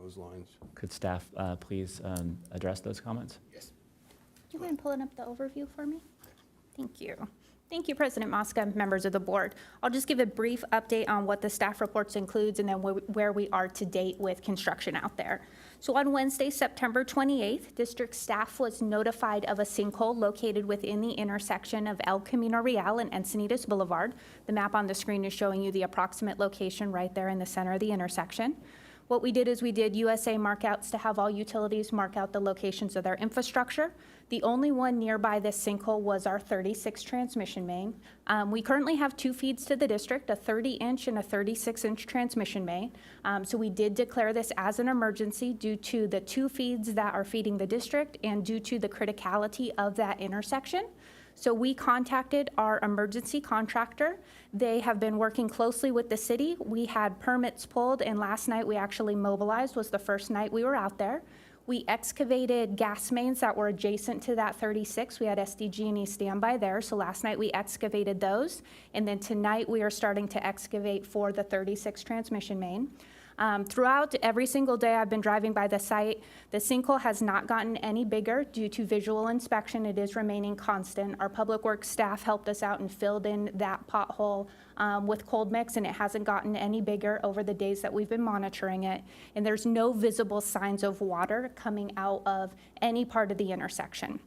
those lines. Could staff please address those comments? Yes. Do you mind pulling up the overview for me? Thank you. Thank you, President Mosca and members of the board. I'll just give a brief update on what the staff reports includes and then where we are to date with construction out there. So on Wednesday, September 28th, district staff was notified of a sinkhole located within the intersection of El Camino Real and Encinitas Boulevard. The map on the screen is showing you the approximate location right there in the center of the intersection. What we did is we did USA markouts to have all utilities mark out the locations of their infrastructure. The only one nearby this sinkhole was our 36 transmission main. We currently have 2 feeds to the district, a 30-inch and a 36-inch transmission main. So we did declare this as an emergency due to the 2 feeds that are feeding the district and due to the criticality of that intersection. So we contacted our emergency contractor. They have been working closely with the city. We had permits pulled, and last night we actually mobilized, was the first night we were out there. We excavated gas mains that were adjacent to that 36. We had SDG&E standby there, so last night we excavated those. And then tonight we are starting to excavate for the 36 transmission main. Throughout every single day I've been driving by the site, the sinkhole has not gotten any bigger due to visual inspection. It is remaining constant. Our public works staff helped us out and filled in that pothole with cold mix, and it hasn't gotten any bigger over the days that we've been monitoring it. And there's no visible signs of water coming out of any part of the intersection.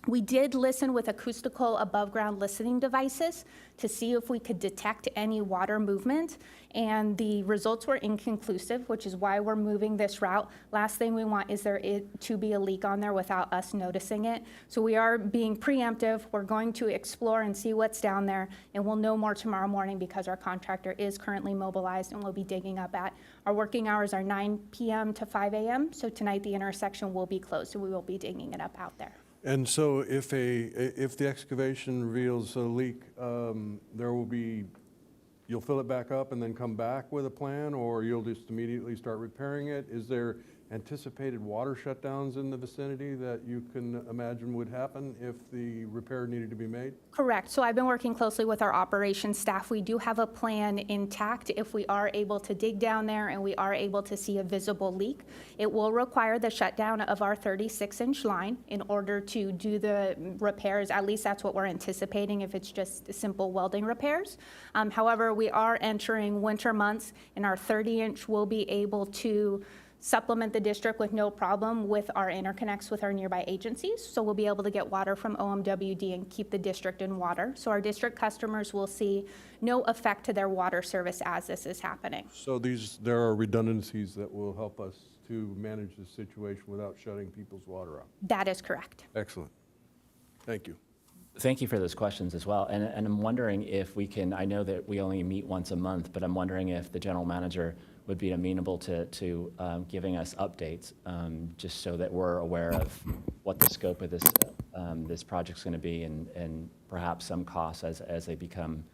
We did listen with acoustical above ground listening devices to see if we could detect any water movement, and the results were inconclusive, which is why we're moving this route. Last thing we want is there to be a leak on there without us noticing it. So we are being preemptive. We're going to explore and see what's down there, and we'll know more tomorrow morning because our contractor is currently mobilized and will be digging up at. Our working hours are 9 p.m. to 5 a.m., so tonight the intersection will be closed, so we will be digging it up out there. And so if the excavation reveals a leak, you'll fill it back up and then come back with a plan, or you'll just immediately start repairing it? Is there anticipated water shutdowns in the vicinity that you can imagine would happen if the repair needed to be made? Correct. So I've been working closely with our operations staff. We do have a plan intact if we are able to dig down there and we are able to see a visible leak. It will require the shutdown of our 36-inch line in order to do the repairs. At least that's what we're anticipating if it's just simple welding repairs. However, we are entering winter months, and our 30-inch will be able to supplement the district with no problem with our interconnects with our nearby agencies. So we'll be able to get water from OMWD and keep the district in water. So our district customers will see no effect to their water service as this is happening. So there are redundancies that will help us to manage the situation without shutting people's water off. That is correct. Excellent. Thank you. Thank you for those questions as well. And I'm wondering if we can, I know that we only meet once a month, but I'm wondering if the general manager would be amenable to giving us updates, just so that we're aware of what the scope of this project's going to be, and perhaps some costs as they become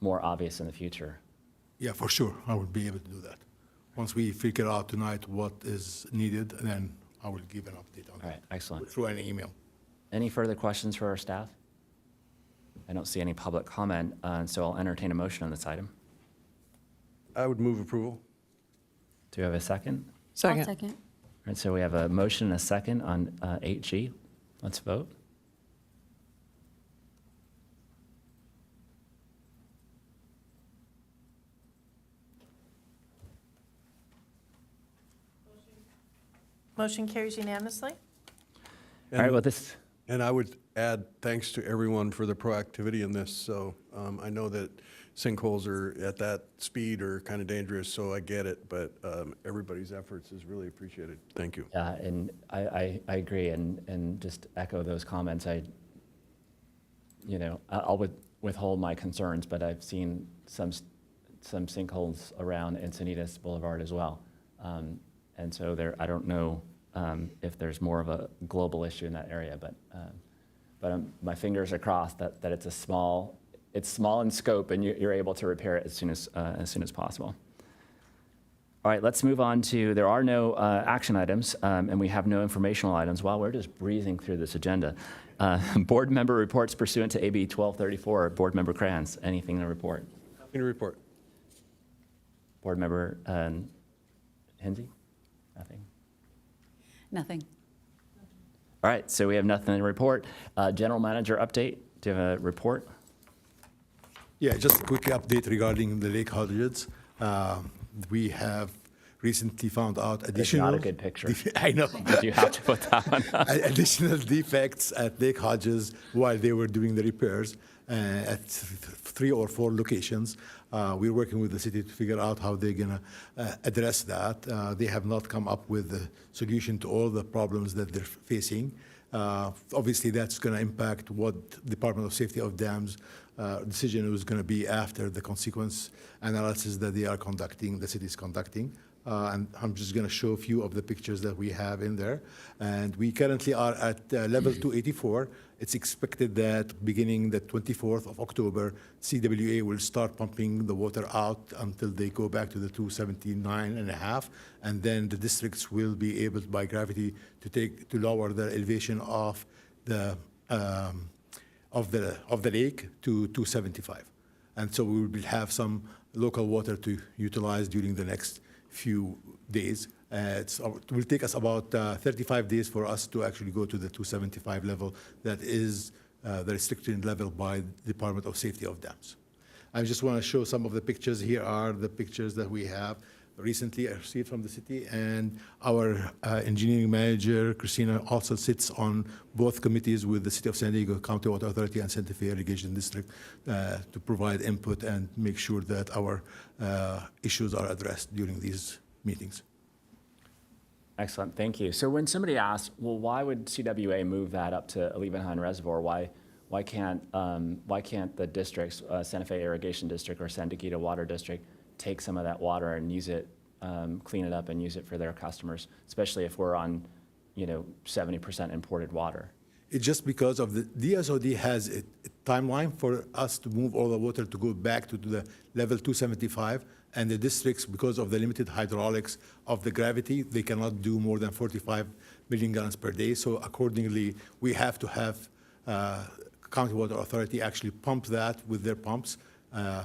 more obvious in the future. Yeah, for sure. I will be able to do that. Once we figure out tonight what is needed, then I will give an update on that. All right, excellent. Through an email. Any further questions for our staff? I don't see any public comment, so I'll entertain a motion on this item. I would move approval. Do we have a second? Second. All right, so we have a motion and a second on 8G. Let's vote. Motion carries unanimously. All right, well, this, And I would add thanks to everyone for the proactivity in this. So I know that sinkholes are at that speed are kind of dangerous, so I get it, but everybody's efforts is really appreciated. Thank you. and I agree, and just echo those comments. I'll withhold my concerns, but I've seen some sinkholes around Encinitas Boulevard as well. And so I don't know if there's more of a global issue in that area, but my fingers are crossed that it's small in scope, and you're able to repair it as soon as possible. All right, let's move on to, there are no action items, and we have no informational items. While we're just breezing through this agenda, board member reports pursuant to AB 1234. Board member Kranz, anything to report? Nothing to report. Board member Hensey? Nothing? Nothing. All right, so we have nothing to report. General manager update, do you have a report? Yeah, just a quick update regarding the lake hydrants. We have recently found out additional. not a good picture. I know. Did you have to put that one up? Additional defects at Lake Hodges while they were doing the repairs at 3 or 4 locations. We're working with the city to figure out how they're going to address that. They have not come up with a solution to all the problems that they're facing. Obviously, that's going to impact what Department of Safety of Dams decision is going to be after the consequence analysis that they are conducting, the city is conducting. And I'm just going to show a few of the pictures that we have in there. And we currently are at level 284. It's expected that beginning the 24th of October, CWA will start pumping the water out until they go back to the 279.5. And then the districts will be able, by gravity, to lower the elevation of the lake to 275. And so we will have some local water to utilize during the next few days. It will take us about 35 days for us to actually go to the 275 level. That is the restricted level by the Department of Safety of Dams. I just want to show some of the pictures. Here are the pictures that we have recently received from the city, and our engineering manager, Christina, also sits on both committees with the City of San Diego County Water Authority and Santa Fe Irrigation District to provide input and make sure that our issues are addressed during these meetings. Excellent, thank you. So when somebody asks, well, why would CWA move that up to Levenheim Reservoir? Why can't the districts, Santa Fe Irrigation District or San Diego Water District, take some of that water and use it, clean it up and use it for their customers, especially if we're on, 70% imported water? It's just because of the DSOD has a timeline for us to move all the water to go back to the level 275, and the districts, because of the limited hydraulics of the gravity, they cannot do more than 45 million gallons per day. So accordingly, we have to have County Water Authority actually pump that with their pumps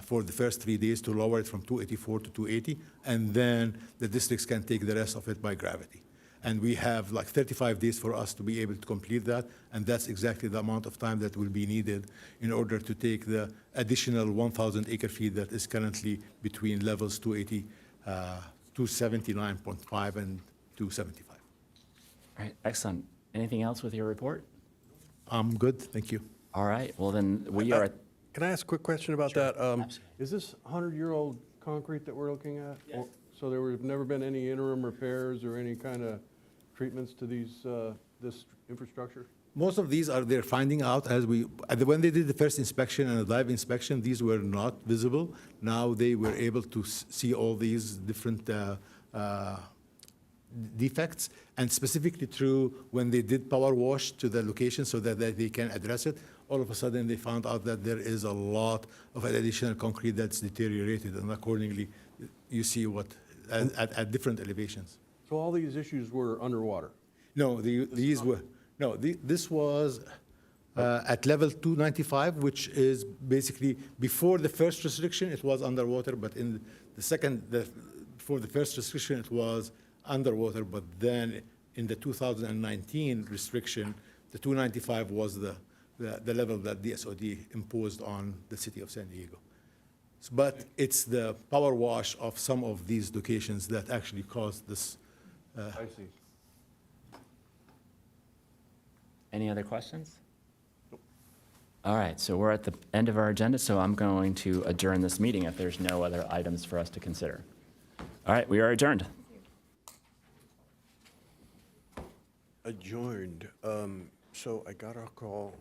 for the first 3 days to lower it from 284 to 280, and then the districts can take the rest of it by gravity. And we have like 35 days for us to be able to complete that, and that's exactly the amount of time that will be needed in order to take the additional 1,000 acre-feet that is currently between levels 280, 279.5 and 275. All right, excellent. Anything else with your report? I'm good, thank you. All right, well then, we are, Can I ask a quick question about that? absolutely. Is this 100-year-old concrete that we're looking at? Yes. So there have never been any interim repairs or any kind of treatments to this infrastructure? Most of these they're finding out when they did the first inspection and the dive inspection, these were not visible. Now they were able to see all these different defects, and specifically through when they did power wash to the location so that they can address it, all of a sudden they found out that there is a lot of additional concrete that's deteriorated, and accordingly you see what at different elevations. So all these issues were underwater? No, this was at level 295, which is basically before the first restriction, it was underwater, but in before the first restriction, it was underwater, but then in the 2019 restriction, the 295 was the level that DSOD imposed on the city of San Diego. But it's the power wash of some of these locations that actually caused this. I see. any other questions? All right, so we're at the end of our agenda, so I'm going to adjourn this meeting if there's no other items for us to consider. All right, we are adjourned. Adjourned. So I got a call.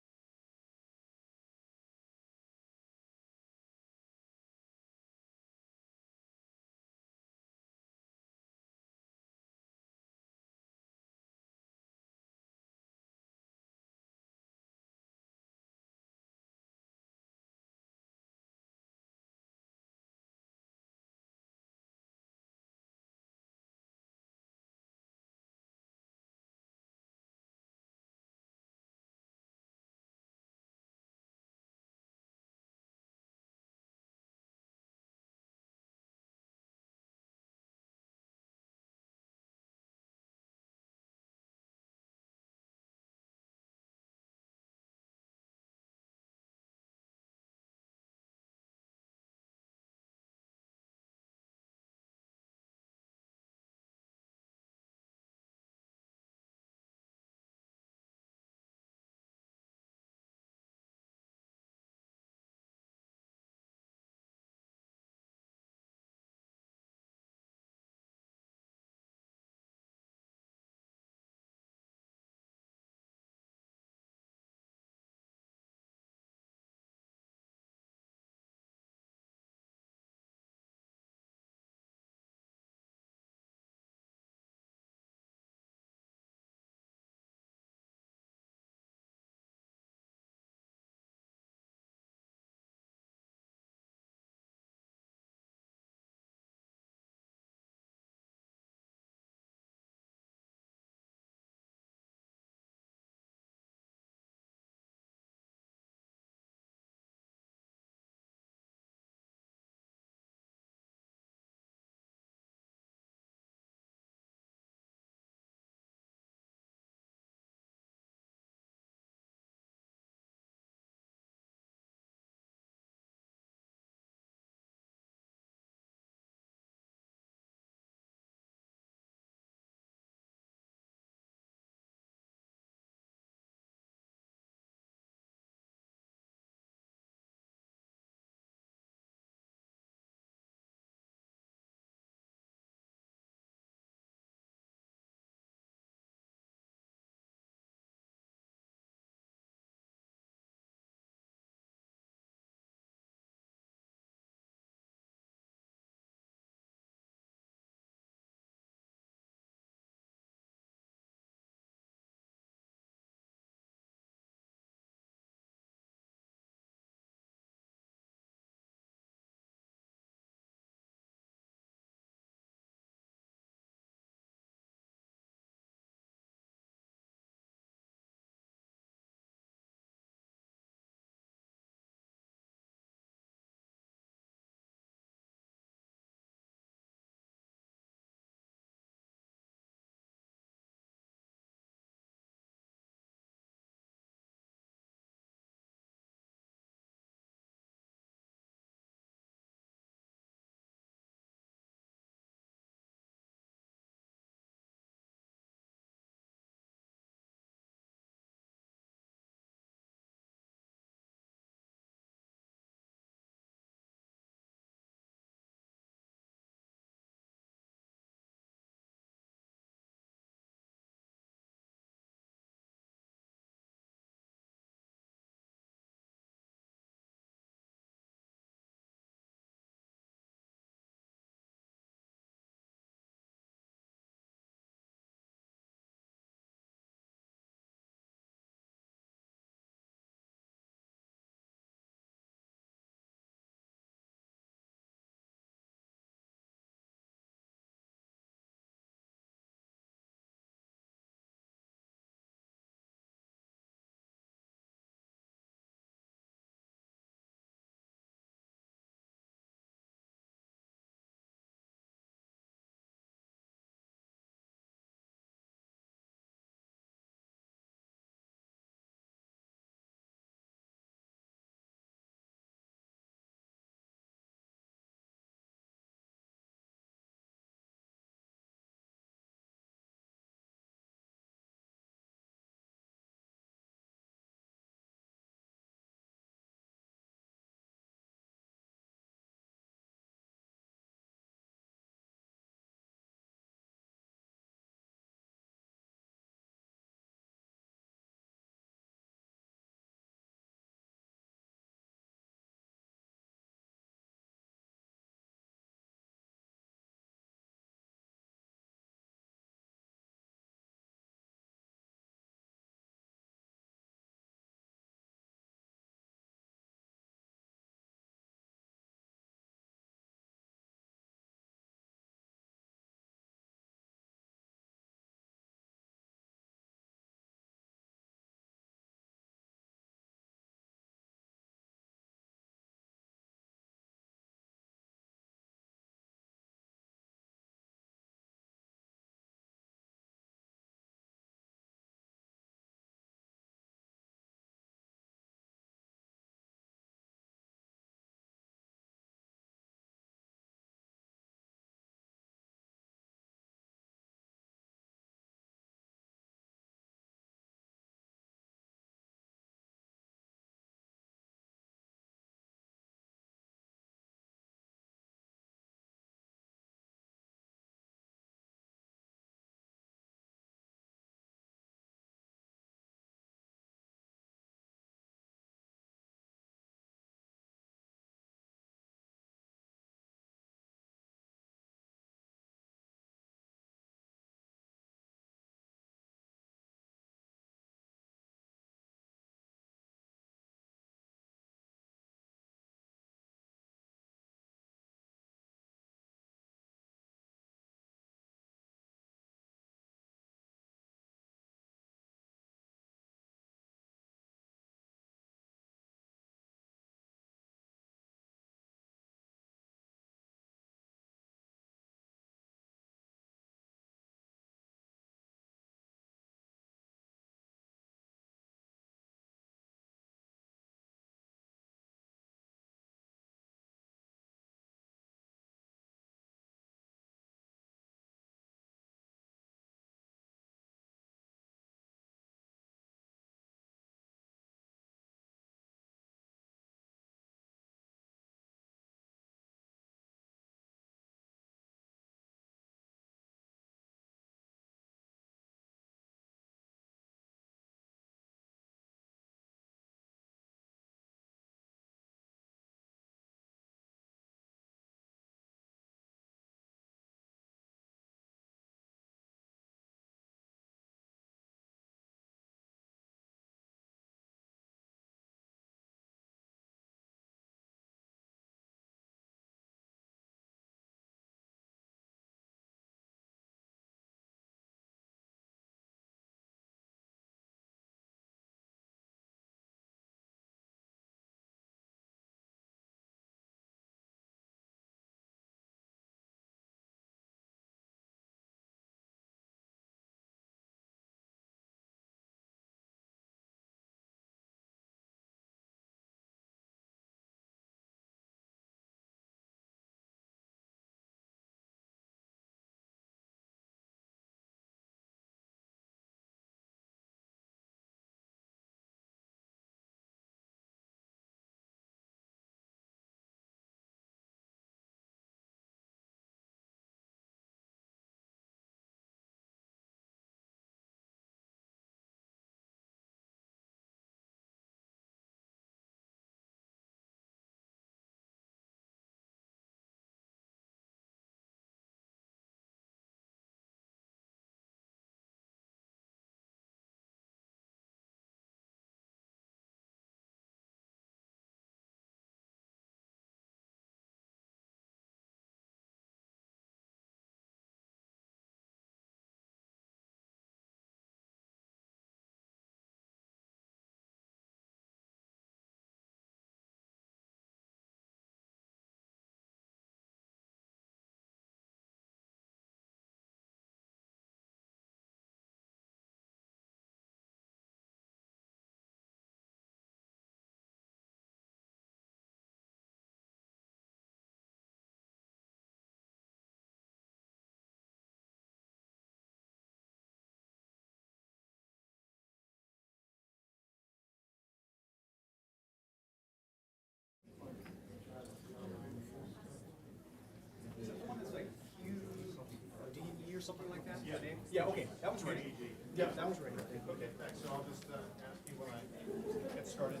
something like that? Yeah. Yeah, okay, that was ready. Yeah, that was ready. Okay, thanks. So I'll just ask you when I get started.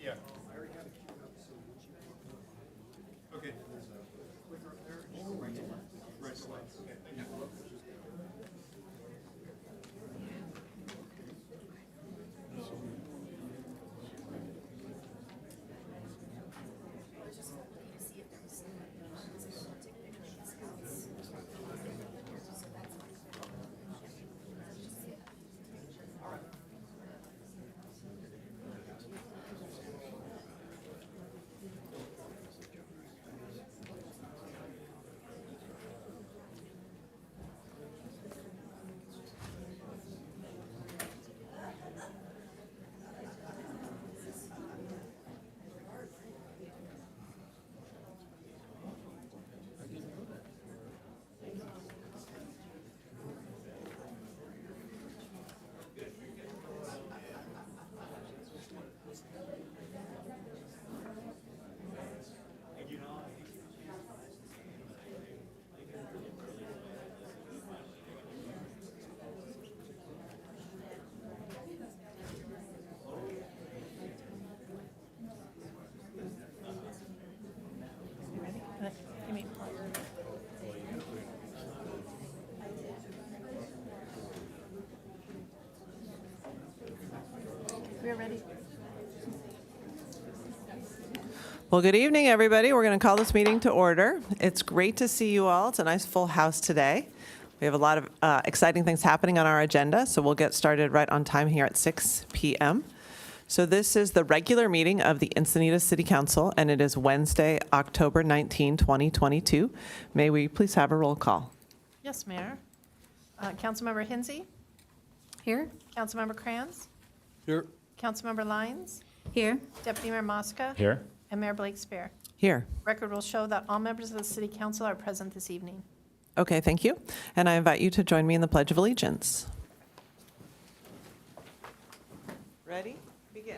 Yeah. Okay. Right slide. Okay, thank you. Give me. We're ready. Well, good evening, everybody. We're going to call this meeting to order. It's great to see you all. It's a nice full house today. We have a lot of exciting things happening on our agenda, so we'll get started right on time here at 6 p.m. So this is the regular meeting of the Encinitas City Council, and it is Wednesday, October 19, 2022. May we please have a roll call? Yes, Mayor. Councilmember Hinsey, Here? Councilmember Kranz, Here. Councilmember Lyons, Here. Deputy Mayor Mosca, Here? and Mayor Blake Spear. Here. Record will show that all members of the City Council are present this evening. Okay, thank you. And I invite you to join me in the Pledge of Allegiance. Ready? Begin.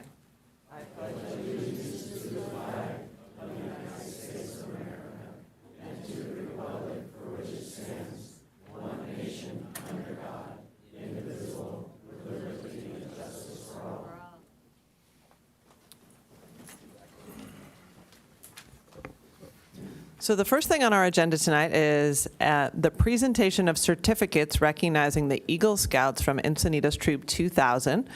So the first thing on our agenda tonight is the presentation of certificates recognizing the Eagle Scouts from Encinitas Troop 2000.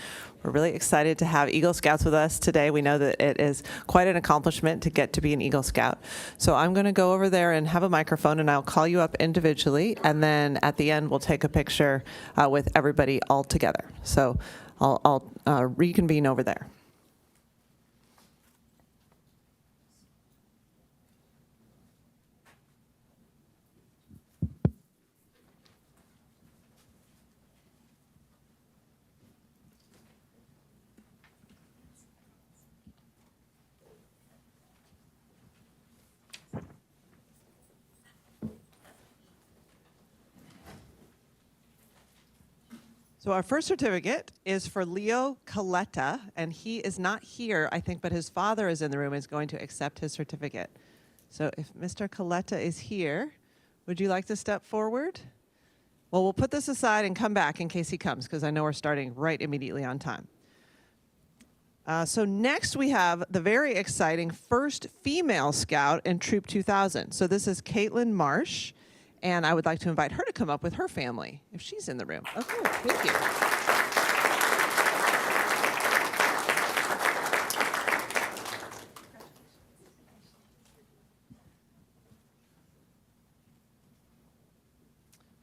We're really excited to have Eagle Scouts with us today. We know that it is quite an accomplishment to get to be an Eagle Scout. So I'm going to go over there and have a microphone, and I'll call you up individually, and then at the end we'll take a picture with everybody all together. So I'll reconvene over there. So our first certificate is for Leo Coletta, and he is not here, I think, but his father is in the room and is going to accept his certificate. So if Mr. Coletta is here, would you like to step forward? Well, we'll put this aside and come back in case he comes, because I know we're starting right immediately on time. So next we have the very exciting first female scout in Troop 2000. So this is Caitlin Marsh. And I would like to invite her to come up with her family, if she's in the room. Okay, thank you.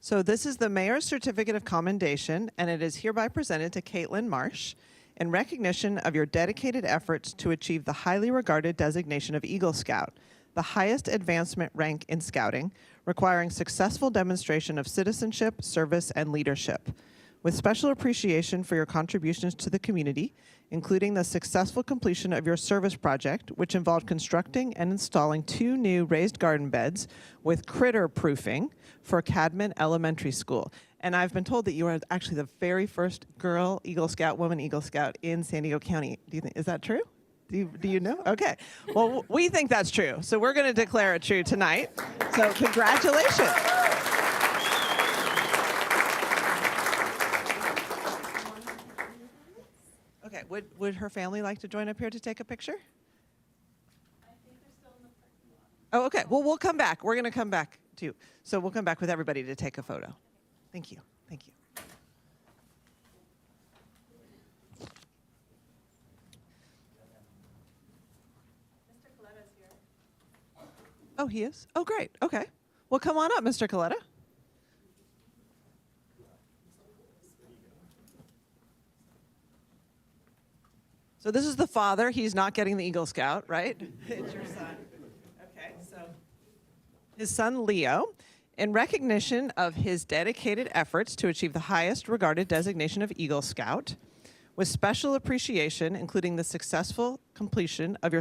So this is the Mayor's Certificate of Commendation, and it is hereby presented to Caitlin Marsh in recognition of your dedicated efforts to achieve the highly regarded designation of Eagle Scout, the highest advancement rank in scouting, requiring successful demonstration of citizenship, service, and leadership. With special appreciation for your contributions to the community, including the successful completion of your service project, which involved constructing and installing 2 new raised garden beds with critter proofing for Cadman Elementary School. And I've been told that you are actually the very first girl Eagle Scout, woman Eagle Scout in San Diego County. Is that true? Do you know? Okay. Well, we think that's true. So we're going to declare it true tonight. So congratulations. Would her family like to join up here to take a picture? Oh, okay. Well, we'll come back. We're going to come back too. So we'll come back with everybody to take a photo. Thank you. Thank you. Oh, he is? Oh, great. Okay. Well, come on up, Mr. Coletta. So this is the father. He's not getting the Eagle Scout, right? It's your son. Okay, so his son, Leo, in recognition of his dedicated efforts to achieve the highest regarded designation of Eagle Scout, with special appreciation, including the successful completion of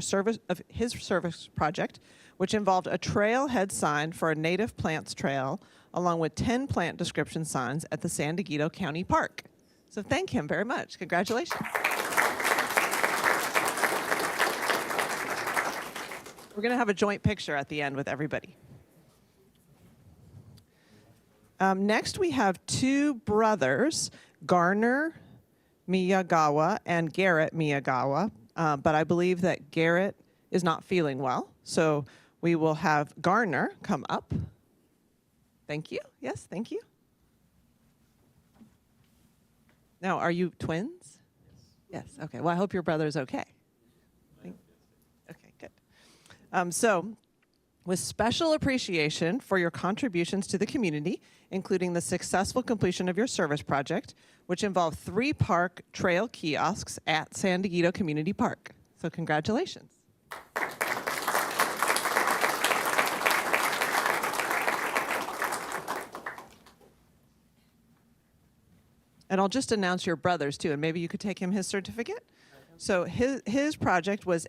his service project, which involved a trailhead sign for a native plants trail, along with 10 plant description signs at the San Diego County Park. So thank him very much. Congratulations. We're going to have a joint picture at the end with everybody. Next, we have two brothers, Garner Miyagawa and Garrett Miyagawa, but I believe that Garrett is not feeling well. So we will have Garner come up. Thank you. Yes, thank you. Now, are you twins? Yes. Okay. Well, I hope your brother's okay. Okay, good. So, with special appreciation for your contributions to the community, including the successful completion of your service project, which involved 3 park trail kiosks at San Diego Community Park. So congratulations. And I'll just announce your brothers too, and maybe you could take him his certificate. So his project was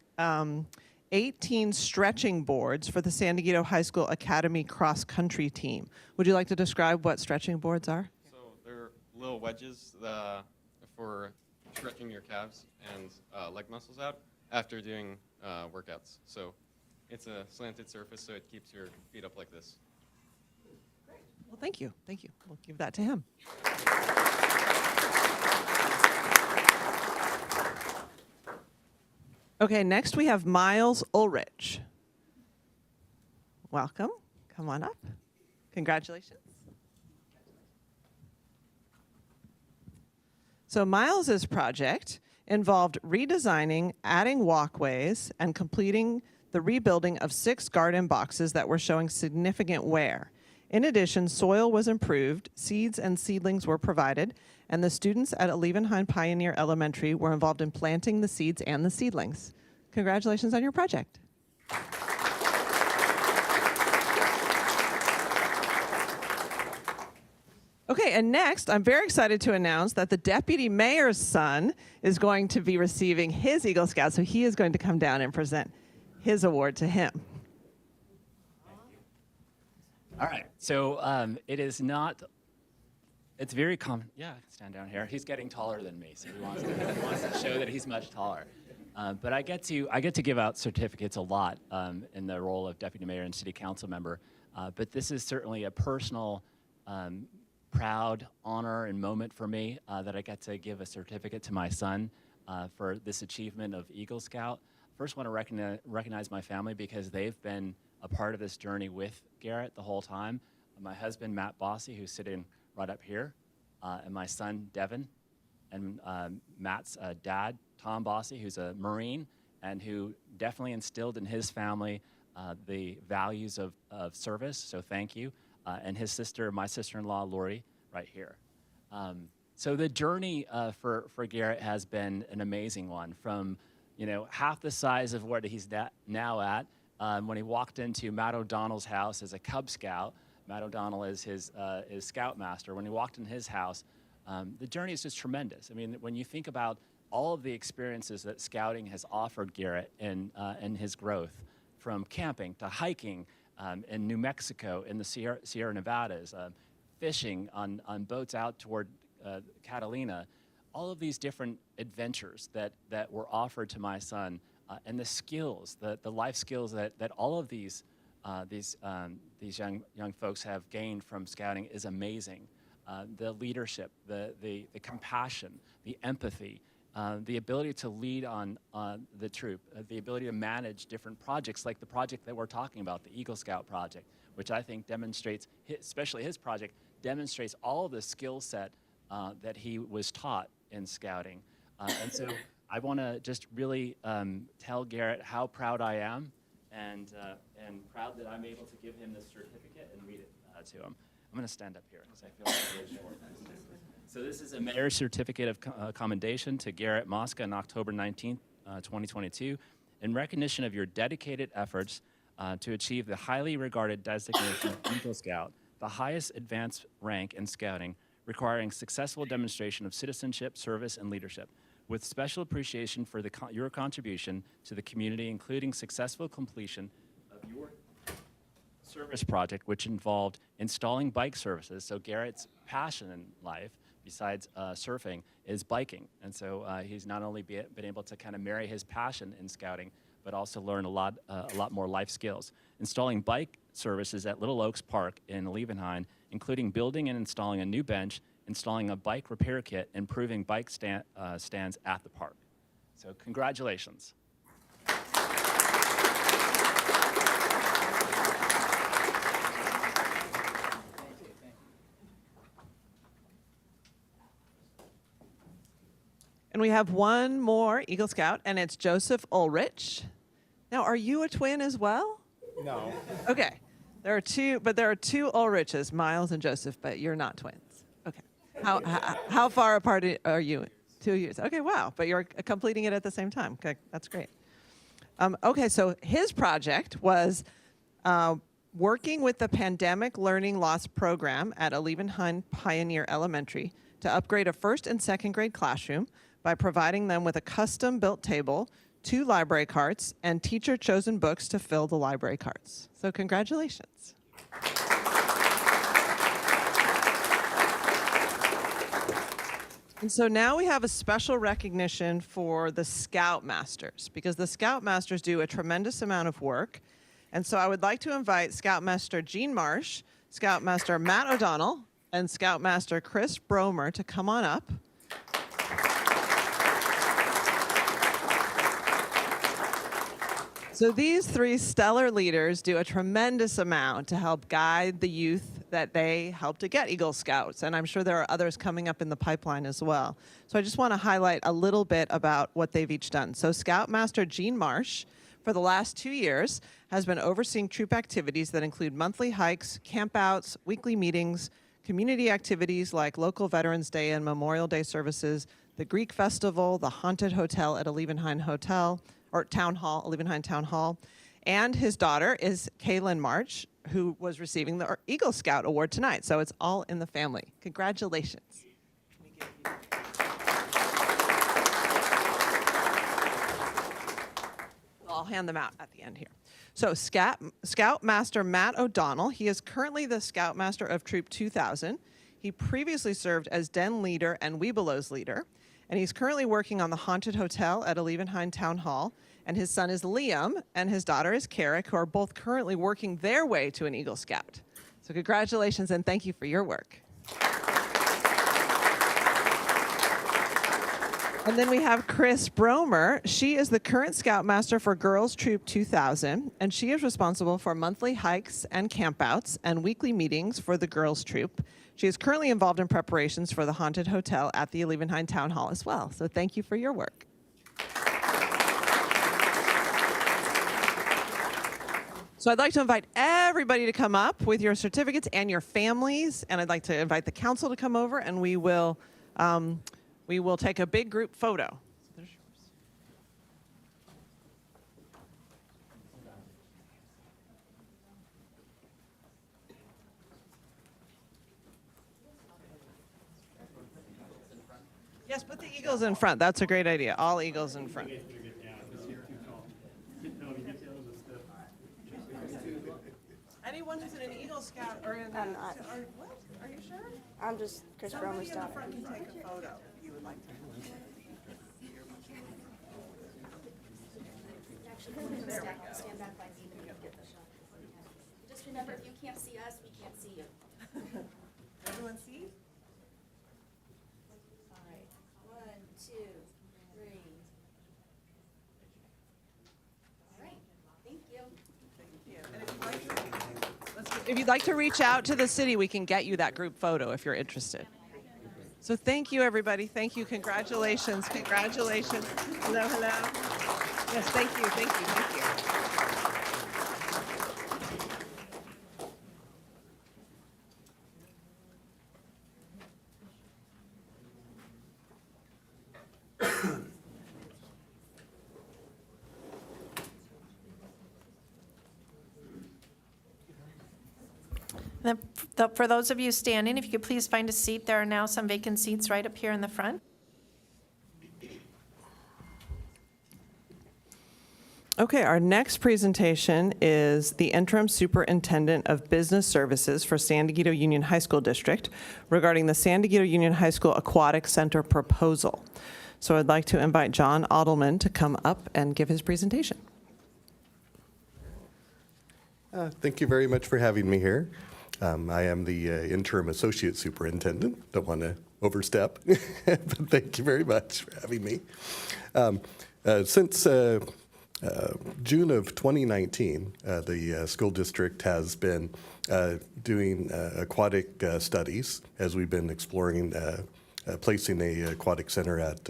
18 stretching boards for the San Diego High School Academy cross-country team. Would you like to describe what stretching boards are? So they're little wedges for stretching your calves and leg muscles out after doing workouts. So it's a slanted surface, so it keeps your feet up like this. Well, thank you. Thank you. We'll give that to him. Okay, next we have Miles Ulrich. Welcome. Come on up. Congratulations. So Miles's project involved redesigning, adding walkways, and completing the rebuilding of 6 garden boxes that were showing significant wear. In addition, soil was improved, seeds and seedlings were provided, and the students at Alevenheim Pioneer Elementary were involved in planting the seeds and the seedlings. Congratulations on your project. Okay, and next, I'm very excited to announce that the deputy mayor's son is going to be receiving his Eagle Scout, so he is going to come down and present his award to him. All right, so it is not, it's very common. Yeah, I can stand down here. He's getting taller than me, so he wants to show that he's much taller. But I get to give out certificates a lot in the role of deputy mayor and city council member. But this is certainly a personal, proud honor and moment for me that I get to give a certificate to my son for this achievement of Eagle Scout. First, want to recognize my family because they've been a part of this journey with Garrett the whole time. My husband, Matt Bossy, who's sitting right up here, and my son, Devin, and Matt's dad, Tom Bossy, who's a Marine, and who definitely instilled in his family the values of service, so thank you, and his sister, my sister-in-law, Lori, right here. So the journey for Garrett has been an amazing one, from half the size of what he's now at. When he walked into Matt O'Donnell's house as a Cub Scout, Matt O'Donnell is his scoutmaster. When he walked in his house, the journey is just tremendous. I mean, when you think about all of the experiences that scouting has offered Garrett in his growth, from camping to hiking in New Mexico, in the Sierra Nevadas, fishing on boats out toward Catalina, all of these different adventures that were offered to my son, and the skills, the life skills that all of these young folks have gained from scouting is amazing. The leadership, the compassion, the empathy, the ability to lead on the troop, the ability to manage different projects like the project that we're talking about, the Eagle Scout project, which I think demonstrates, especially his project, demonstrates all the skill set that he was taught in scouting. And so I want to just really tell Garrett how proud I am and proud that I'm able to give him this certificate and read it to him. I'm going to stand up here because I feel like I'm really short. So this is a Mayor's Certificate of Commendation to Garrett Mosca on October 19th, 2022, in recognition of your dedicated efforts to achieve the highly regarded designation of Eagle Scout, the highest advanced rank in scouting, requiring successful demonstration of citizenship, service, and leadership, with special appreciation for your contribution to the community, including successful completion of your service project, which involved installing bike services. So Garrett's passion in life, besides surfing, is biking. And so he's not only been able to kind of marry his passion in scouting, but also learn a lot more life skills. Installing bike services at Little Oaks Park in Levenheim, including building and installing a new bench, installing a bike repair kit, improving bike stands at the park. So congratulations. And we have one more Eagle Scout, and it's Joseph Ulrich. Now, are you a twin as well? No. Okay. There are two Ulriches, Miles and Joseph, but you're not twins. Okay. How far apart are you? 2 years. Okay, wow. But you're completing it at the same time. Okay, that's great. Okay, so his project was working with the Pandemic Learning Loss Program at Levenheim Pioneer Elementary to upgrade a first and second grade classroom by providing them with a custom-built table, 2 library carts, and teacher-chosen books to fill the library carts. So congratulations. And so now we have a special recognition for the Scoutmasters, because the Scoutmasters do a tremendous amount of work. And so I would like to invite Scoutmaster Jean Marsh, Scoutmaster Matt O'Donnell, and Scoutmaster Chris Bromer to come on up. So these 3 stellar leaders do a tremendous amount to help guide the youth that they help to get Eagle Scouts. And I'm sure there are others coming up in the pipeline as well. So I just want to highlight a little bit about what they've each done. So Scoutmaster Jean Marsh, for the last 2 years, has been overseeing troop activities that include monthly hikes, campouts, weekly meetings, community activities like local Veterans Day and Memorial Day services, the Greek Festival, the Haunted Hotel at Levenheim Hotel, or Town Hall, Levenheim Town Hall. And his daughter is Kaylin March, who was receiving the Eagle Scout Award tonight. So it's all in the family. Congratulations. I'll hand them out at the end here. So Scoutmaster Matt O'Donnell, he is currently the Scoutmaster of Troop 2000. He previously served as Den Leader and Webelos Leader. And he's currently working on the Haunted Hotel at Levenheim Town Hall. And his son is Liam, and his daughter is Carrick, who are both currently working their way to an Eagle Scout. So congratulations, and thank you for your work. And then we have Chris Bromer. She is the current Scoutmaster for Girls Troop 2000, and she is responsible for monthly hikes and campouts and weekly meetings for the Girls Troop. She is currently involved in preparations for the Haunted Hotel at the Levenheim Town Hall as well. So thank you for your work. So I'd like to invite everybody to come up with your certificates and your families, and I'd like to invite the council to come over, and we will take a big group photo. There's yours. Yes, put the eagles in front. That's a great idea. All eagles in front. Anyone who's in an Eagle Scout or in I'm not. what? Are you sure? I'm just Chris Somebody Bromer's in the daughter. front can take a photo if you would like to. Stand back by me and get the shot. Just remember, if you can't see us, we can't see you. Everyone see? All right, 1, 2. you'd like to reach out to the city, we can get you that group photo if you're interested. So thank you, everybody. Thank you. Congratulations. Congratulations. Hello, hello. Yes, thank you. Thank you. Thank you. For those of you standing, if you could please find a seat. There are now some vacant seats right up here in the front. Okay, our next presentation is the Interim Superintendent of Business Services for San Diego Union High School District regarding the San Diego Union High School Aquatic Center proposal. So I'd like to invite John Adelman to come up and give his presentation. Thank you very much for having me here. I am the interim associate superintendent. Don't want to overstep, but thank you very much for having me. Since June of 2019, the school district has been doing aquatic studies as we've been exploring placing a aquatic center at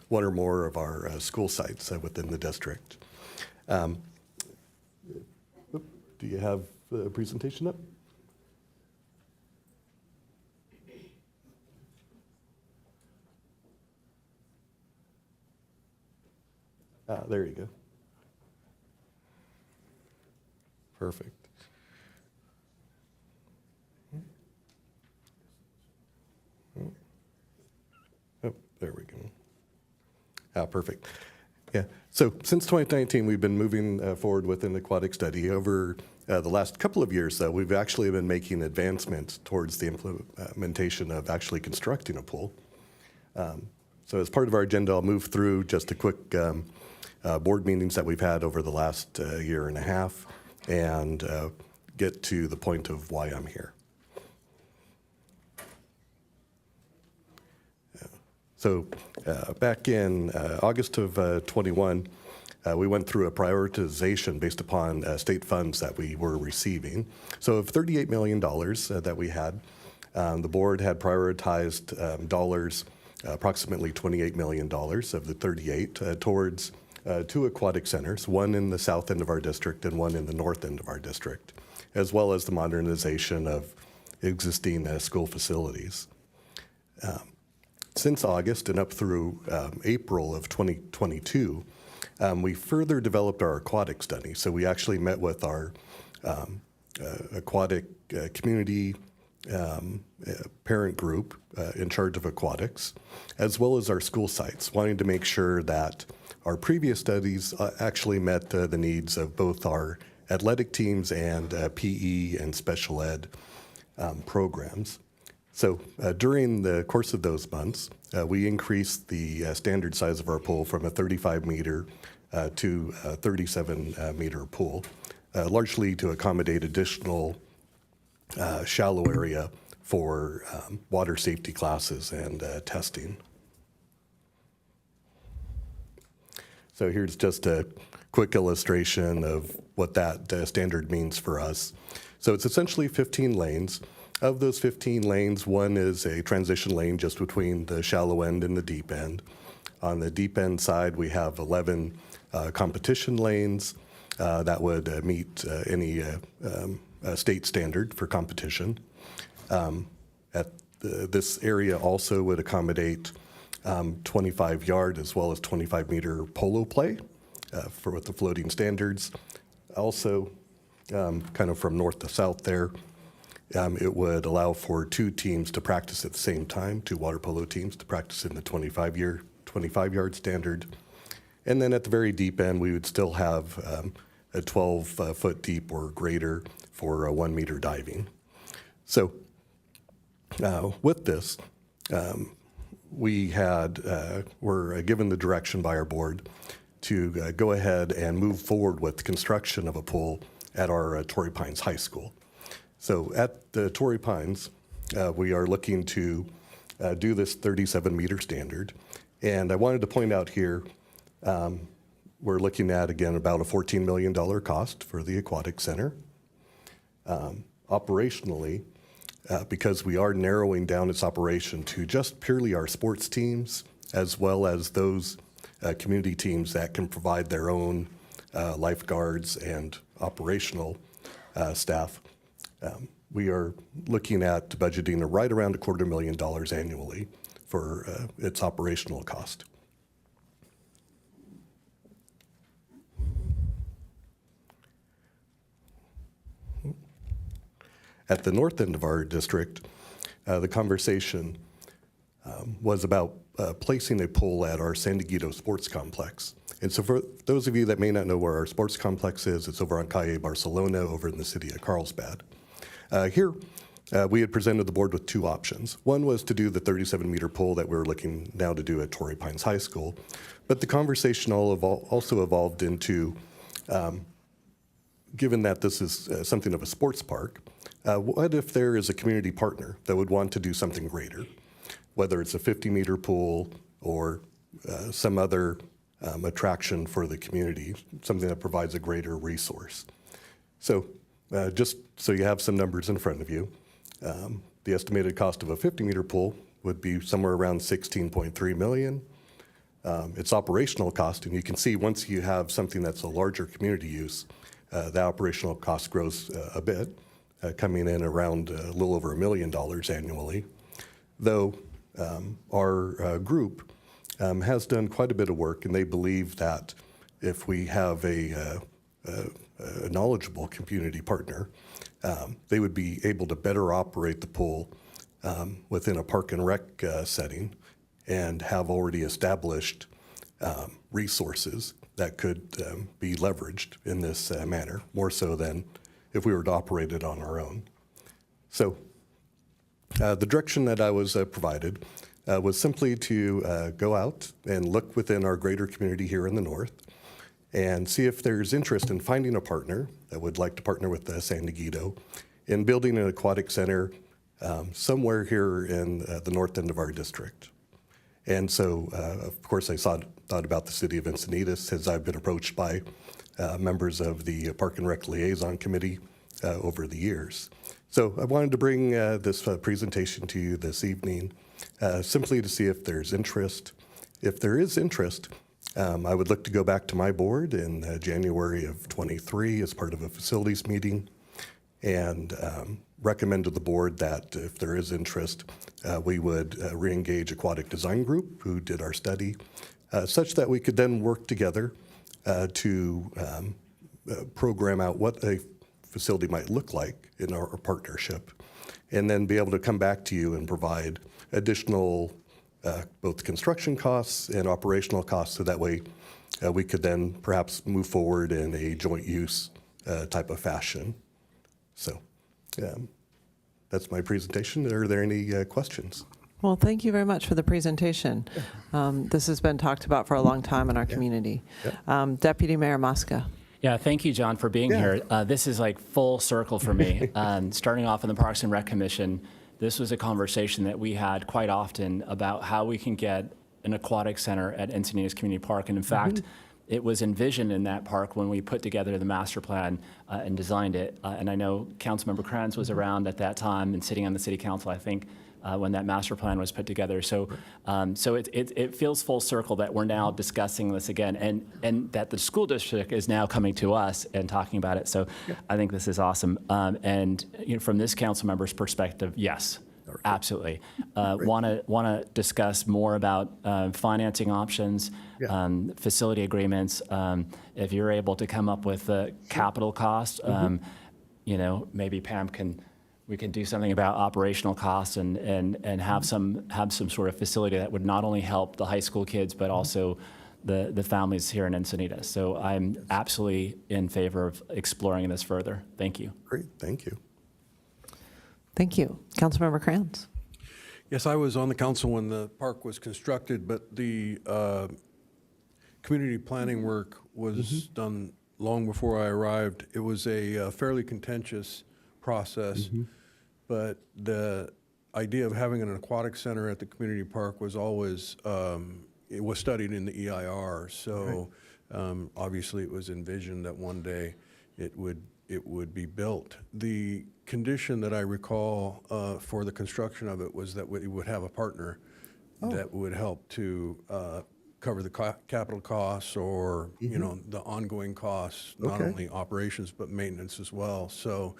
one or more of our school sites within the district. Do you have the presentation up? There you go. Perfect. Oh, there we go. Perfect. Yeah. So since 2019, we've been moving forward with an aquatic study. Over the last couple of years, though, we've actually been making advancements towards the implementation of actually constructing a pool. So as part of our agenda, I'll move through just a quick board meetings that we've had over the last year and a half and get to the point of why I'm here. So back in August of 21, we went through a prioritization based upon state funds that we were receiving. So of $38 million that we had, the board had prioritized dollars, approximately $28 million of the 38 towards two aquatic centers, one in the south end of our district and one in the north end of our district, as well as the modernization of existing school facilities. Since August and up through April of 2022, we further developed our aquatic study. So we actually met with our aquatic community parent group in charge of aquatics, as well as our school sites, wanting to make sure that our previous studies actually met the needs of both our athletic teams and PE and special ed programs. So during the course of those months, we increased the standard size of our pool from a 35 meter to a 37 meter pool, largely to accommodate additional shallow area for water safety classes and testing. So here's just a quick illustration of what that standard means for us. So it's essentially 15 lanes. Of those 15 lanes, one is a transition lane just between the shallow end and the deep end. On the deep end side, we have 11 competition lanes that would meet any state standard for competition. This area also would accommodate 25-yard as well as 25-meter polo play with the floating standards. Also, kind of from north to south there, it would allow for two teams to practice at the same time, two water polo teams to practice in the 25-yard standard. And then at the very deep end, we would still have a 12-foot deep or greater for 1 meter diving. So with this, we were given the direction by our board to go ahead and move forward with the construction of a pool at our Torrey Pines High School. So at the Torrey Pines, we are looking to do this 37-meter standard. And I wanted to point out here, we're looking at, again, about a $14 million cost for the aquatic center. operationally, because we are narrowing down its operation to just purely our sports teams, as well as those community teams that can provide their own lifeguards and operational staff. We are looking at budgeting right around $250,000 annually for its operational cost. At the north end of our district, the conversation was about placing a pole at our San Diego Sports Complex. And so for those of you that may not know where our sports complex is, it's over on Calle Barcelona, over in the city of Carlsbad. Here, we had presented the board with two options. One was to do the 37-meter pole that we were looking now to do at Torrey Pines High School. But the conversation also evolved into, given that this is something of a sports park, what if there is a community partner that would want to do something greater, whether it's a 50-meter pool or some other attraction for the community, something that provides a greater resource. So just so you have some numbers in front of you, the estimated cost of a 50-meter pool would be somewhere around $16.3 million. Its operational cost, and you can see once you have something that's a larger community use, the operational cost grows a bit, coming in around a little over $1 million annually. Though our group has done quite a bit of work, and they believe that if we have a knowledgeable community partner, they would be able to better operate the pool within a park and rec setting and have already established resources that could be leveraged in this manner, more so than if we were to operate it on our own. So the direction that I was provided was simply to go out and look within our greater community here in the north and see if there's interest in finding a partner that would like to partner with San Diego in building an aquatic center somewhere here in the north end of our district. And so, of course, I thought about the city of Encinitas, as I've been approached by members of the Park and Rec Liaison Committee over the years. So I wanted to bring this presentation to you this evening simply to see if there's interest. If there is interest, I would look to go back to my board in January of '23 as part of a facilities meeting and recommend to the board that if there is interest, we would re-engage Aquatic Design Group, who did our study, such that we could then work together to program out what a facility might look like in our partnership, and then be able to come back to you and provide additional both construction costs and operational costs, so that way we could then perhaps move forward in a joint use type of fashion. So that's my presentation. Are there any questions? Well, thank you very much for the presentation. This has been talked about for a long time in our community. Deputy Mayor Mosca. Yeah, thank you, John, for being here. This is like full circle for me. Starting off in the Parks and Rec Commission, this was a conversation that we had quite often about how we can get an aquatic center at Encinitas Community Park. And in fact, it was envisioned in that park when we put together the master plan and designed it. And I know Councilmember Kranz was around at that time and sitting on the city council, I think, when that master plan was put together. So it feels full circle that we're now discussing this again, and that the school district is now coming to us and talking about it. So I think this is awesome. And from this council member's perspective, yes, absolutely. Want to discuss more about financing options, facility agreements. If you're able to come up with the capital cost, maybe Pam we can do something about operational costs and have some sort of facility that would not only help the high school kids, but also the families here in Encinitas. So I'm absolutely in favor of exploring this further. Thank you. Great, thank you. Thank you. Councilmember Kranz. Yes, I was on the council when the park was constructed, but the community planning work was done long before I arrived. It was a fairly contentious process, but the idea of having an aquatic center at the community park was always, it was studied in the EIR. So obviously it was envisioned that one day it would it would be built. The condition that I recall for the construction of it was that we would have a partner that would help to cover the capital costs or, you know, the ongoing costs, not only operations but maintenance as well. So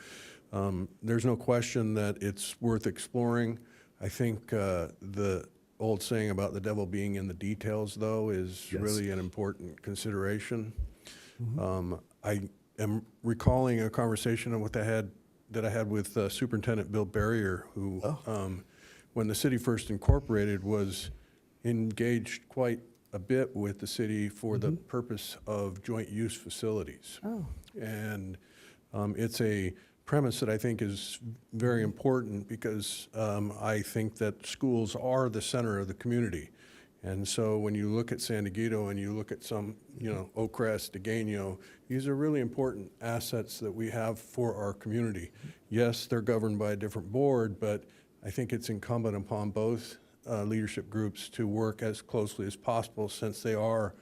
there's no question that it's worth exploring. I think the old saying about the devil being in the details, though, is really an important consideration. I am recalling a conversation that I had with Superintendent Bill Barrier, who, when the city first incorporated, was engaged quite a bit with the city for the purpose of joint use facilities. And it's a premise that I think is very important because I think that schools are the center of the community. And so when you look at San Diego and you look at some, you know, Oak Crest, Degano, these are really important assets that we have for our community. Yes, they're governed by a different board, but I think it's incumbent upon both leadership groups to work as closely as possible since they are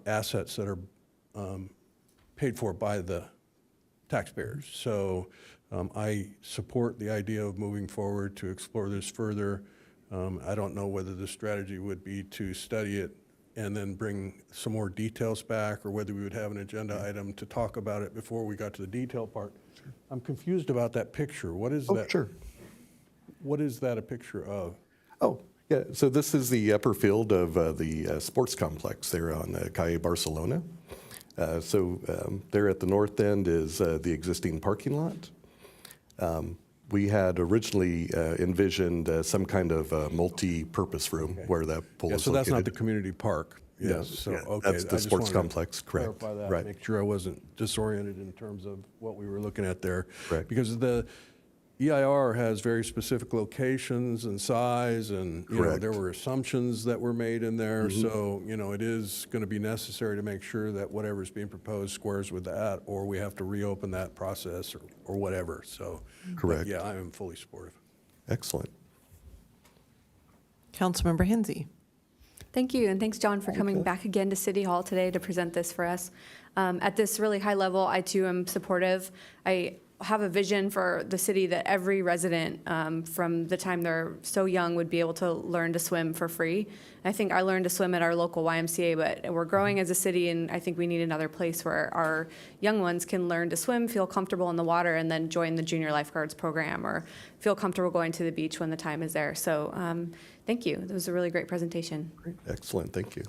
assets that are paid for by the taxpayers. So I support the idea of moving forward to explore this further. I don't know whether the strategy would be to study it and then bring some more details back, or whether we would have an agenda item to talk about it before we got to the detail part. I'm confused about that picture. What is that? Sure. What is that a picture of? Oh, yeah. So this is the upper field of the sports complex there on Calle Barcelona. There at the north end is the existing parking lot. We had originally envisioned some kind of multi-purpose room where that pool is So located. that's not the community park. Yes. No, So, yeah, okay. that's the I just sports wanted to complex, correct. Clarify that, Right. make sure I wasn't disoriented in terms of what we were looking at there. Correct. Because the EIR has very specific locations and size, and, you know, Correct. there were assumptions that were made in there. So, you know, it is going to be necessary to make sure that whatever's being proposed squares with that, or we have to reopen that process or whatever. So, but Correct. yeah, I am fully supportive. Excellent. Councilmember Hinsey. Thank you, and thanks, John, for coming back again to City Hall today to present this for us. At this really high level, I too am supportive. I have a vision for the city that every resident, from the time they're so young, would be able to learn to swim for free. I think I learned to swim at our local YMCA, but we're growing as a city, and I think we need another place where our young ones can learn to swim, feel comfortable in the water, and then join the junior lifeguards program or feel comfortable going to the beach when the time is there. So thank you. That was a really great presentation. Great. Excellent. Thank you.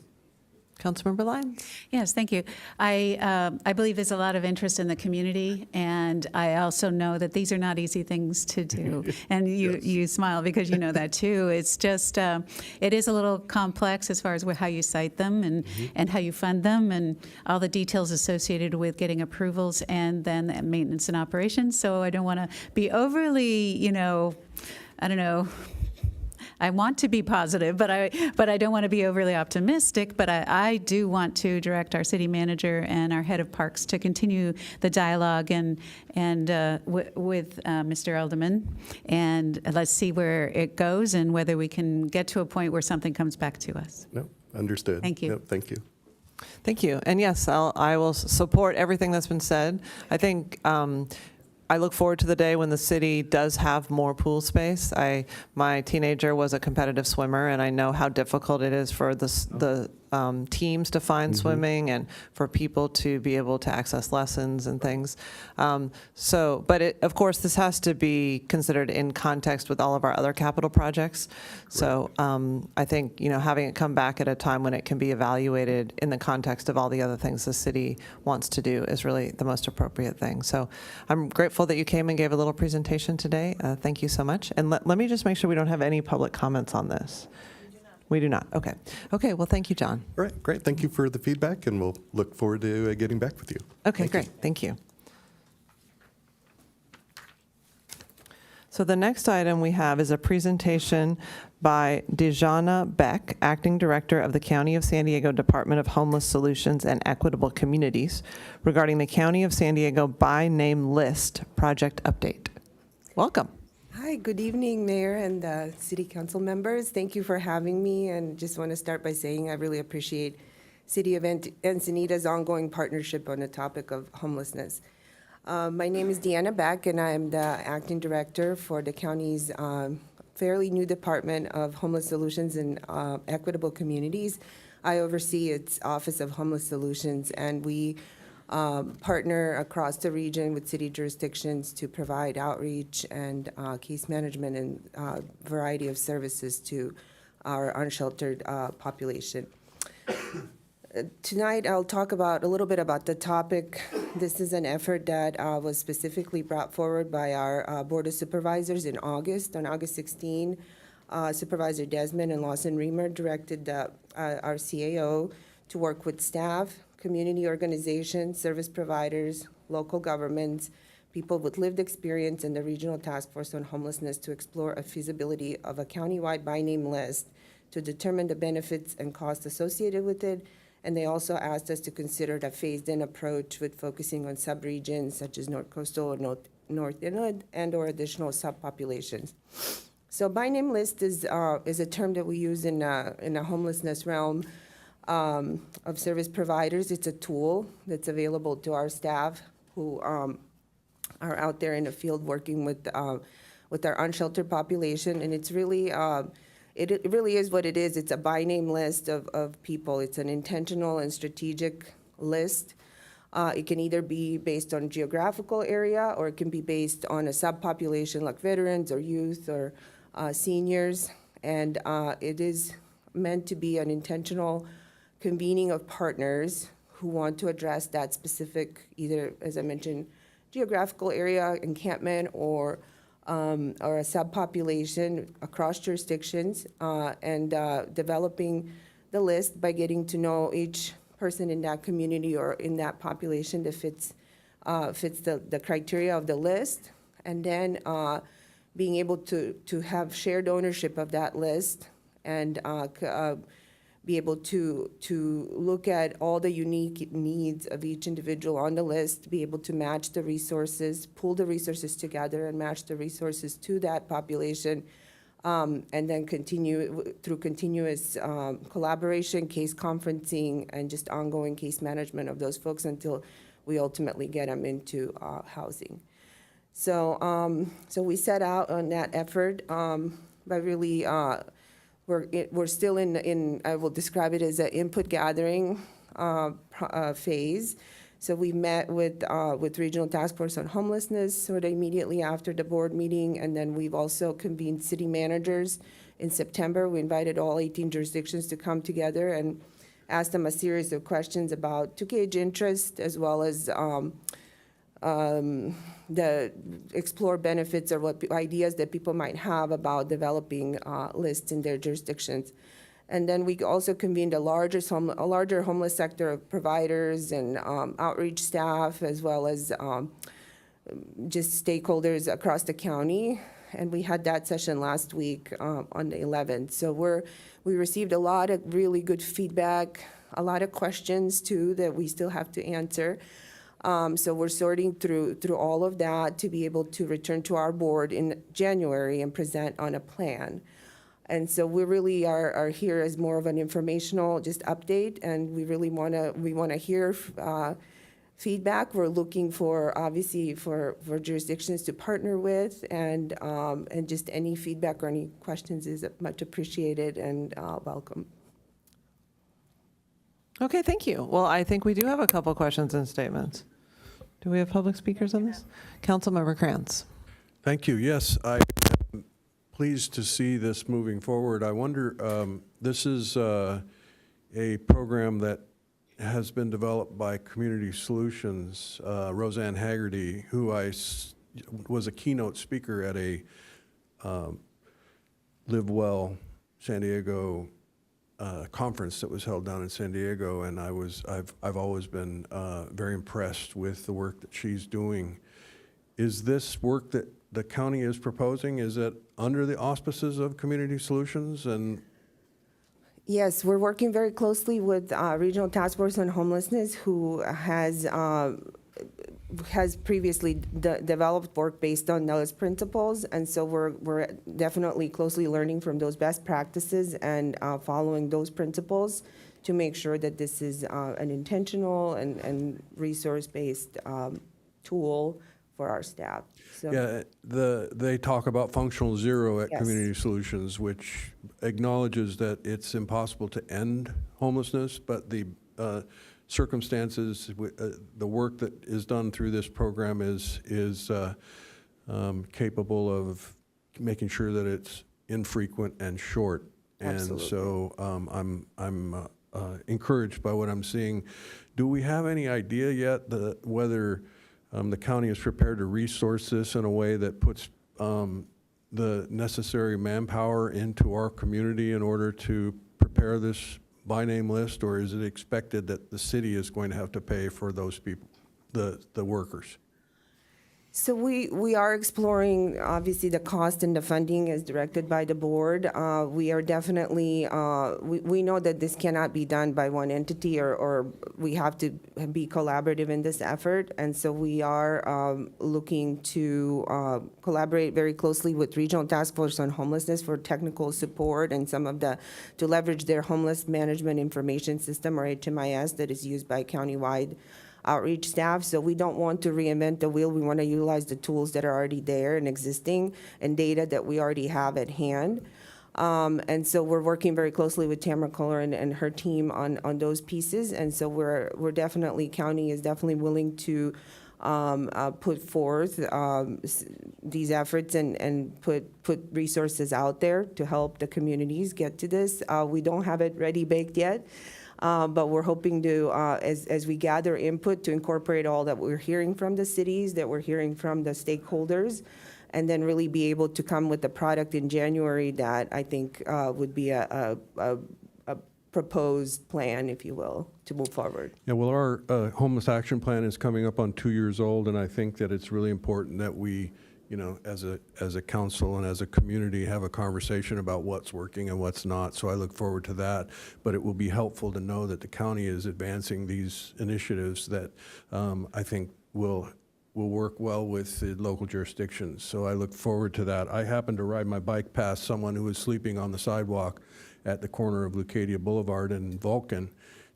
Councilmember Lyons. Yes, thank you. I believe there's a lot of interest in the community, and I also know that these are not easy things to do. And you smile because you know that too. It's just, it is a little complex as far as how you cite them and how you fund them and all the details associated with getting approvals and then maintenance and operations. So I don't want to be overly, I don't know, I want to be positive, but I don't want to be overly optimistic. But I do want to direct our city manager and our head of parks to continue the dialogue with Mr. Elderman, and let's see where it goes and whether we can get to a point where something comes back to us. No, understood. Thank you. No, thank you. Thank you. And yes, I will support everything that's been said. I think I look forward to the day when the city does have more pool space. My teenager was a competitive swimmer, and I know how difficult it is for the teams to find swimming and for people to be able to access lessons and things. But of course, this has to be considered in context with all of our other capital projects. So I think, having it come back at a time when it can be evaluated in the context of all the other things the city wants to do is really the most appropriate thing. So I'm grateful that you came and gave a little presentation today. Thank you so much. And let me just make sure we don't have any public comments on this. We do not. Okay. Okay. Well, thank you, John. All right, great. Thank you for the feedback, and we'll look forward to getting back with you. Okay, great. Thank you. So the next item we have is a presentation by Dejana Beck, Acting Director of the County of San Diego Department of Homeless Solutions and Equitable Communities, regarding the County of San Diego by name list project update. Welcome. Hi, good evening, Mayor and City Council members. Thank you for having me, and just want to start by saying I really appreciate City of Encinitas' ongoing partnership on the topic of homelessness. My name is Deanna Beck, and I'm the acting director for the county's fairly new Department of Homeless Solutions and Equitable Communities. I oversee its Office of Homeless Solutions, and we partner across the region with city jurisdictions to provide outreach and case management and variety of services to our unsheltered population. Tonight, I'll talk a little bit about the topic. This is an effort that was specifically brought forward by our Board of Supervisors in August. On August 16, Supervisor Desmond and Lawson Reamer directed our CAO to work with staff, community organizations, service providers, local governments, people with lived experience, and the Regional Task Force on Homelessness to explore a feasibility of a countywide by-name list to determine the benefits and costs associated with it. And they also asked us to consider a phased-in approach with focusing on subregions such as North Coastal or North Inland and/or additional subpopulations. So by-name list is a term that we use in a homelessness realm of service providers. It's a tool that's available to our staff who are out there in the field working with our unsheltered population, and it's really it really is what it is. It's a by-name list of people. It's an intentional and strategic list. It can either be based on geographical area, or it can be based on a subpopulation like veterans or youth or seniors. And it is meant to be an intentional convening of partners who want to address that specific, either, as I mentioned, geographical area, encampment, or a subpopulation across jurisdictions, and developing the list by getting to know each person in that community or in that population that fits the criteria of the list, and then being able to have shared ownership of that list and be able to look at all the unique needs of each individual on the list, be able to match the resources, pull the resources together and match the resources to that population, and then continue through continuous collaboration, case conferencing, and just ongoing case management of those folks until we ultimately get them into housing. So we set out on that effort by really we're still in I will describe it as an input gathering phase. So we met with Regional Task Force on Homelessness sort of immediately after the board meeting, and then we've also convened city managers in September. We invited all 18 jurisdictions to come together and ask them a series of questions to gauge interest, as well as explore benefits or what ideas that people might have about developing lists in their jurisdictions. And then we also convened a larger homeless sector of providers and outreach staff, as well as just stakeholders across the county. And we had that session last week on the 11th. So we received a lot of really good feedback, a lot of questions too that we still have to answer. So we're sorting through all of that to be able to return to our board in January and present on a plan. And so we really are here as more of an informational just update, and we really want to hear feedback. We're looking for, obviously, for jurisdictions to partner with, and just any feedback or any questions is much appreciated and welcome. Okay, thank you. Well, I think we do have a couple questions and statements. Do we have public speakers on this? Councilmember Krantz. Thank you. Yes, I am pleased to see this moving forward. I wonder, this is a program that has been developed by Community Solutions, Roseanne Haggerty, who was a keynote speaker at a Live Well San Diego conference that was held down in San Diego, and I've always been very impressed with the work that she's doing. Is this work that the county is proposing, is it under the auspices of Community Solutions? And yes, we're working very closely with Regional Task Force on Homelessness, who has previously developed work based on those principles, and so we're definitely closely learning from those best practices and following those principles to make sure that this is an intentional and resource-based tool for our staff. So, Yeah, they talk about functional zero at Yes. Community Solutions, which acknowledges that it's impossible to end homelessness, but the circumstances, the work that is done through this program is capable of making sure that it's infrequent and short. Absolutely. And so I'm encouraged by what I'm seeing. Do we have any idea yet whether the county is prepared to resource this in a way that puts the necessary manpower into our community in order to prepare this by name list, or is it expected that the city is going to have to pay for those people, the workers? So we are exploring, obviously, the cost and the funding as directed by the board. We are definitely, we know that this cannot be done by one entity, or we have to be collaborative in this effort. And so we are looking to collaborate very closely with Regional Task Force on Homelessness for technical support and to leverage their homeless management information system, or HMIS, that is used by countywide outreach staff. So we don't want to reinvent the wheel. We want to utilize the tools that are already there and existing and data that we already have at hand. And so we're working very closely with Tamara Kohler and her team on those pieces. And so we're definitely, county is definitely willing to put forth these efforts and put resources out there to help the communities get to this. We don't have it ready baked yet. But we're hoping to, as we gather input, to incorporate all that we're hearing from the cities, that we're hearing from the stakeholders, and then really be able to come with a product in January that I think would be a proposed plan, if you will, to move forward. Yeah, well, our homeless action plan is coming up on 2 years old, and I think that it's really important that we, as a council and as a community, have a conversation about what's working and what's not. So I look forward to that. But it will be helpful to know that the county is advancing these initiatives that I think will work well with the local jurisdictions. So I look forward to that. I happened to ride my bike past someone who was sleeping on the sidewalk at the corner of Leucadia Boulevard and Vulcan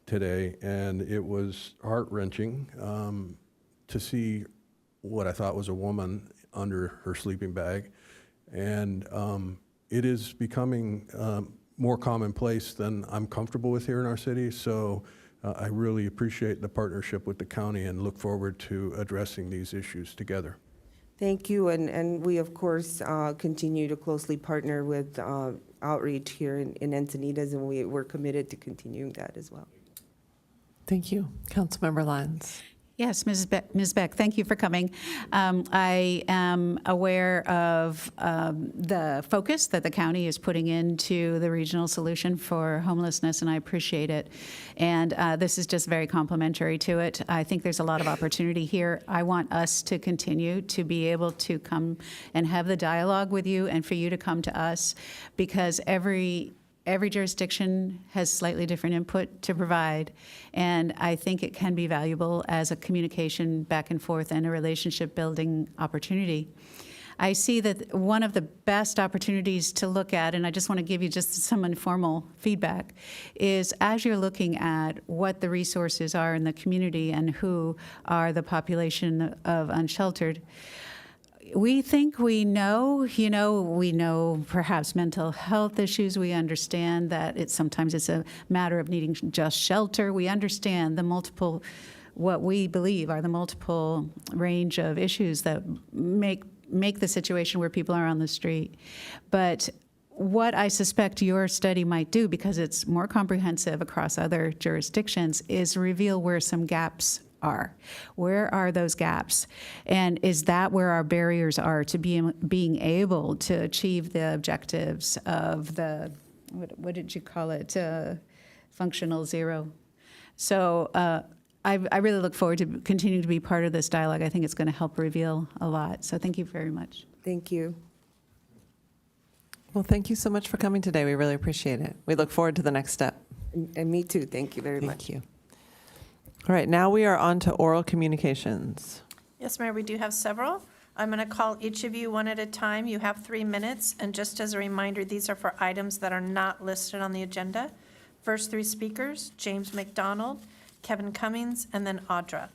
today, and it was heart-wrenching to see what I thought was a woman under her sleeping bag. And it is becoming more commonplace than I'm comfortable with here in our city. So I really appreciate the partnership with the county and look forward to addressing these issues together. Thank you, and we, of course, continue to closely partner with outreach here in Encinitas, and we're committed to continuing that as well. Thank you. Councilmember Lyons. Yes, Ms. Beck, thank you for coming. I am aware of the focus that the county is putting into the regional solution for homelessness, and I appreciate it. And this is just very complimentary to it. I think there's a lot of opportunity here. I want us to continue to be able to come and have the dialogue with you and for you to come to us, because every jurisdiction has slightly different input to provide, and I think it can be valuable as a communication back and forth and a relationship building opportunity. I see that one of the best opportunities to look at, and I just want to give you just some informal feedback, is as you're looking at what the resources are in the community and who are the population of unsheltered, we think we know, we know perhaps mental health issues. We understand that sometimes it's a matter of needing just shelter. We understand the multiple, what we believe are the multiple range of issues that make the situation where people are on the street. But what I suspect your study might do, because it's more comprehensive across other jurisdictions, is reveal where some gaps are. Where are those gaps? And is that where our barriers are to being able to achieve the objectives of the, what did you call it, functional zero? So I really look forward to continuing to be part of this dialogue. I think it's going to help reveal a lot. So thank you very much. Thank you. Well, thank you so much for coming today. We really appreciate it. We look forward to the next step. And me too. Thank you very much. Thank you. All right, now we are on to oral communications. Yes, Mayor, we do have several. I'm going to call each of you one at a time. You have 3 minutes, and just as a reminder, these are for items that are not listed on the agenda. First 3 speakers, James McDonald, Kevin Cummings, and then Audra.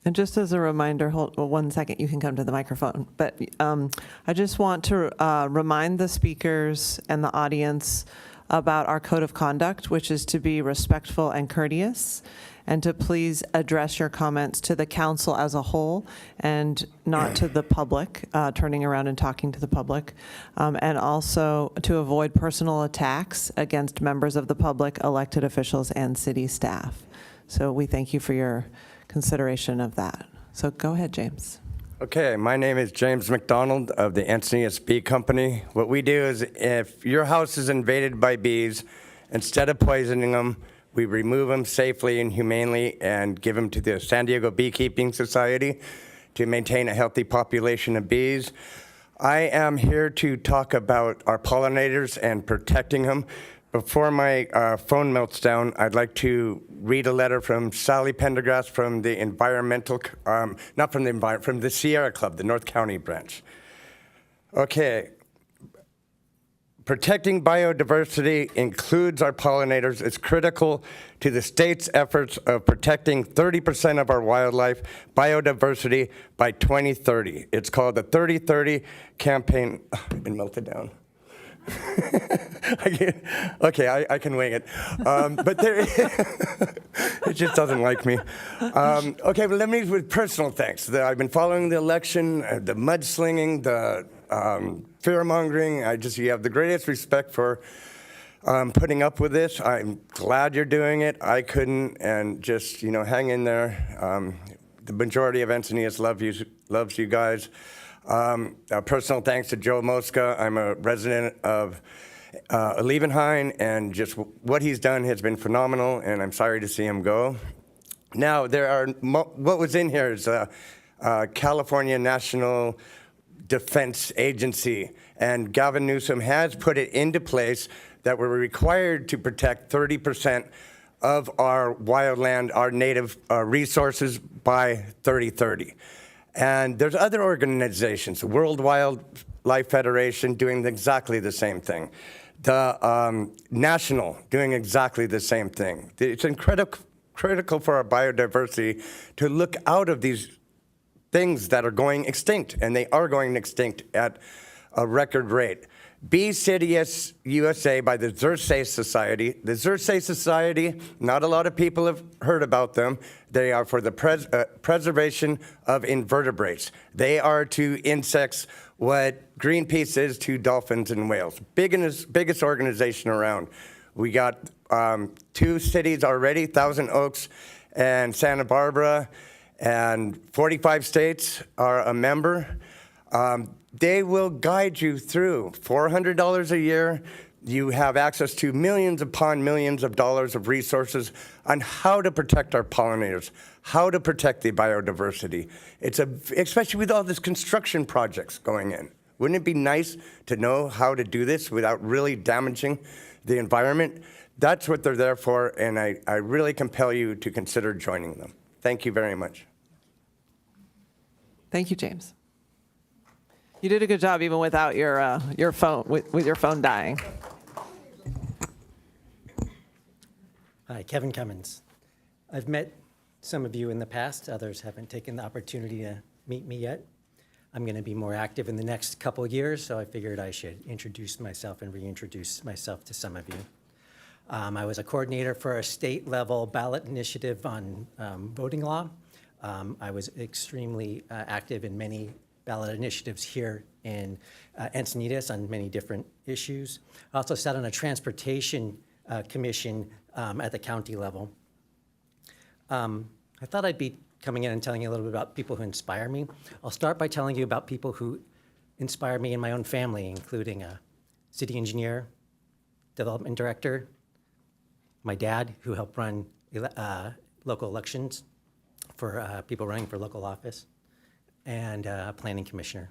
And just as a reminder, hold 1 second, you can come to the microphone. But I just want to remind the speakers and the audience about our code of conduct, which is to be respectful and courteous, and to please address your comments to the council as a whole and not to the public, turning around and talking to the public, and also to avoid personal attacks against members of the public, elected officials, and city staff. So we thank you for your consideration of that. So go ahead, James. Okay, my name is James McDonald of the Encinitas Bee Company. What we do is if your house is invaded by bees, instead of poisoning them, we remove them safely and humanely and give them to the San Diego Beekeeping Society to maintain a healthy population of bees. I am here to talk about our pollinators and protecting them. Before my phone melts down, I'd like to read a letter from Sally Pendergrass from the environmental, not from the environment, from the Sierra Club, the North County branch. Okay. Protecting biodiversity includes our pollinators. It's critical to the state's efforts of protecting 30% of our wildlife biodiversity by 2030. It's called the 3030 campaign. It melted down. I can wing it. But there, it just doesn't like me. Okay, but let me with personal thanks. I've been following the election, the mudslinging, the fear-mongering. You have the greatest respect for putting up with this. I'm glad you're doing it. I couldn't, and just, hang in there. The majority of Encinitas loves you guys. A personal thanks to Joe Mosca. I'm a resident of Liebenhain, and just what he's done has been phenomenal, and I'm sorry to see him go. Now, what was in here is California National Defense Agency, and Gavin Newsom has put it into place that we're required to protect 30% of our wildland, our native resources by 2030. And there's other organizations, the World Wildlife Federation doing exactly the same thing. The National doing exactly the same thing. It's critical for our biodiversity to look out of these things that are going extinct, and they are going extinct at a record rate. Bee City USA by the Xerces Society. The Xerces Society, not a lot of people have heard about them. They are for the preservation of invertebrates. They are to insects what Greenpeace is to dolphins and whales. Biggest organization around. We got 2 cities already, Thousand Oaks and Santa Barbara, and 45 states are a member. They will guide you through $400 a year. You have access to millions upon millions of dollars of resources on how to protect our pollinators, how to protect the biodiversity. Especially with all these construction projects going in. Wouldn't it be nice to know how to do this without really damaging the environment? That's what they're there for, and I really compel you to consider joining them. Thank you very much. Thank you, James. You did a good job even without your phone, with your phone dying. Hi, Kevin Cummins. I've met some of you in the past. Others haven't taken the opportunity to meet me yet. I'm going to be more active in the next couple of years, so I figured I should introduce myself and reintroduce myself to some of you. I was a coordinator for a state-level ballot initiative on voting law. I was extremely active in many ballot initiatives here in Encinitas on many different issues. I also sat on a transportation commission at the county level. I thought I'd be coming in and telling you a little bit about people who inspire me. I'll start by telling you about people who inspire me in my own family, including a city engineer, development director, my dad, who helped run local elections for people running for local office, and a planning commissioner.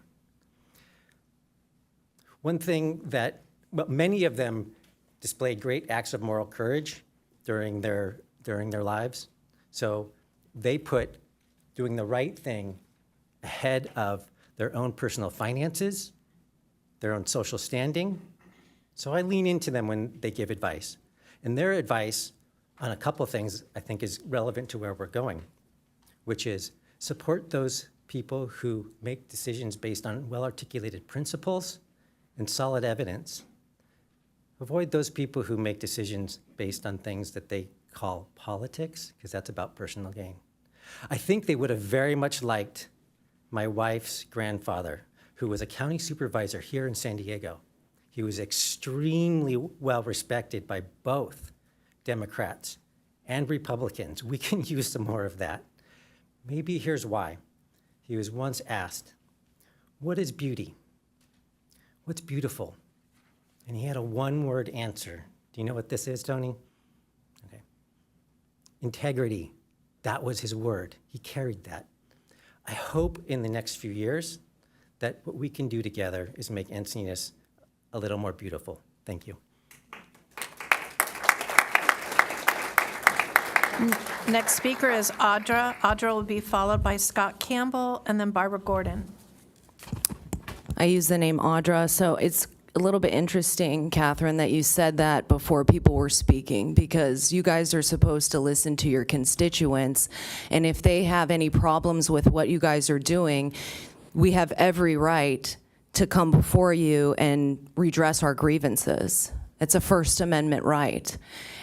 One thing that, well, many of them displayed great acts of moral courage during their lives. So they put doing the right thing ahead of their own personal finances, their own social standing. So I lean into them when they give advice. And their advice on a couple of things I think is relevant to where we're going, which is Support those people who make decisions based on well-articulated principles and solid evidence. Avoid those people who make decisions based on things that they call politics, because that's about personal gain. I think they would have very much liked my wife's grandfather, who was a county supervisor here in San Diego. He was extremely well respected by both Democrats and Republicans. We can use some more of that. Maybe here's why. He was once asked, "What is beauty? What's beautiful?" And he had a one-word answer. Do you know what this is, Tony? Okay. Integrity. That was his word. He carried that. I hope in the next few years that what we can do together is make Encinitas a little more beautiful. Thank you. Next speaker is Audra. Audra will be followed by Scott Campbell and then Barbara Gordon. I use the name Audra, so it's a little bit interesting, Catherine, that you said that before people were speaking, because you guys are supposed to listen to your constituents, and if they have any problems with what you guys are doing, we have every right to come before you and redress our grievances. It's a First Amendment right.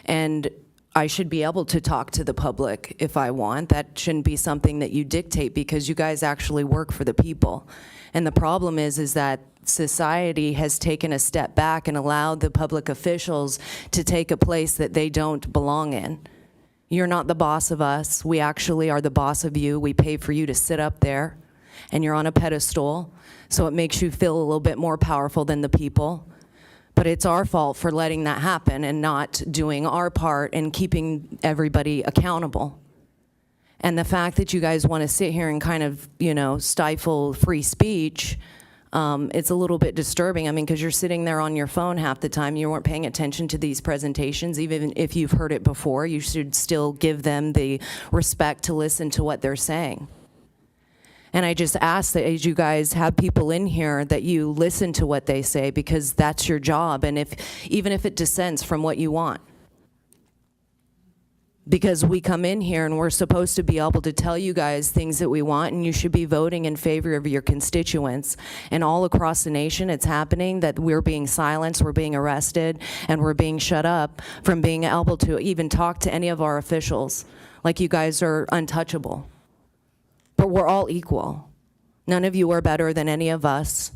And I should be able to talk to the public if I want. That shouldn't be something that you dictate, because you guys actually work for the people. And the problem is that society has taken a step back and allowed the public officials to take a place that they don't belong in. You're not the boss of us. We actually are the boss of you. We pay for you to sit up there, and you're on a pedestal, so it makes you feel a little bit more powerful than the people. But it's our fault for letting that happen and not doing our part in keeping everybody accountable. And the fact that you guys want to sit here and kind of, stifle free speech, it's a little bit disturbing. I mean, because you're sitting there on your phone half the time. You weren't paying attention to these presentations. Even if you've heard it before, you should still give them the respect to listen to what they're saying. And I just ask that as you guys have people in here that you listen to what they say, because that's your job, and even if it dissents from what you want. Because we come in here and we're supposed to be able to tell you guys things that we want, and you should be voting in favor of your constituents. And all across the nation, it's happening that we're being silenced, we're being arrested, and we're being shut up from being able to even talk to any of our officials. Like, you guys are untouchable. But we're all equal. None of you are better than any of us.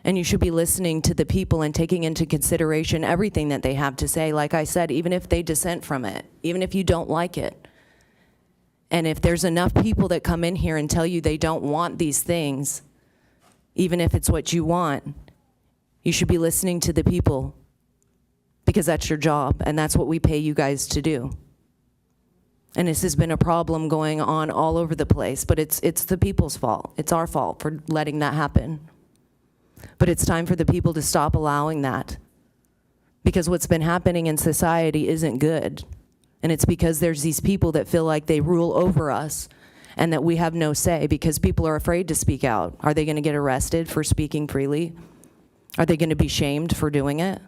And you should be listening to the people and taking into consideration everything that they have to say. Like I said, even if they dissent from it, even if you don't like it. And if there's enough people that come in here and tell you they don't want these things, even if it's what you want, you should be listening to the people, because that's your job, and that's what we pay you guys to do. And this has been a problem going on all over the place, but it's the people's fault. It's our fault for letting that happen. But it's time for the people to stop allowing that, because what's been happening in society isn't good. And it's because there's these people that feel like they rule over us and that we have no say, because people are afraid to speak out. Are they going to get arrested for speaking freely? Are they going to be shamed for doing it?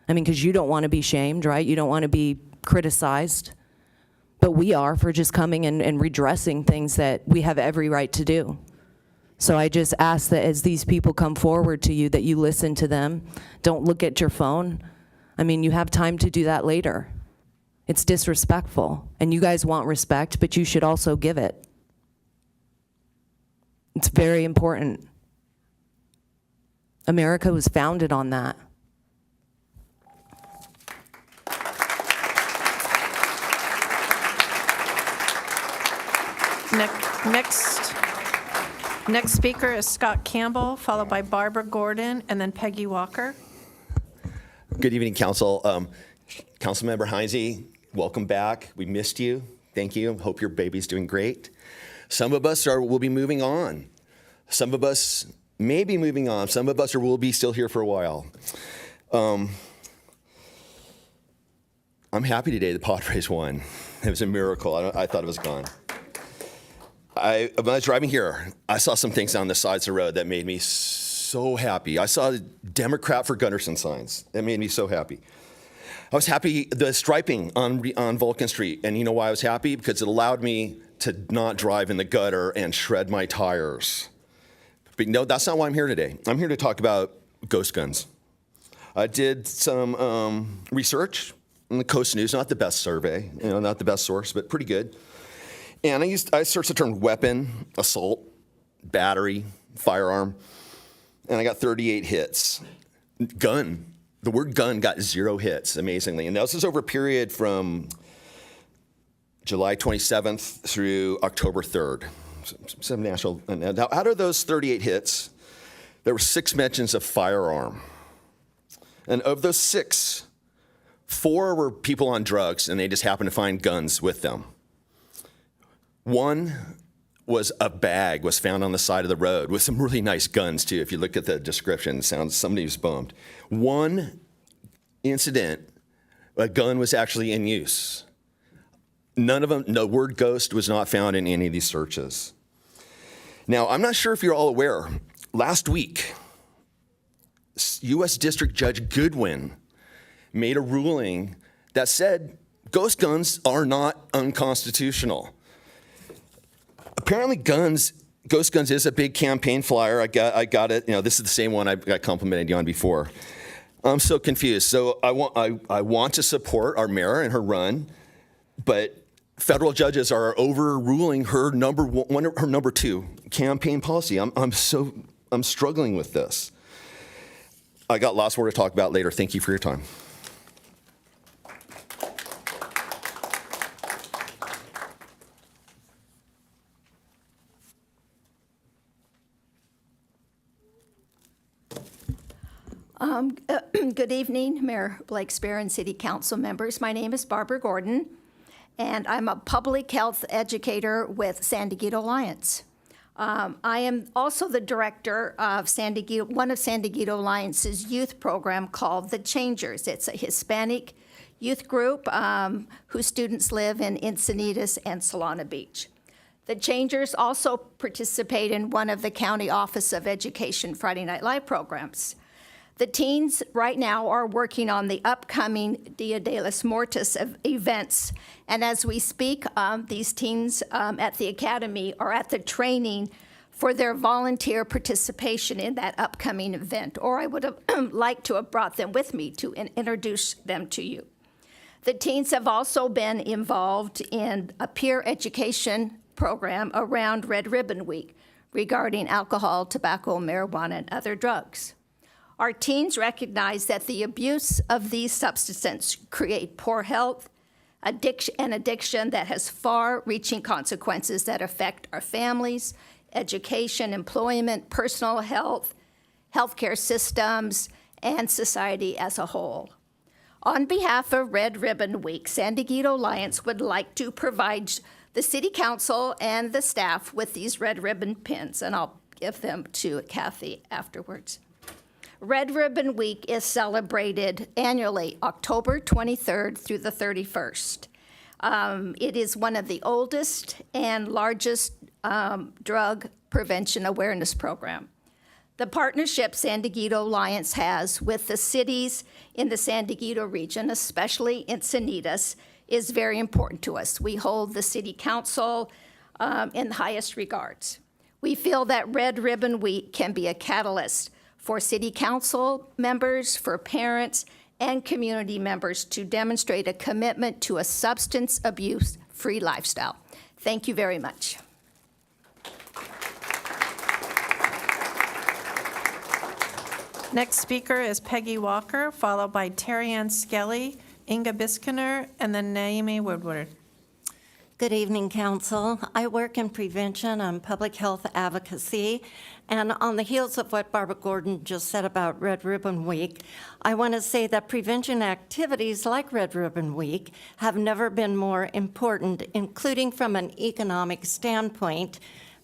I mean, because you don't want to be shamed, right? You don't want to be criticized. But we are, for just coming and redressing things that we have every right to do. So I just ask that as these people come forward to you, that you listen to them. Don't look at your phone. I mean, you have time to do that later. It's disrespectful. And you guys want respect, but you should also give it. It's very important. America was founded on that. Next speaker is Scott Campbell, followed by Barbara Gordon, and then Peggy Walker. Good evening, Council. Councilmember Heinze, welcome back. We missed you. Thank you. Hope your baby's doing great. Some of us will be moving on. Some of us may be moving on. Some of us will be still here for a while. I'm happy today the Padres won. It was a miracle. I thought it was gone. When I was driving here, I saw some things on the sides of the road that made me so happy. I saw Democrat for Gunderson signs. That made me so happy. I was happy the striping on Vulcan Street. And you know why I was happy? Because it allowed me to not drive in the gutter and shred my tires. But no, that's not why I'm here today. I'm here to talk about ghost guns. I did some research in the Coast News, not the best survey, not the best source, but pretty good. And I searched the term weapon, assault, battery, firearm, and I got 38 hits. Gun, the word gun got 0 hits, amazingly. And this is over a period from July 27th through October 3rd. Some national. Now, out of those 38 hits, there were 6 mentions of firearm. And of those 6, 4 were people on drugs, and they just happened to find guns with them. 1 was a bag was found on the side of the road with some really nice guns, too. If you look at the description, it sounds somebody was bummed. 1 incident, a gun was actually in use. None of them, the word ghost was not found in any of these searches. Now, I'm not sure if you're all aware, last week, U.S. District Judge Goodwin made a ruling that said ghost guns are not unconstitutional. Apparently ghost guns is a big campaign flyer. I got it. This is the same one I got complimented you on before. I'm so confused. So I want to support our mayor and her run, but federal judges are overruling her number 2 campaign policy. I'm struggling with this. I got lots more to talk about later. Thank you for your time. Good evening, Mayor Blakespeare and City Council members. My name is Barbara Gordon, and I'm a public health educator with San Diego Alliance. I am also the director of one of San Diego Alliance's youth program called The Changers. It's a Hispanic youth group whose students live in Encinitas and Solana Beach. The Changers also participate in one of the County Office of Education Friday Night Live programs. The teens right now are working on the upcoming Dia de los Muertos events. And as we speak, these teens at the Academy are at the training for their volunteer participation in that upcoming event. Or I would have liked to have brought them with me to introduce them to you. The teens have also been involved in a peer education program around Red Ribbon Week regarding alcohol, tobacco, marijuana, and other drugs. Our teens recognize that the abuse of these substances create poor health, addiction that has far-reaching consequences that affect our families, education, employment, personal health, healthcare systems, and society as a whole. On behalf of Red Ribbon Week, San Diego Alliance would like to provide the City Council and the staff with these red ribbon pins, and I'll give them to Kathy afterwards. Red Ribbon Week is celebrated annually October 23rd through the 31st. It is one of the oldest and largest drug prevention awareness program. The partnership San Diego Alliance has with the cities in the San Diego region, especially Encinitas, is very important to us. We hold the City Council in the highest regards. We feel that Red Ribbon Week can be a catalyst for City Council members, for parents, and community members to demonstrate a commitment to a substance abuse-free lifestyle. Thank you very much. Next speaker is Peggy Walker, followed by Terry Ann Skelly, Inga Biskiner, and then Naomi Woodward. Good evening, Council. I work in prevention and public health advocacy, and on the heels of what Barbara Gordon just said about Red Ribbon Week, I want to say that prevention activities like Red Ribbon Week have never been more important, including from an economic standpoint,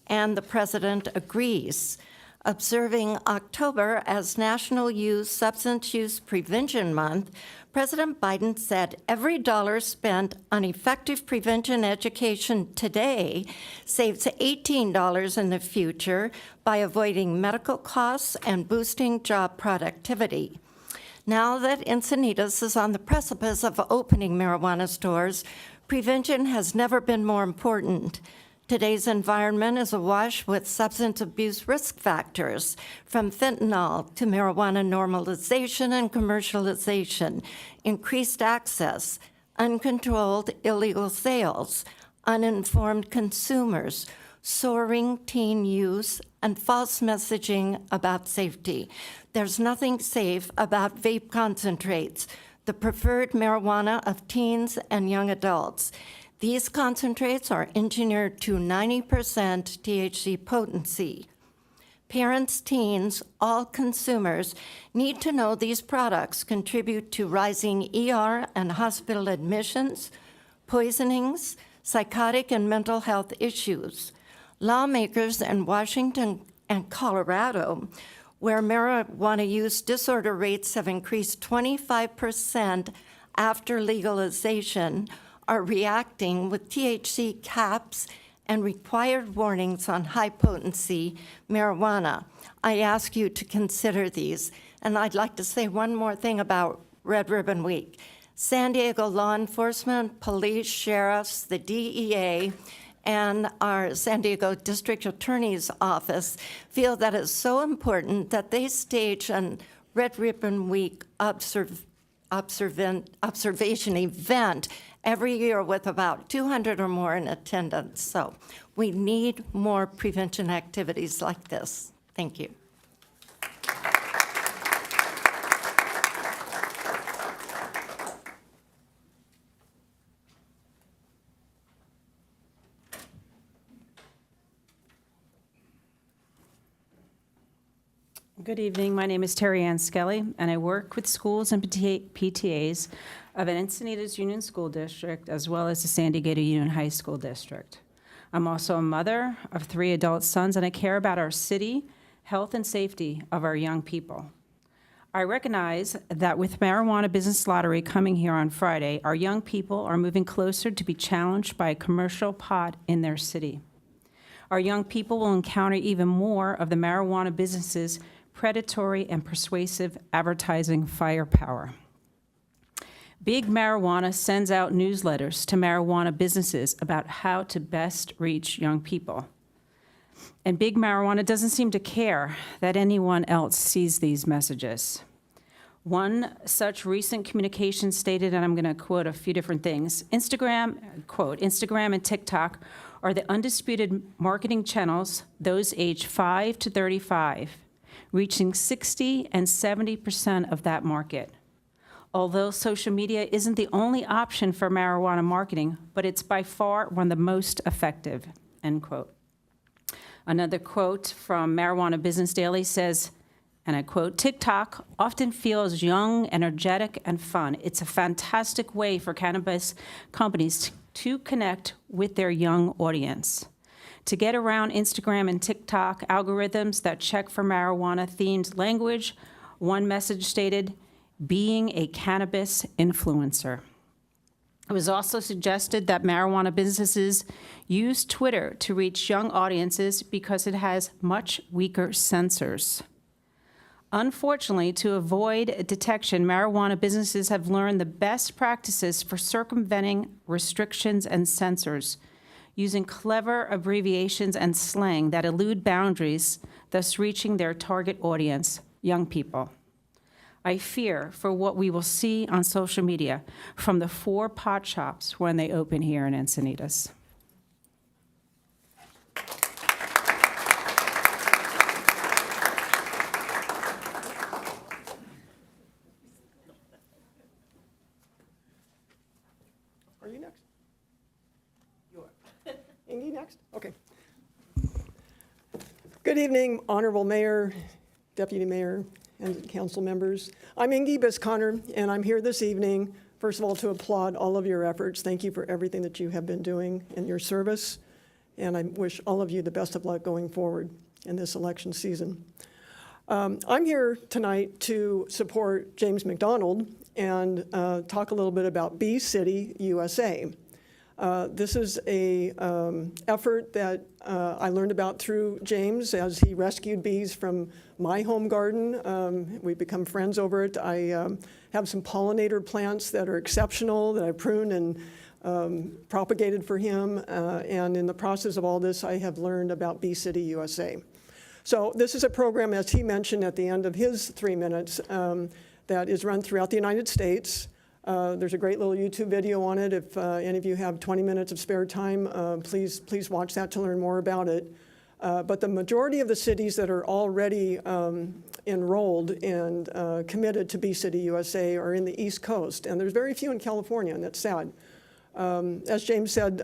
and the President agrees. Observing October as National Youth Substance Use Prevention Month, President Biden said every dollar spent on effective prevention education today saves $18 in the future by avoiding medical costs and boosting job productivity. Now that Encinitas is on the precipice of opening marijuana stores, prevention has never been more important. Today's environment is awash with substance abuse risk factors, from fentanyl to marijuana normalization and commercialization, increased access, uncontrolled illegal sales, uninformed consumers, soaring teen use, and false messaging about safety. There's nothing safe about vape concentrates, the preferred marijuana of teens and young adults. These concentrates are engineered to 90% THC potency. Parents, teens, all consumers need to know these products contribute to rising ER and hospital admissions, poisonings, psychotic and mental health issues. Lawmakers in Washington and Colorado, where marijuana use disorder rates have increased 25% after legalization, are reacting with THC caps and required warnings on high-potency marijuana. I ask you to consider these. And I'd like to say one more thing about Red Ribbon Week. San Diego law enforcement, police, sheriffs, the DEA, and our San Diego District Attorney's Office feel that it's so important that they stage a Red Ribbon Week observation event every year with about 200 or more in attendance. So we need more prevention activities like this. Thank you. Good evening. My name is Terry Ann Skelly, and I work with schools and PTAs of an Encinitas Union School District, as well as the San Diego Union High School District. I'm also a mother of 3 adult sons, and I care about our city, health, and safety of our young people. I recognize that with marijuana business lottery coming here on Friday, our young people are moving closer to be challenged by a commercial pot in their city. Our young people will encounter even more of the marijuana businesses' predatory and persuasive advertising firepower. Big Marijuana sends out newsletters to marijuana businesses about how to best reach young people. And Big Marijuana doesn't seem to care that anyone else sees these messages. One such recent communication stated, and I'm going to quote a few different things, Instagram and TikTok are the undisputed marketing channels, those aged 5 to 35, reaching 60 and 70% of that market. Although social media isn't the only option for marijuana marketing, but it's by far one of the most effective, end quote. Another quote from Marijuana Business Daily says, and I quote, TikTok often feels young, energetic, and fun. It's a fantastic way for cannabis companies to connect with their young audience. To get around Instagram and TikTok algorithms that check for marijuana-themed language, one message stated, being a cannabis influencer. It was also suggested that marijuana businesses use Twitter to reach young audiences because it has much weaker sensors. Unfortunately, to avoid detection, marijuana businesses have learned the best practices for circumventing restrictions and censors, using clever abbreviations and slang that elude boundaries, thus reaching their target audience, young people. I fear for what we will see on social media from the 4 pot shops when they open here in Encinitas. Are you next? You are. Ingy next? Okay. Good evening, Honorable Mayor, Deputy Mayor, and council members. I'm Ingy Bisconner, and I'm here this evening, first of all, to applaud all of your efforts. Thank you for everything that you have been doing in your service, and I wish all of you the best of luck going forward in this election season. I'm here tonight to support James McDonald and talk a little bit about Bee City USA. This is a effort that I learned about through James as he rescued bees from my home garden. We've become friends over it. I have some pollinator plants that are exceptional that I pruned and propagated for him. And in the process of all this, I have learned about Bee City USA. So this is a program, as he mentioned at the end of his 3 minutes, that is run throughout the United States. There's a great little YouTube video on it. If any of you have 20 minutes of spare time, please watch that to learn more about it. But the majority of the cities that are already enrolled and committed to Bee City USA are in the East Coast, and there's very few in California, and that's sad. As James said,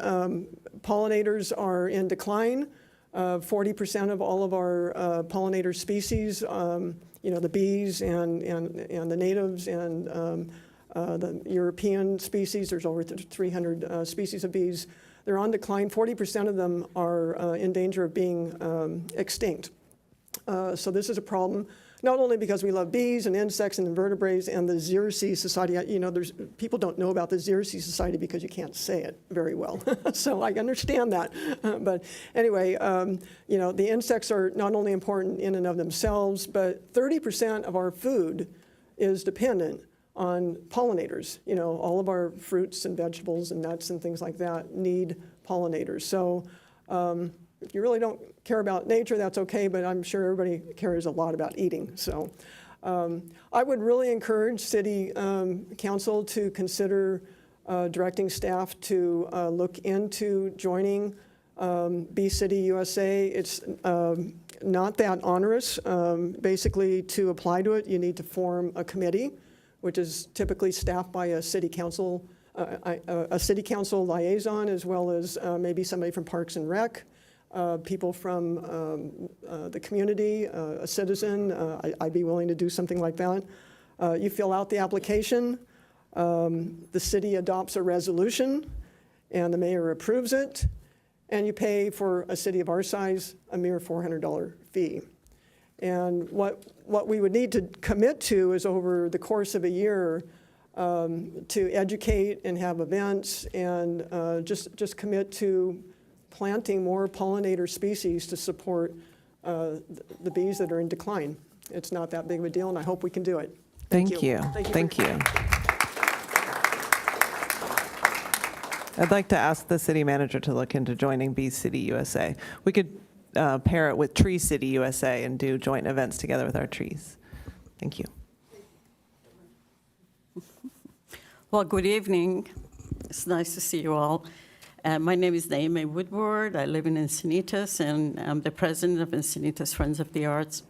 pollinators are in decline. 40% of all of our pollinator species, the bees and the natives and the European species, there's over 300 species of bees. They're on decline. 40% of them are in danger of being extinct. So this is a problem, not only because we love bees and insects and invertebrates and the Xerces Society. People don't know about the Xerces Society because you can't say it very well. So I understand that. But anyway, the insects are not only important in and of themselves, but 30% of our food is dependent on pollinators. All of our fruits and vegetables and nuts and things like that need pollinators. So if you really don't care about nature, that's okay, but I'm sure everybody cares a lot about eating. So I would really encourage City Council to consider directing staff to look into joining Bee City USA. It's not that onerous. Basically, to apply to it, you need to form a committee, which is typically staffed by a city council liaison, as well as maybe somebody from Parks and Rec, people from the community, a citizen. I'd be willing to do something like that. You fill out the application. The city adopts a resolution, and the mayor approves it, and you pay, for a city of our size, a mere $400 fee. And what we would need to commit to is, over the course of a year, to educate and have events and just commit to planting more pollinator species to support the bees that are in decline. It's not that big of a deal, and I hope we can do it. Thank you. Thank you. I'd like to ask the city manager to look into joining Bee City USA. We could pair it with Tree City USA and do joint events together with our trees. Thank you. Well, good evening. It's nice to see you all. My name is Naomi Woodward. I live in Encinitas, and I'm the president of Encinitas Friends of the Arts.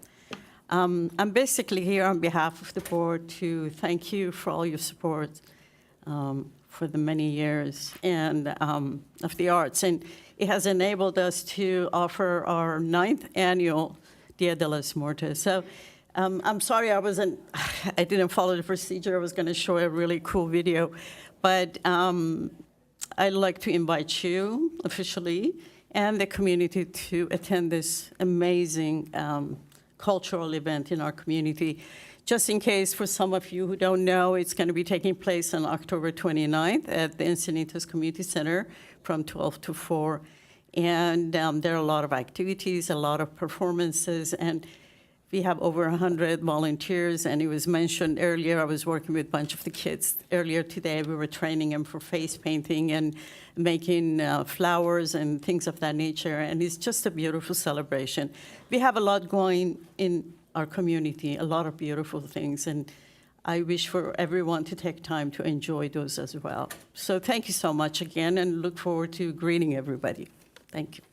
I'm basically here on behalf of the board to thank you for all your support for the many years and of the arts. And it has enabled us to offer our 9th annual Dia de los Muertos. So I'm sorry I didn't follow the procedure. I was going to show a really cool video. But I'd like to invite you officially and the community to attend this amazing cultural event in our community. Just in case, for some of you who don't know, it's going to be taking place on October 29th at the Encinitas Community Center from 12 to 4. And there are a lot of activities, a lot of performances, and we have over 100 volunteers. And it was mentioned earlier, I was working with a bunch of the kids earlier today. We were training them for face painting and making flowers and things of that nature. And it's just a beautiful celebration. We have a lot going in our community, a lot of beautiful things. And I wish for everyone to take time to enjoy those as well. So thank you so much again, and look forward to greeting everybody. Thank you.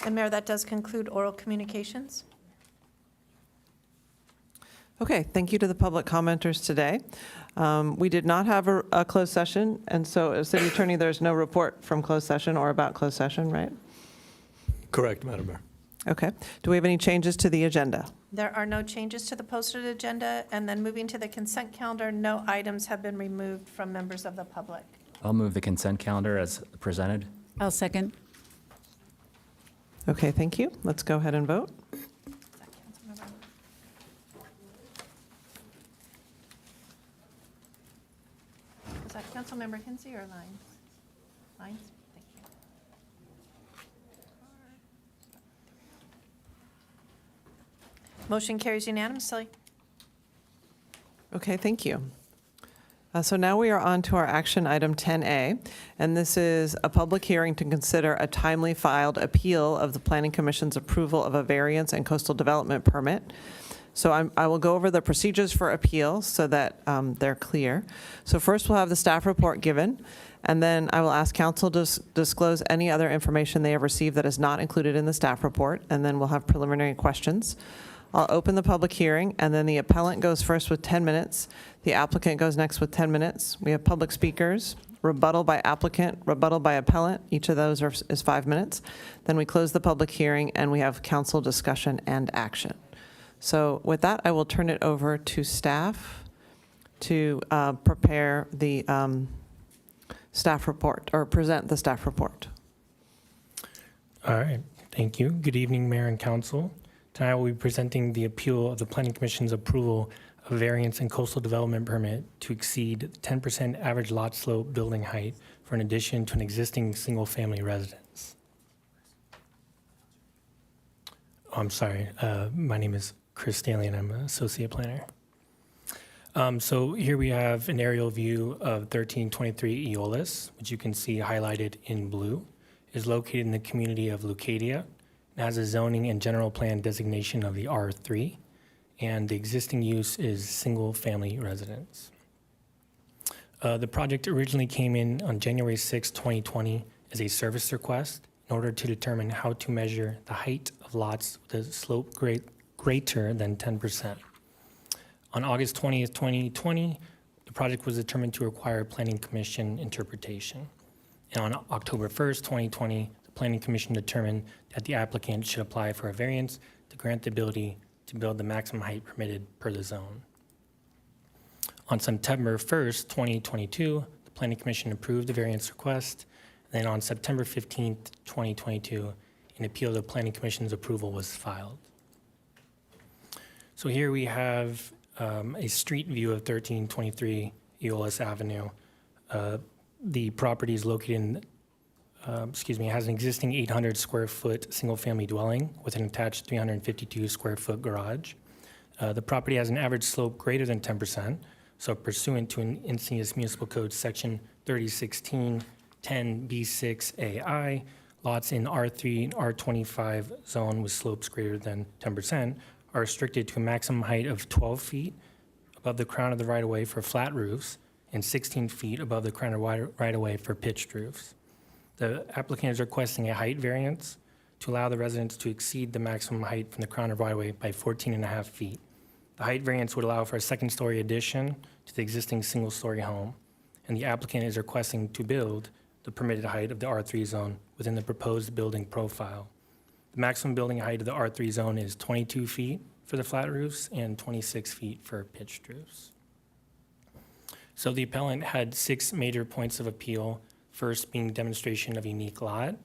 And Mayor, that does conclude oral communications. Okay, thank you to the public commenters today. We did not have a closed session, and so, City Attorney, there's no report from closed session or about closed session, right? Correct, Madam Mayor. Okay. Do we have any changes to the agenda? There are no changes to the posted agenda. And then moving to the consent calendar, no items have been removed from members of the public. I'll move the consent calendar as presented. I'll second. Okay, thank you. Let's go ahead and vote. Was that Councilmember Kinsey or Lyons? Lyons, thank you. Motion carries unanimously. Okay, thank you. So now we are on to our action item 10A, and this is a public hearing to consider a timely filed appeal of the Planning Commission's approval of a variance and coastal development permit. So I will go over the procedures for appeal so that they're clear. So first we'll have the staff report given, and then I will ask council to disclose any other information they have received that is not included in the staff report, and then we'll have preliminary questions. I'll open the public hearing, and then the appellant goes first with 10 minutes. The applicant goes next with 10 minutes. We have public speakers, rebuttal by applicant, rebuttal by appellant. Each of those is 5 minutes. Then we close the public hearing, and we have council discussion and action. So with that, I will turn it over to staff to prepare the staff report, or present the staff report. All right, thank you. Good evening, Mayor and Council. Tonight we'll be presenting the appeal of the Planning Commission's approval of variance and coastal development permit to exceed 10% average lot slope building height for an addition to an existing single-family residence. Oh, I'm sorry, my name is Chris Stanley and I'm an associate planner. So here we have an aerial view of 1323 Eolas, which you can see highlighted in blue. It is located in the community of Leucadia. It has a zoning and general plan designation of the R3, and the existing use is single-family residence. The project originally came in on January 6, 2020 as a service request in order to determine how to measure the height of lots with a slope greater than 10%. On August 20th, 2020, the project was determined to require Planning Commission interpretation. And on October 1st, 2020, the Planning Commission determined that the applicant should apply for a variance to grant the ability to build the maximum height permitted per the zone. On September 1st, 2022, the Planning Commission approved the variance request. Then on September 15th, 2022, an appeal of the Planning Commission's approval was filed. So here we have a street view of 1323 Eolas Avenue. The property is located in, has an existing 800 square foot single family dwelling with an attached 352 square foot garage. The property has an average slope greater than 10%. So pursuant to an Encinitas Municipal Code Section 3016 10B6AI, lots in R3 and R25 zone with slopes greater than 10% are restricted to a maximum height of 12 feet above the crown of the right-of-way for flat roofs and 16 feet above the crown of right-of-way for pitched roofs. The applicant is requesting a height variance to allow the residents to exceed the maximum height from the crown of right-of-way by 14.5 feet. The height variance would allow for a second-story addition to the existing single-story home, and the applicant is requesting to build the permitted height of the R3 zone within the proposed building profile. The maximum building height of the R3 zone is 22 feet for the flat roofs and 26 feet for pitched roofs. So the appellant had 6 major points of appeal, first being demonstration of unique lot,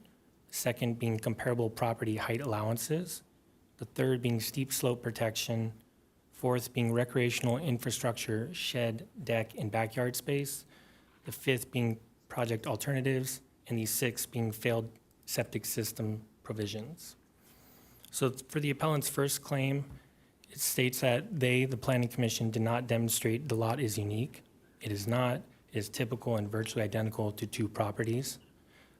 second being comparable property height allowances, the third being steep slope protection, fourth being recreational infrastructure, shed, deck, and backyard space, the fifth being project alternatives, and the sixth being failed septic system provisions. So for the appellant's first claim, it states that they, the Planning Commission, did not demonstrate the lot is unique. It is not. It is typical and virtually identical to 2 properties.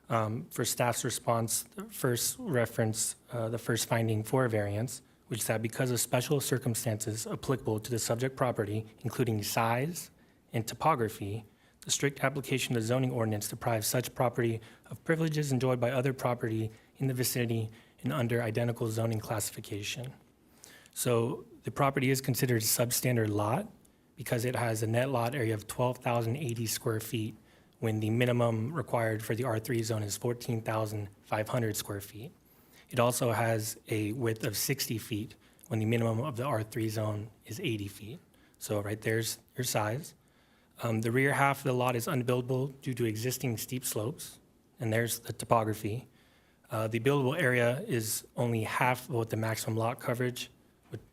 For staff's response, the first reference, the first finding for a variance, which is that because of special circumstances applicable to the subject property, including size and topography, the strict application of the zoning ordinance deprives such property of privileges enjoyed by other property in the vicinity and under identical zoning classification. So the property is considered a substandard lot because it has a net lot area of 12,080 square feet when the minimum required for the R3 zone is 14,500 square feet. It also has a width of 60 feet when the minimum of the R3 zone is 80 feet. So right there's your size. The rear half of the lot is unbuildable due to existing steep slopes, and there's the topography. The buildable area is only half of what the maximum lot coverage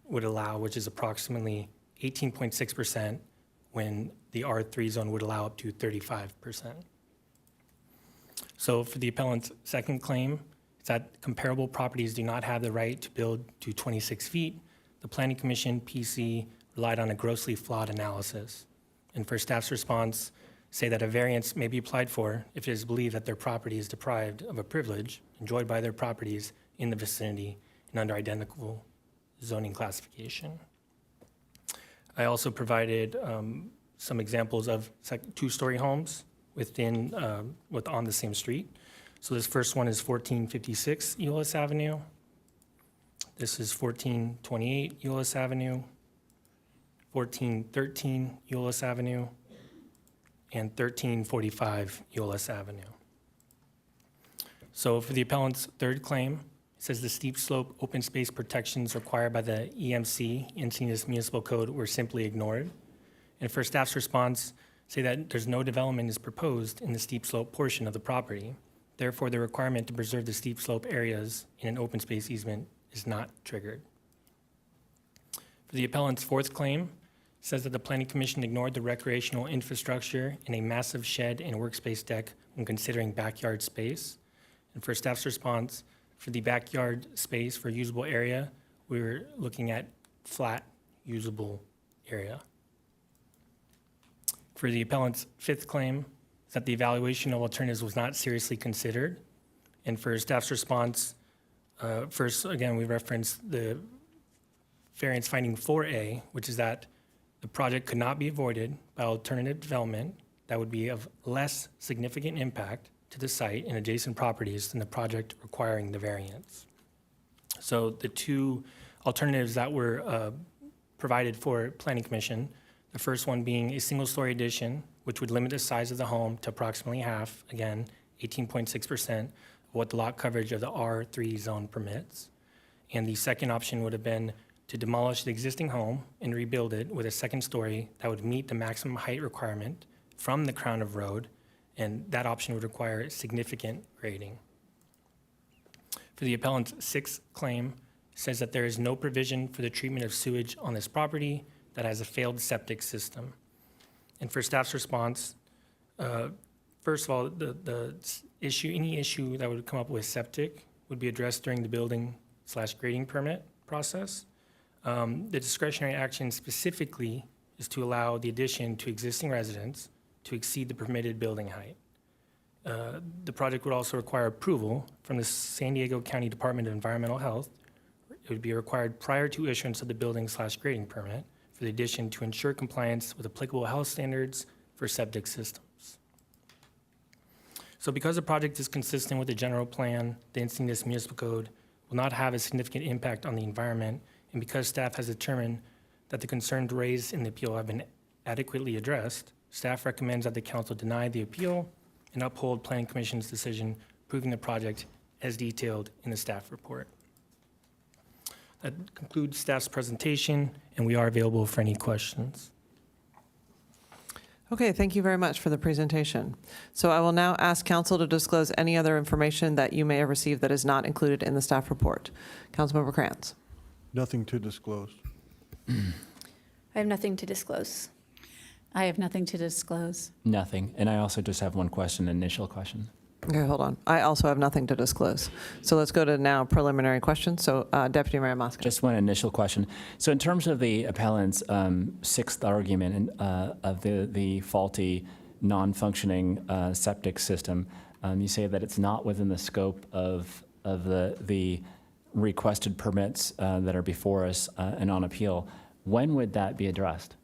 would allow, which is approximately 18.6%, when the R3 zone would allow up to 35%. So for the appellant's second claim, it's that comparable properties do not have the right to build to 26 feet. The Planning Commission, PC, relied on a grossly flawed analysis. And for staff's response, say that a variance may be applied for if it is believed that their property is deprived of a privilege enjoyed by their properties in the vicinity and under identical zoning classification. I also provided some examples of two-story homes on the same street. So this first one is 1456 Euless Avenue. This is 1428 Euless Avenue, 1413 Euless Avenue, and 1345 Euless Avenue. So for the appellant's third claim, it says the steep slope open space protections required by the EMC, Encinitas Municipal Code, were simply ignored. And for staff's response, say that there's no development is proposed in the steep slope portion of the property. Therefore, the requirement to preserve the steep slope areas in an open space easement is not triggered. For the appellant's fourth claim, it says that the Planning Commission ignored the recreational infrastructure in a massive shed and workspace deck when considering backyard space. And for staff's response, for the backyard space for usable area, we were looking at flat usable area. For the appellant's fifth claim, is that the evaluation of alternatives was not seriously considered. And for staff's response, first, again, we referenced the variance finding 4A, which is that the project could not be avoided by alternative development that would be of less significant impact to the site and adjacent properties than the project requiring the variance. So the two alternatives that were provided for Planning Commission, the first one being a single-story addition, which would limit the size of the home to approximately half, again, 18.6% of what the lot coverage of the R3 zone permits. And the second option would have been to demolish the existing home and rebuild it with a second story that would meet the maximum height requirement from the crown of road, and that option would require significant grading. For the appellant's sixth claim, it says that there is no provision for the treatment of sewage on this property that has a failed septic system. And for staff's response, first of all, any issue that would come up with septic would be addressed during the building/grading permit process. The discretionary action specifically is to allow the addition to existing residents to exceed the permitted building height. The project would also require approval from the San Diego County Department of Environmental Health. It would be required prior to issuance of the building/grading permit for the addition to ensure compliance with applicable health standards for septic systems. So because the project is consistent with the general plan, the Encinitas Municipal Code will not have a significant impact on the environment, and because staff has determined that the concerns raised in the appeal have been adequately addressed, staff recommends that the council deny the appeal and uphold Planning Commission's decision approving the project as detailed in the staff report. That concludes staff's presentation, and we are available for any questions. Okay, thank you very much for the presentation. So I will now ask council to disclose any other information that you may have received that is not included in the staff report. Councilmember Krantz. Nothing to disclose. I have nothing to disclose. I have nothing to disclose. Nothing. And I also just have one question, initial question. Okay, hold on. I also have nothing to disclose. So let's go to now preliminary questions. So Deputy Mayor Mosca. Just one initial question. So in terms of the appellant's sixth argument of the faulty, non-functioning septic system, you say that it's not within the scope of the requested permits that are before us and on appeal. When would that be addressed?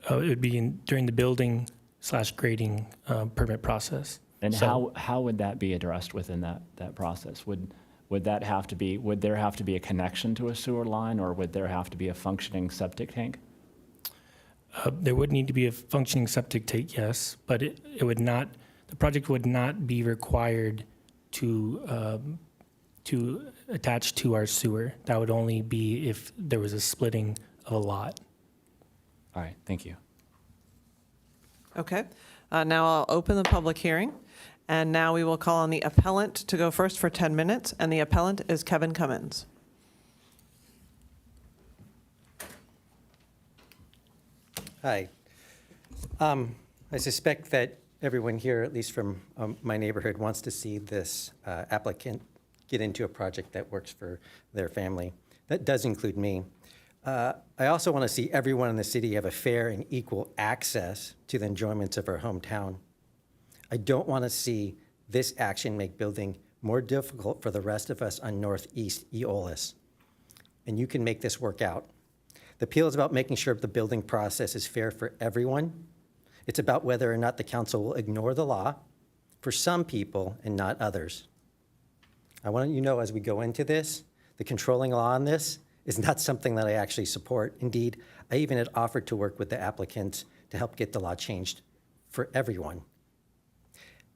It would be during the building/grading permit process. And So- how would that be addressed within that process? Would there have to be a connection to a sewer line, or would there have to be a functioning septic tank? There would need to be a functioning septic tank, yes, but the project would not be required to attach to our sewer. That would only be if there was a splitting of a lot. All right, thank you. Okay. Now I'll open the public hearing. And now we will call on the appellant to go first for 10 minutes. And the appellant is Kevin Cummins. Hi. I suspect that everyone here, at least from my neighborhood, wants to see this applicant get into a project that works for their family. That does include me. I also want to see everyone in the city have a fair and equal access to the enjoyments of our hometown. I don't want to see this action make building more difficult for the rest of us on Northeast Eolas. And you can make this work out. The appeal is about making sure the building process is fair for everyone. It's about whether or not the council will ignore the law for some people and not others. I want you to know as we go into this, the controlling law on this is not something that I actually support. Indeed, I even had offered to work with the applicants to help get the law changed for everyone.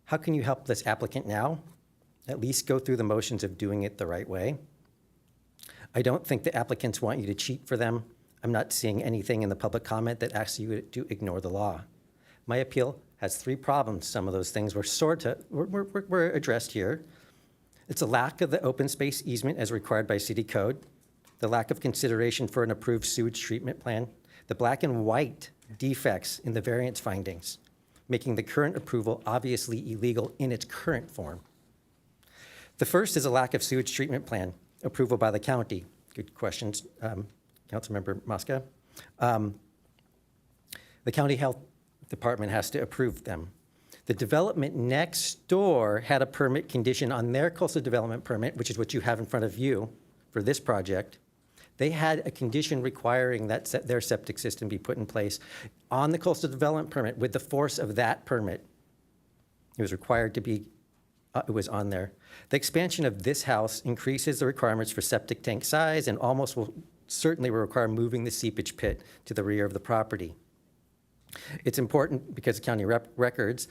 How can you help this applicant now? At least go through the motions of doing it the right way. I don't think the applicants want you to cheat for them. I'm not seeing anything in the public comment that asks you to ignore the law. My appeal has 3 problems. Some of those things were addressed here. It's a lack of the open space easement as required by city code, the lack of consideration for an approved sewage treatment plan, the black and white defects in the variance findings, making the current approval obviously illegal in its current form. The first is a lack of sewage treatment plan approval by the county. Good questions, Councilmember Mosca. The county health department has to approve them. The development next door had a permit condition on their coastal development permit, which is what you have in front of you for this project. They had a condition requiring that their septic system be put in place on the coastal development permit with the force of that permit. It was required to be, it was on there. The expansion of this house increases the requirements for septic tank size and almost will certainly will require moving the seepage pit to the rear of the property. It's important because county records,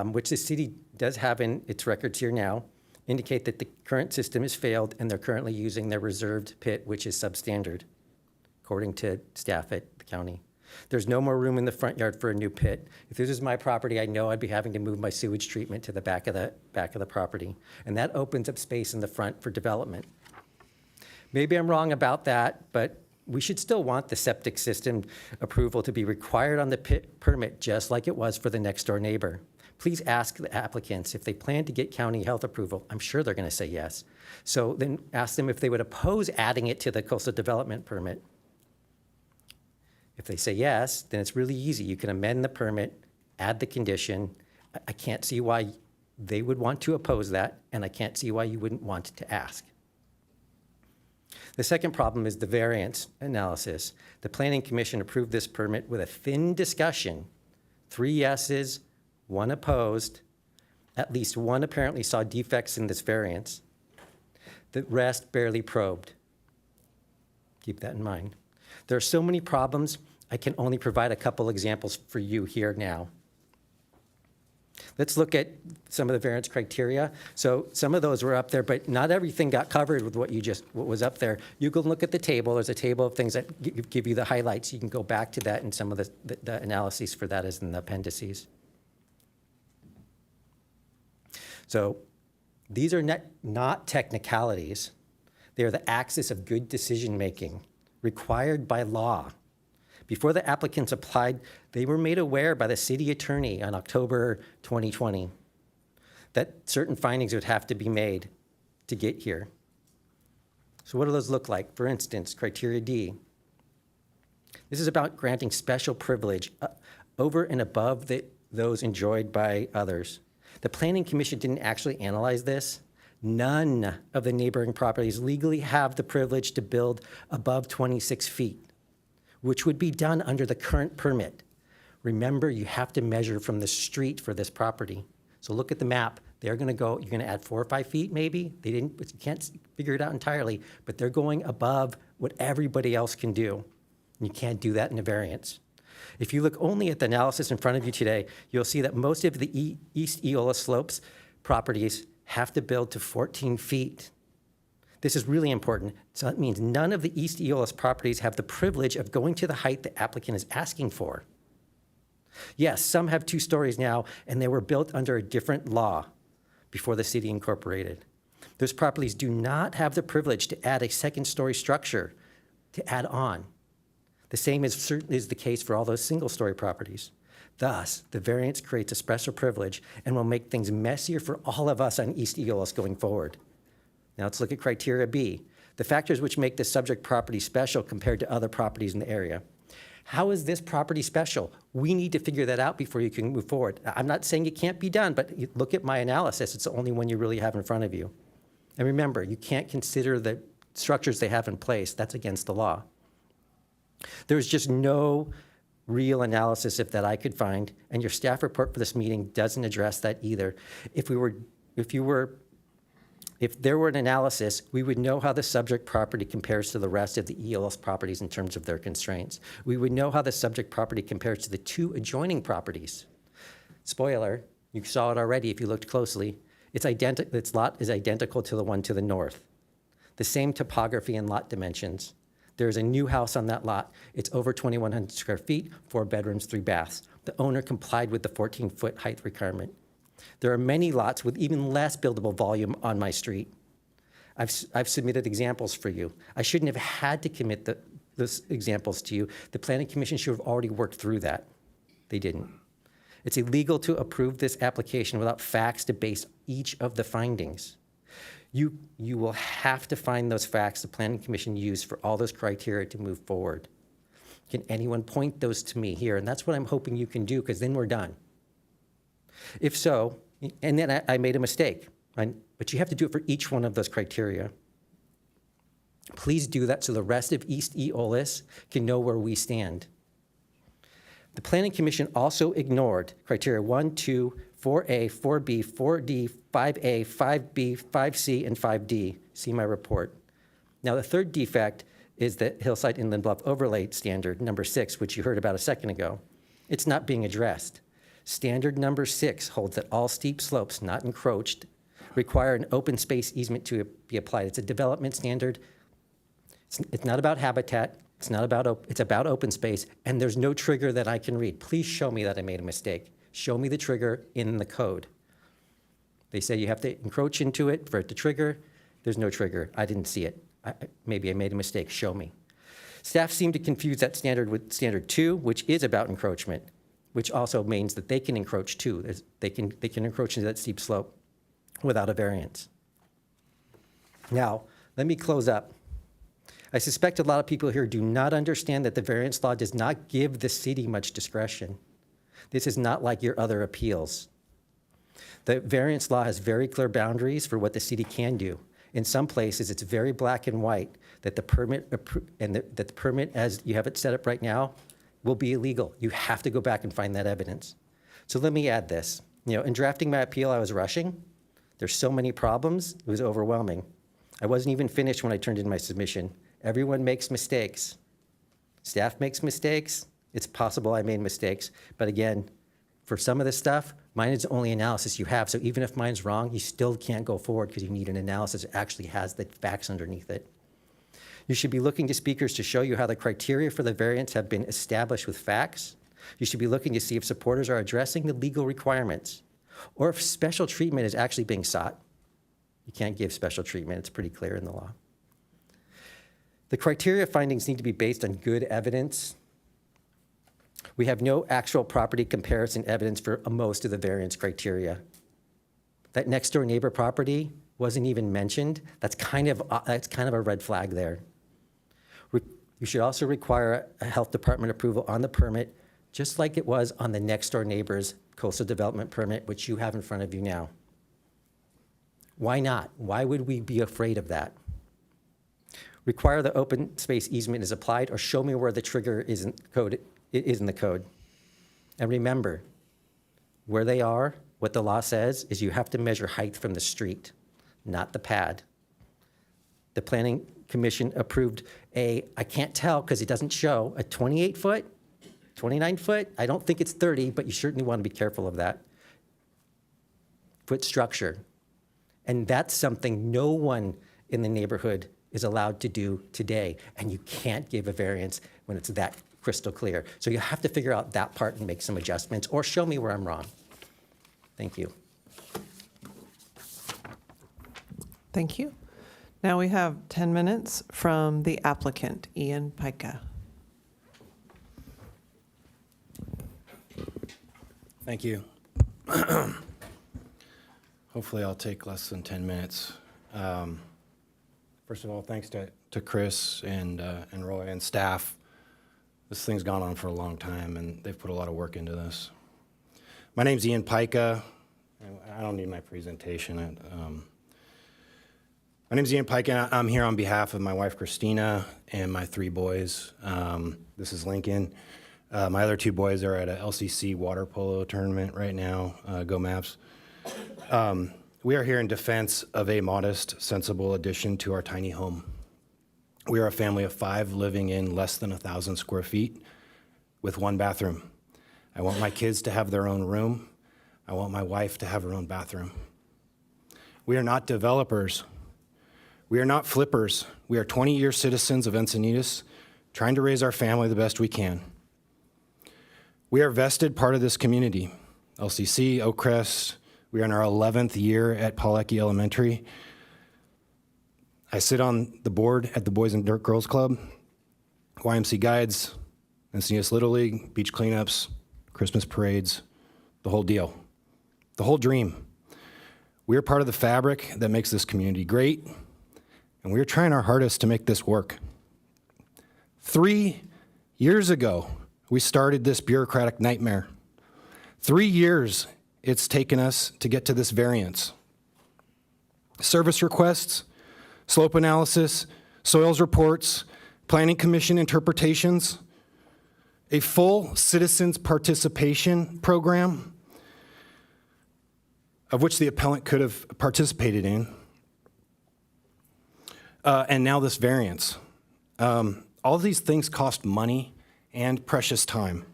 which the city does have in its records here now, indicate that the current system has failed and they're currently using their reserved pit, which is substandard, according to staff at the county. There's no more room in the front yard for a new pit. If this is my property, I know I'd be having to move my sewage treatment to the back of the property. And that opens up space in the front for development. Maybe I'm wrong about that, but we should still want the septic system approval to be required on the permit, just like it was for the next door neighbor. Please ask the applicants if they plan to get county health approval. I'm sure they're going to say yes. So then ask them if they would oppose adding it to the coastal development permit. If they say yes, then it's really easy. You can amend the permit, add the condition. I can't see why they would want to oppose that, and I can't see why you wouldn't want to ask. The second problem is the variance analysis. The Planning Commission approved this permit with a thin discussion, 3 yeses, 1 opposed. At least 1 apparently saw defects in this variance. The rest barely probed. Keep that in mind. There are so many problems, I can only provide a couple examples for you here now. Let's look at some of the variance criteria. So some of those were up there, but not everything got covered with what was up there. You can look at the table. There's a table of things that give you the highlights. You can go back to that, and some of the analyses for that is in the appendices. So these are not technicalities. They are the axis of good decision-making required by law. Before the applicants applied, they were made aware by the city attorney on October 2020 that certain findings would have to be made to get here. So what do those look like? For instance, criteria D. This is about granting special privilege over and above those enjoyed by others. The Planning Commission didn't actually analyze this. None of the neighboring properties legally have the privilege to build above 26 feet, which would be done under the current permit. Remember, you have to measure from the street for this property. So look at the map. They're gonna go, you're gonna add 4 or 5 feet maybe? You can't figure it out entirely, but they're going above what everybody else can do. And you can't do that in a variance. If you look only at the analysis in front of you today, you'll see that most of the East Eola Slopes properties have to build to 14 feet. This is really important. So that means none of the East Eolas properties have the privilege of going to the height the applicant is asking for. Yes, some have 2 stories now, and they were built under a different law before the city incorporated. Those properties do not have the privilege to add a 2nd-story structure to add on. The same is the case for all those single-story properties. Thus, the variance creates a special privilege and will make things messier for all of us on East Eolis going forward. Now let's look at criteria B, the factors which make this subject property special compared to other properties in the area. How is this property special? We need to figure that out before you can move forward. I'm not saying it can't be done, but look at my analysis. It's the only one you really have in front of you. And remember, you can't consider the structures they have in place. That's against the law. There's just no real analysis that I could find, and your staff report for this meeting doesn't address that either. If there were an analysis, we would know how the subject property compares to the rest of the EOS properties in terms of their constraints. We would know how the subject property compares to the 2 adjoining properties. Spoiler, you saw it already if you looked closely. Its lot is identical to the one to the north. The same topography and lot dimensions. There's a new house on that lot. It's over 2,100 square feet, 4 bedrooms, 3 baths. The owner complied with the 14-foot height requirement. There are many lots with even less buildable volume on my street. I've submitted examples for you. I shouldn't have had to commit those examples to you. The Planning Commission should have already worked through that. They didn't. It's illegal to approve this application without facts to base each of the findings. You will have to find those facts the Planning Commission used for all those criteria to move forward. Can anyone point those to me here? And that's what I'm hoping you can do, because then we're done. If so, and then I made a mistake, but you have to do it for each one of those criteria. Please do that so the rest of East Eolis can know where we stand. The Planning Commission also ignored criteria 1, 2, 4A, 4B, 4D, 5A, 5B, 5C, and 5D. See my report. Now, the third defect is the Hillside Inland Bluff Overlay Standard, number 6, which you heard about a second ago. It's not being addressed. Standard number 6 holds that all steep slopes not encroached require an open space easement to be applied. It's a development standard. It's not about habitat. It's about open space, and there's no trigger that I can read. Please show me that I made a mistake. Show me the trigger in the code. They say you have to encroach into it for it to trigger. There's no trigger. I didn't see it. Maybe I made a mistake. Show me. Staff seem to confuse that standard with standard 2, which is about encroachment, which also means that they can encroach too. They can encroach into that steep slope without a variance. Now, let me close up. I suspect a lot of people here do not understand that the variance law does not give the city much discretion. This is not like your other appeals. The variance law has very clear boundaries for what the city can do. In some places, it's very black and white that the permit that the permit as you have it set up right now will be illegal. You have to go back and find that evidence. So let me add this. In drafting my appeal, I was rushing. There's so many problems, it was overwhelming. I wasn't even finished when I turned in my submission. Everyone makes mistakes. Staff makes mistakes. It's possible I made mistakes. But again, for some of this stuff, mine is the only analysis you have. So even if mine's wrong, you still can't go forward because you need an analysis that actually has the facts underneath it. You should be looking to speakers to show you how the criteria for the variance have been established with facts. You should be looking to see if supporters are addressing the legal requirements or if special treatment is actually being sought. You can't give special treatment. It's pretty clear in the law. The criteria findings need to be based on good evidence. We have no actual property comparison evidence for most of the variance criteria. That next door neighbor property wasn't even mentioned. That's kind of a red flag there. You should also require a health department approval on the permit, just like it was on the next door neighbor's coastal development permit, which you have in front of you now. Why not? Why would we be afraid of that? Require the open space easement is applied, or show me where the trigger is in the code. And remember, where they are, what the law says is you have to measure height from the street, not the pad. The Planning Commission approved I can't tell because it doesn't show, a 28-foot, 29-foot. I don't think it's 30, but you certainly want to be careful of that. Foot structure. And that's something no one in the neighborhood is allowed to do today. And you can't give a variance when it's that crystal clear. So you have to figure out that part and make some adjustments, or show me where I'm wrong. Thank you. Thank you. Now we have 10 minutes from the applicant, Ian Pica. Thank you. Hopefully I'll take less than 10 minutes. First of all, thanks to Chris and Roy and staff. This thing's gone on for a long time, and they've put a lot of work into this. My name's Ian Pica. I don't need my presentation. My name's Ian Pica. I'm here on behalf of my wife, Christina, and my 3 boys. This is Lincoln. My other 2 boys are at a LCC water polo tournament right now. Go Maps. We are here in defense of a modest, sensible addition to our tiny home. We are a family of 5 living in less than 1,000 square feet with 1 bathroom. I want my kids to have their own room. I want my wife to have her own bathroom. We are not developers. We are not flippers. We are 20-year citizens of Encinitas trying to raise our family the best we can. We are vested part of this community. LCC, Oakcrest, we are in our 11th year at Pawlecki Elementary. I sit on the board at the Boys and Girls Club, YMC Guides, Encinitas Little League, beach cleanups, Christmas parades, the whole deal, the whole dream. We are part of the fabric that makes this community great, and we are trying our hardest to make this work. 3 years ago, we started this bureaucratic nightmare. 3 years it's taken us to get to this variance. Service requests, slope analysis, soils reports, planning commission interpretations, a full citizens participation program, of which the appellant could have participated in, and now this variance. All of these things cost money and precious time.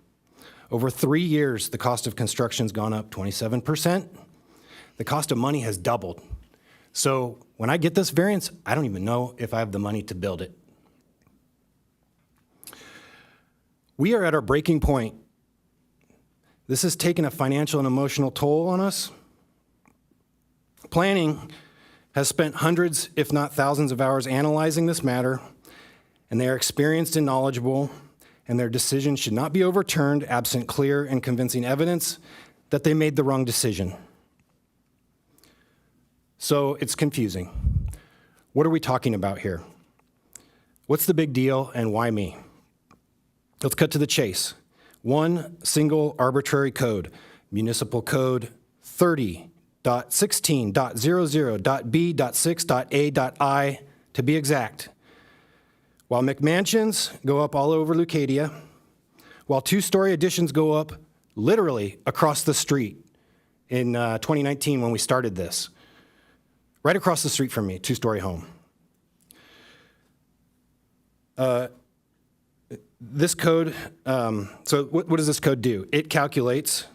Over 3 years, the cost of construction's gone up 27%. The cost of money has doubled. So when I get this variance, I don't even know if I have the money to build it. We are at our breaking point. This has taken a financial and emotional toll on us. Planning has spent hundreds, if not thousands of hours analyzing this matter, and they are experienced and knowledgeable, and their decision should not be overturned absent clear and convincing evidence that they made the wrong decision. So it's confusing. What are we talking about here? What's the big deal and why me? Let's cut to the chase. One single arbitrary code, Municipal Code 30.16.00.b.6.a.i to be exact. While McMansions go up all over Leucadia, while 2-story additions go up literally across the street in 2019 when we started this. Right across the street from me, 2-story home. This code, so what does this code do? It calculates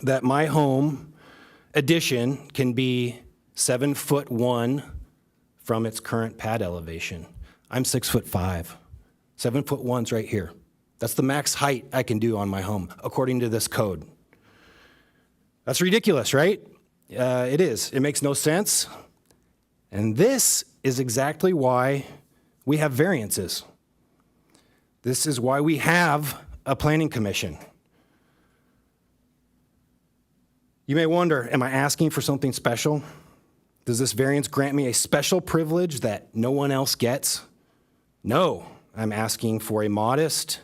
that my home addition can be 7'1" from its current pad elevation. I'm 6'5". 7'1's right here. That's the max height I can do on my home, according to this code. That's ridiculous, right? It is. It makes no sense. And this is exactly why we have variances. This is why we have a planning commission. You may wonder, am I asking for something special? Does this variance grant me a special privilege that no one else gets? No, I'm asking for a modest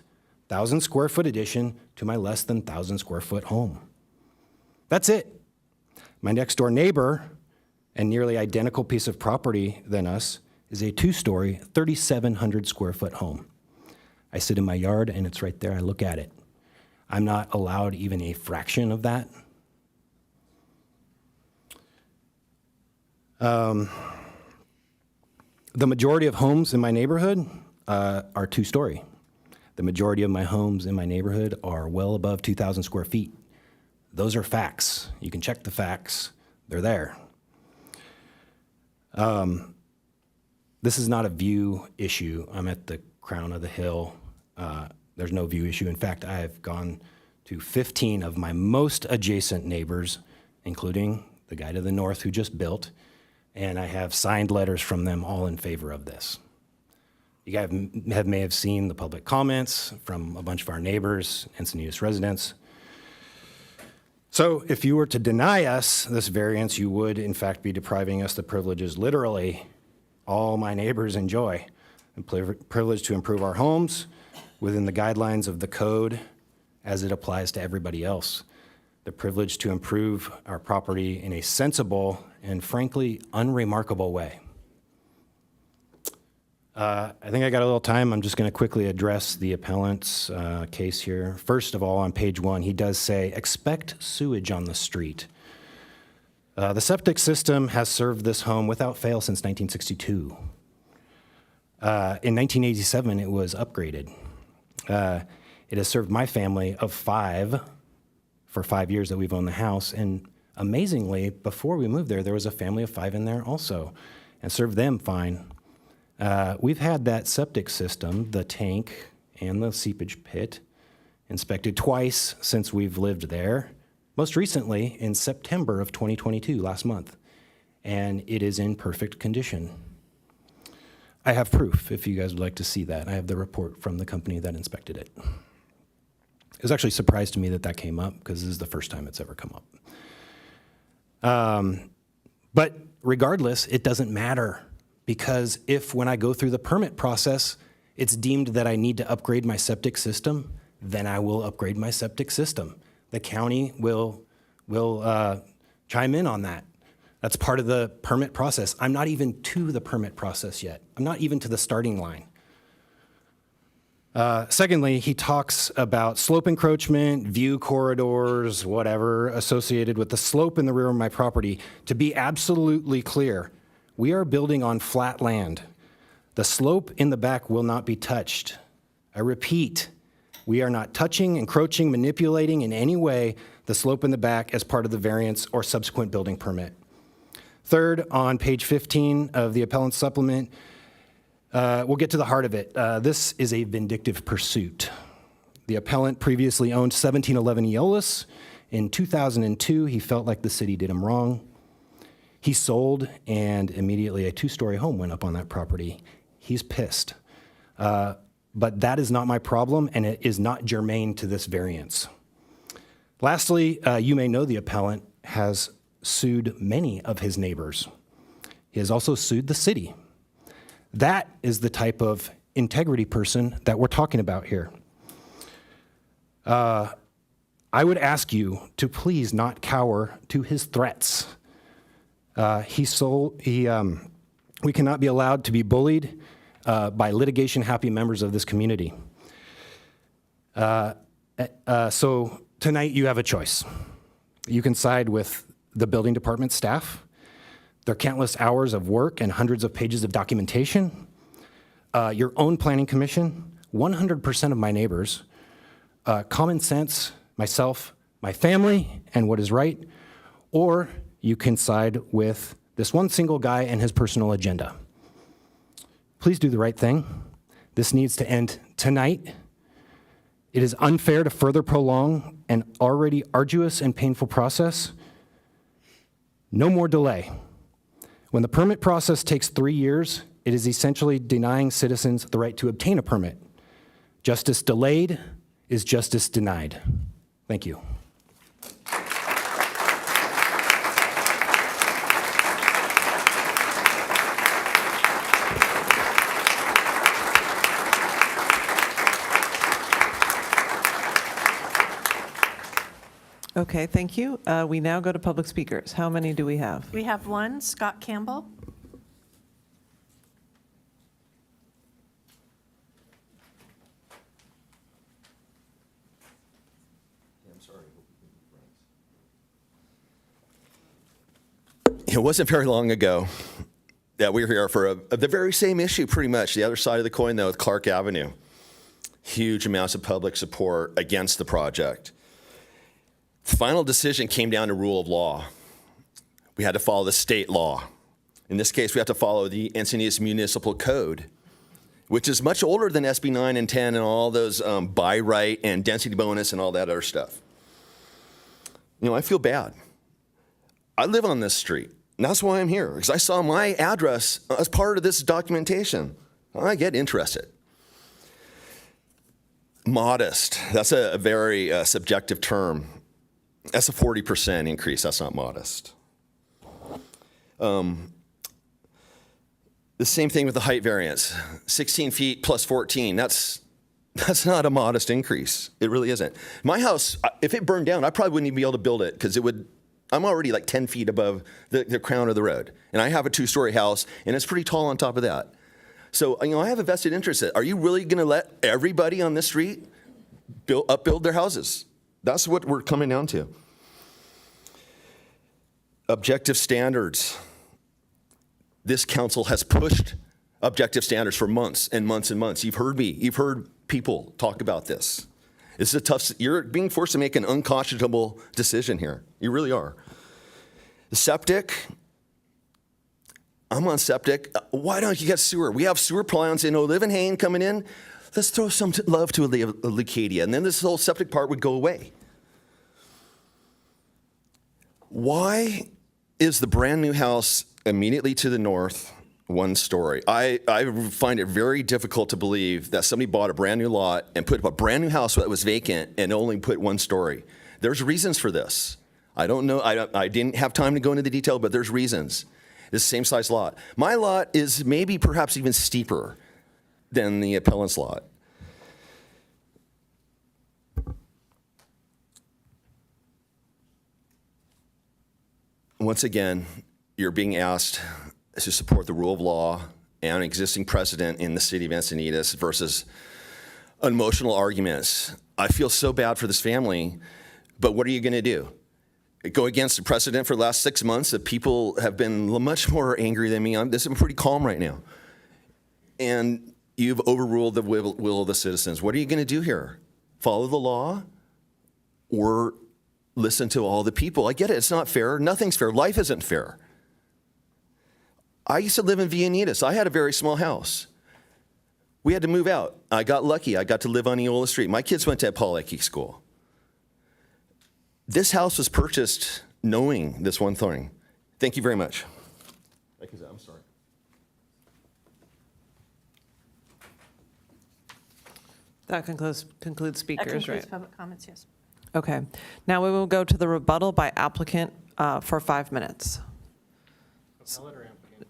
1,000 square foot addition to my less than 1,000 square foot home. That's it. My next door neighbor, and nearly identical piece of property than us, is a 2-story, 3,700 square foot home. I sit in my yard and it's right there, I look at it. I'm not allowed even a fraction of that. The majority of homes in my neighborhood are 2-story. The majority of my homes in my neighborhood are well above 2,000 square feet. Those are facts. You can check the facts. They're there. This is not a view issue. I'm at the crown of the hill. There's no view issue. In fact, I have gone to 15 of my most adjacent neighbors, including the guy to the north who just built, and I have signed letters from them all in favor of this. You guys may have seen the public comments from a bunch of our neighbors, Encinitas residents. So if you were to deny us this variance, you would in fact be depriving us the privileges literally all my neighbors enjoy. The privilege to improve our homes within the guidelines of the code as it applies to everybody else. The privilege to improve our property in a sensible and frankly unremarkable way. I think I got a little time. I'm just going to quickly address the appellant's case here. First of all, on page 1, he does say, expect sewage on the street. The septic system has served this home without fail since 1962. In 1987, it was upgraded. It has served my family of 5 for 5 years that we've owned the house. And amazingly, before we moved there was a family of 5 in there also and served them fine. We've had that septic system, the tank and the seepage pit, inspected twice since we've lived there. Most recently in September of 2022, last month. And it is in perfect condition. I have proof if you guys would like to see that. I have the report from the company that inspected it. It was actually a surprise to me that that came up because this is the first time it's ever come up. But regardless, it doesn't matter because if when I go through the permit process, it's deemed that I need to upgrade my septic system, then I will upgrade my septic system. The county will chime in on that. That's part of the permit process. I'm not even to the permit process yet. I'm not even to the starting line. Secondly, he talks about slope encroachment, view corridors, whatever, associated with the slope in the rear of my property. To be absolutely clear, we are building on flat land. The slope in the back will not be touched. I repeat, we are not touching, encroaching, manipulating in any way the slope in the back as part of the variance or subsequent building permit. Third, on page 15 of the appellant's supplement, we'll get to the heart of it. This is a vindictive pursuit. The appellant previously owned 1711 Eolus. In 2002, he felt like the city did him wrong. He sold, and immediately a 2-story home went up on that property. He's pissed. But that is not my problem, and it is not germane to this variance. Lastly, you may know the appellant has sued many of his neighbors. He has also sued the city. That is the type of integrity person that we're talking about here. I would ask you to please not cower to his threats. We cannot be allowed to be bullied by litigation-happy members of this community. So tonight you have a choice. You can side with the building department staff, their countless hours of work and hundreds of pages of documentation, your own planning commission, 100% of my neighbors, common sense, myself, my family, and what is right, or you can side with this one single guy and his personal agenda. Please do the right thing. This needs to end tonight. It is unfair to further prolong an already arduous and painful process. No more delay. When the permit process takes 3 years, it is essentially denying citizens the right to obtain a permit. Justice delayed is justice denied. Thank you. Okay, thank you. We now go to public speakers. How many do we have? We have one, Scott Campbell. It wasn't very long ago that we were here for the very same issue, pretty much. The other side of the coin, though, with Clark Avenue. Huge amounts of public support against the project. The final decision came down to rule of law. We had to follow the state law. In this case, we have to follow the Encinitas Municipal Code, which is much older than SB 9 and 10 and all those by right and density bonus and all that other stuff. You know, I feel bad. I live on this street, and that's why I'm here, because I saw my address as part of this documentation. I get interested. Modest, that's a very subjective term. That's a 40% increase. That's not modest. The same thing with the height variance, 16 feet plus 14. That's not a modest increase. It really isn't. My house, if it burned down, I probably wouldn't even be able to build it because I'm already like 10 feet above the crown of the road. And I have a 2-story house, and it's pretty tall on top of that. So, I have a vested interest in it. Are you really going to let everybody on this street upbuild their houses? That's what we're coming down to. Objective standards. This council has pushed objective standards for months and months and months. You've heard me. You've heard people talk about this. This is you're being forced to make an unconscionable decision here. You really are. The septic. I'm on septic. Why don't you get sewer? We have sewer plants in Olivenhain coming in. Let's throw some love to Leucadia, and then this whole septic part would go away. Why is the brand new house immediately to the north 1 story? I find it very difficult to believe that somebody bought a brand new lot and put up a brand new house that was vacant and only put 1 story. There's reasons for this. I don't know. I didn't have time to go into the detail, but there's reasons. It's the same size lot. My lot is maybe perhaps even steeper than the appellant's lot. Once again, you're being asked to support the rule of law and existing precedent in the city of Encinitas versus emotional arguments. I feel so bad for this family, but what are you going to do? Go against the precedent for the last 6 months that people have been much more angry than me. I'm pretty calm right now. And you've overruled the will of the citizens. What are you going to do here? Follow the law or listen to all the people? I get it. It's not fair. Nothing's fair. Life isn't fair. I used to live in Encinitas. I had a very small house. We had to move out. I got lucky. I got to live on Eola Street. My kids went to Apollocky School. This house was purchased knowing this one thing. Thank you very much. I'm sorry. That concludes speakers, right? Public comments, yes. Okay. Now we will go to the rebuttal by applicant for 5 minutes.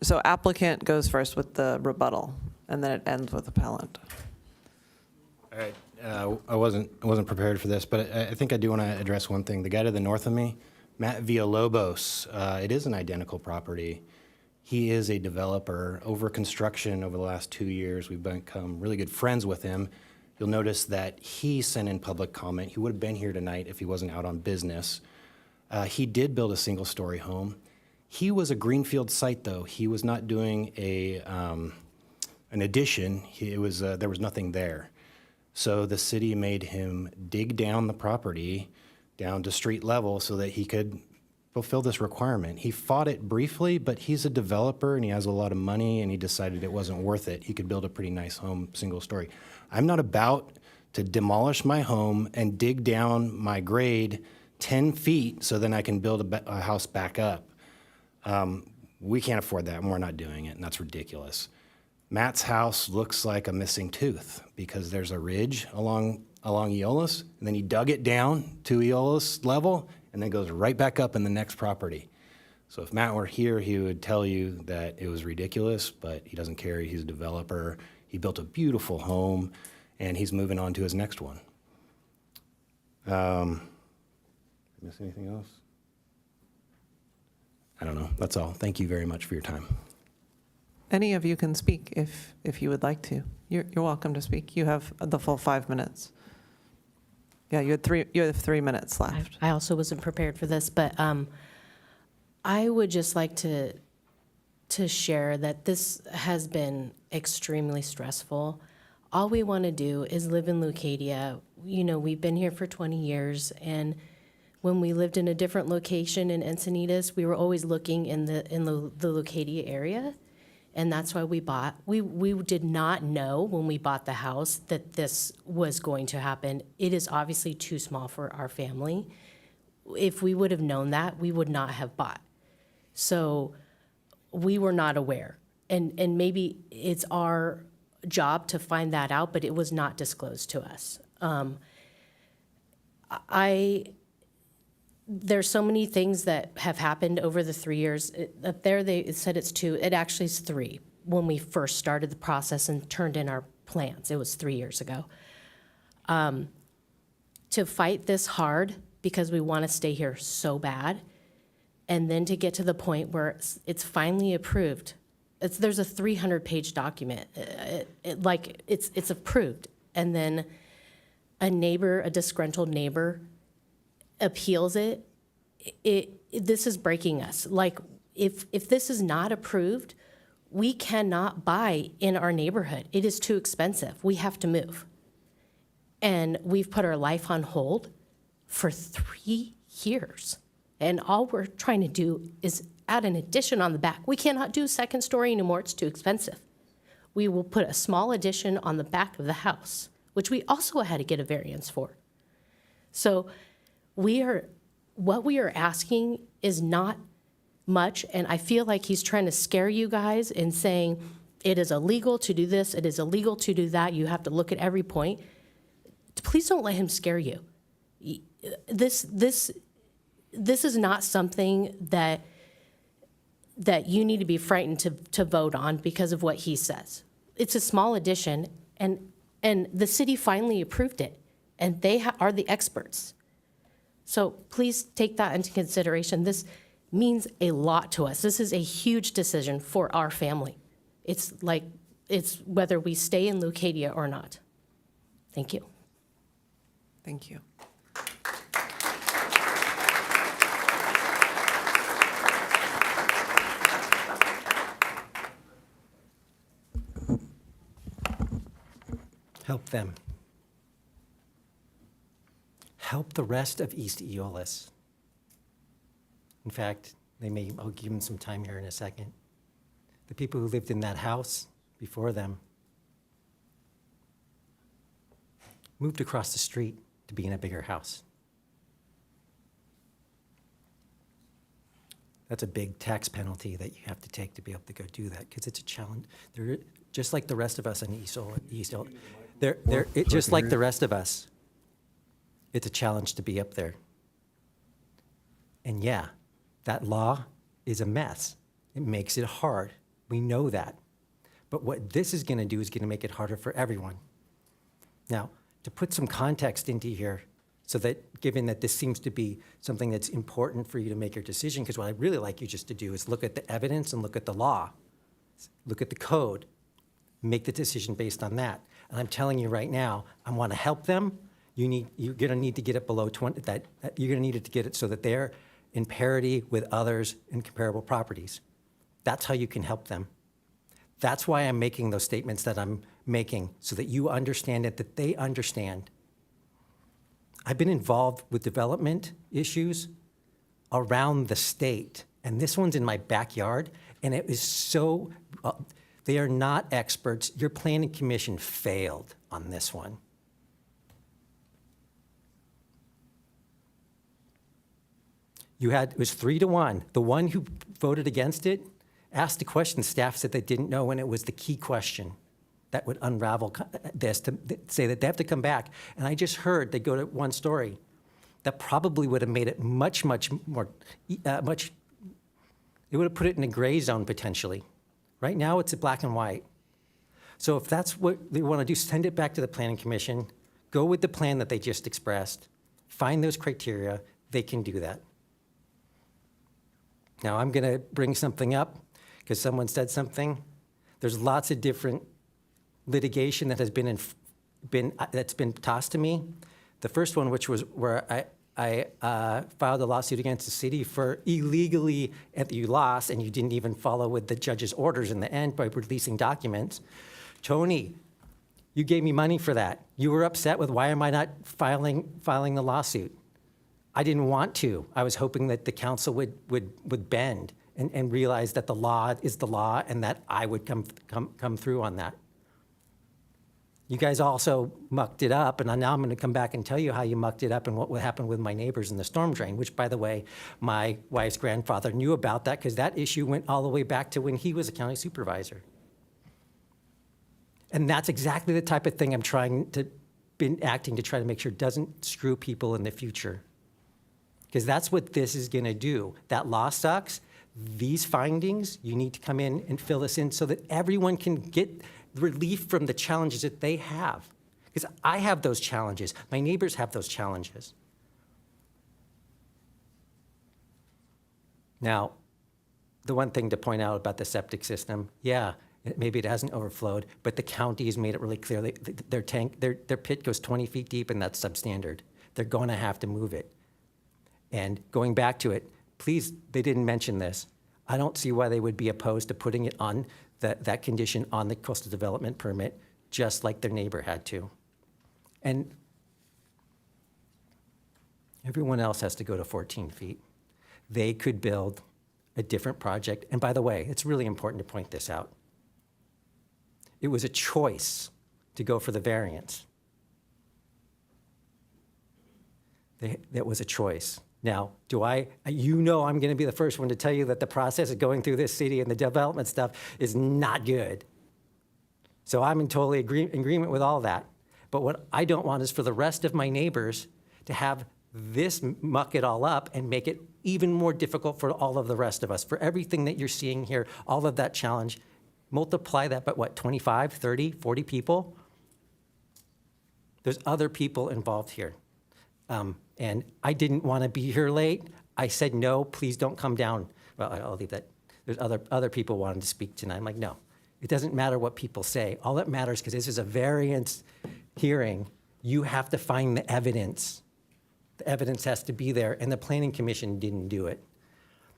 So applicant goes first with the rebuttal, and then it ends with appellant. All right. I wasn't prepared for this, but I think I do want to address one thing. The guy to the north of me, Matt Villalobos, it is an identical property. He is a developer. Over construction over the last 2 years, we've become really good friends with him. You'll notice that he sent in public comment. He would have been here tonight if he wasn't out on business. He did build a single-story home. He was a greenfield site, though. He was not doing an addition. There was nothing there. So the city made him dig down the property down to street level so that he could fulfill this requirement. He fought it briefly, but he's a developer and he has a lot of money and he decided it wasn't worth it. He could build a pretty nice home, single story. I'm not about to demolish my home and dig down my grade 10 feet so then I can build a house back up. We can't afford that and we're not doing it, and that's ridiculous. Matt's house looks like a missing tooth because there's a ridge along Eolas, and then he dug it down to Eolas level and then goes right back up in the next property. So if Matt were here, he would tell you that it was ridiculous, but he doesn't care. He's a developer. He built a beautiful home, and he's moving on to his next one. Miss anything else? I don't know. That's all. Thank you very much for your time. Any of you can speak if you would like to. You're welcome to speak. You have the full 5 minutes. Yeah, you have 3 minutes left. I also wasn't prepared for this, but I would just like to share that this has been extremely stressful. All we want to do is live in Leucadia. You know, we've been here for 20 years, and when we lived in a different location in Encinitas, we were always looking in the Leucadia area. And that's why we bought. We did not know when we bought the house that this was going to happen. It is obviously too small for our family. If we would have known that, we would not have bought. So we were not aware. And maybe it's our job to find that out, but it was not disclosed to us. there's so many things that have happened over the 3 years. Up there, they said it's 2. It actually is 3. When we first started the process and turned in our plans, it was 3 years ago. To fight this hard because we want to stay here so bad, and then to get to the point where it's finally approved. There's a 300-page document, it's approved, and then a disgruntled neighbor appeals it. This is breaking us. Like, if this is not approved, we cannot buy in our neighborhood. It is too expensive. We have to move. And we've put our life on hold for 3 years. And all we're trying to do is add an addition on the back. We cannot do second story anymore. It's too expensive. We will put a small addition on the back of the house, which we also had to get a variance for. So what we are asking is not much, and I feel like he's trying to scare you guys and saying, it is illegal to do this, it is illegal to do that, you have to look at every point. Please don't let him scare you. This is not something that you need to be frightened to vote on because of what he says. It's a small addition, and the city finally approved it, and they are the experts. So please take that into consideration. This means a lot to us. This is a huge decision for our family. It's whether we stay in Leucadia or not. Thank you. Thank you. Help them. Help the rest of East Eolis. In fact, I'll give them some time here in a second. The people who lived in that house before them moved across the street to be in a bigger house. That's a big tax penalty that you have to take to be able to go do that, because it's a challenge. They're just like the rest of us in East Eolis. Just like the rest of us, it's a challenge to be up there. And yeah, that law is a mess. It makes it hard. We know that. But what this is going to do is going to make it harder for everyone. Now, to put some context into here, so that given that this seems to be something that's important for you to make your decision, because what I'd really like you just to do is look at the evidence and look at the law, look at the code, make the decision based on that. And I'm telling you right now, I want to help them. You're going to need to get it below 20. You're going to need it to get it so that they're in parity with others in comparable properties. That's how you can help them. That's why I'm making those statements that I'm making, so that you understand it, that they understand. I've been involved with development issues around the state, and this one's in my backyard, and it is so, they are not experts. Your planning commission failed on this one. It was 3-1. The one who voted against it asked a question staff said they didn't know, and it was the key question that would unravel this, to say that they have to come back. And I just heard they go to one story. That probably would have made it much more, it would have put it in a gray zone potentially. Right now, it's a black and white. So if that's what they want to do, send it back to the Planning Commission, go with the plan that they just expressed, find those criteria, they can do that. Now, I'm going to bring something up because someone said something. There's lots of different litigation that has that's been tossed to me. The first one, which was where I filed a lawsuit against the city for illegally, and you lost, and you didn't even follow with the judge's orders in the end by releasing documents. Tony, you gave me money for that. You were upset with why am I not filing the lawsuit? I didn't want to. I was hoping that the council would bend and realize that the law is the law and that I would come through on that. You guys also mucked it up, and now I'm going to come back and tell you how you mucked it up and what happened with my neighbors in the storm drain, which, by the way, my wife's grandfather knew about that because that issue went all the way back to when he was a county supervisor. And that's exactly the type of thing I'm been acting to try to make sure doesn't screw people in the future. because that's what this is going to do. That law sucks. These findings, you need to come in and fill this in so that everyone can get relief from the challenges that they have. Because I have those challenges. My neighbors have those challenges. Now, the one thing to point out about the septic system, maybe it hasn't overflowed, but the county has made it really clear. Their pit goes 20 feet deep, and that's substandard. They're going to have to move it. And going back to it, please, they didn't mention this. I don't see why they would be opposed to putting it on that condition on the coastal development permit, just like their neighbor had to. And everyone else has to go to 14 feet. They could build a different project. And by the way, it's really important to point this out. It was a choice to go for the variance. That was a choice. Now, I'm going to be the first one to tell you that the process of going through this city and the development stuff is not good. So I'm in totally agreement with all that. But what I don't want is for the rest of my neighbors to have this muck it all up and make it even more difficult for all of the rest of us. For everything that you're seeing here, all of that challenge, multiply that by what, 25, 30, 40 people? There's other people involved here. And I didn't want to be here late. I said, no, please don't come down. Well, I'll leave that. There's other people wanting to speak tonight. I'm like, no, it doesn't matter what people say. All that matters, because this is a variance hearing, you have to find the evidence. The evidence has to be there, and the Planning Commission didn't do it.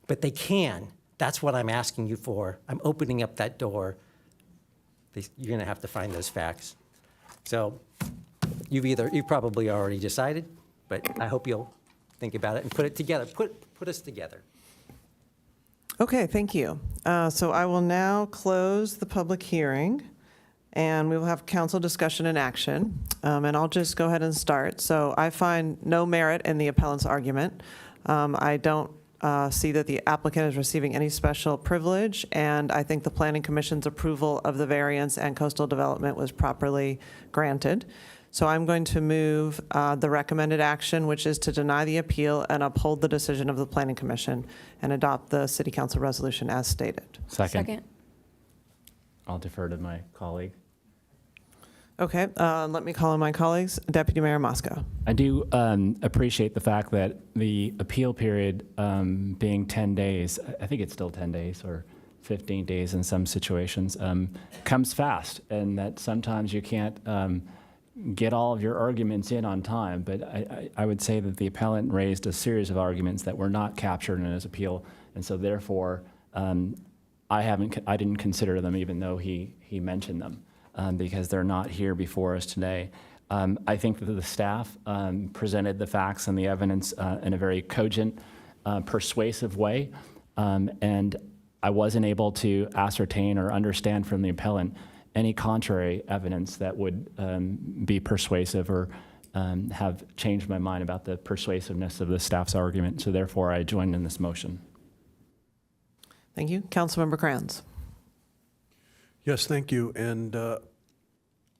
But they can. That's what I'm asking you for. I'm opening up that door. You're going to have to find those facts. So you've probably already decided, but I hope you'll think about it and put it together. Put us together. Okay, thank you. So I will now close the public hearing, and we will have council discussion and action. And I'll just go ahead and start. So I find no merit in the appellant's argument. I don't see that the applicant is receiving any special privilege, and I think the Planning Commission's approval of the variance and coastal development was properly granted. So I'm going to move the recommended action, which is to deny the appeal and uphold the decision of the Planning Commission and adopt the City Council resolution as stated. Second. I'll defer to my colleague. Okay, let me call on my colleagues. Deputy Mayor Moscow. I do appreciate the fact that the appeal period being 10 days, I think it's still 10 days or 15 days in some situations, comes fast, and that sometimes you can't get all of your arguments in on time. But I would say that the appellant raised a series of arguments that were not captured in his appeal, and so therefore I didn't consider them, even though he mentioned them. Because they're not here before us today. I think that the staff presented the facts and the evidence in a very cogent, persuasive way, and I wasn't able to ascertain or understand from the appellant any contrary evidence that would be persuasive or have changed my mind about the persuasiveness of the staff's argument. So therefore, I joined in this motion. Thank you. Councilmember Kranz. Yes, thank you. And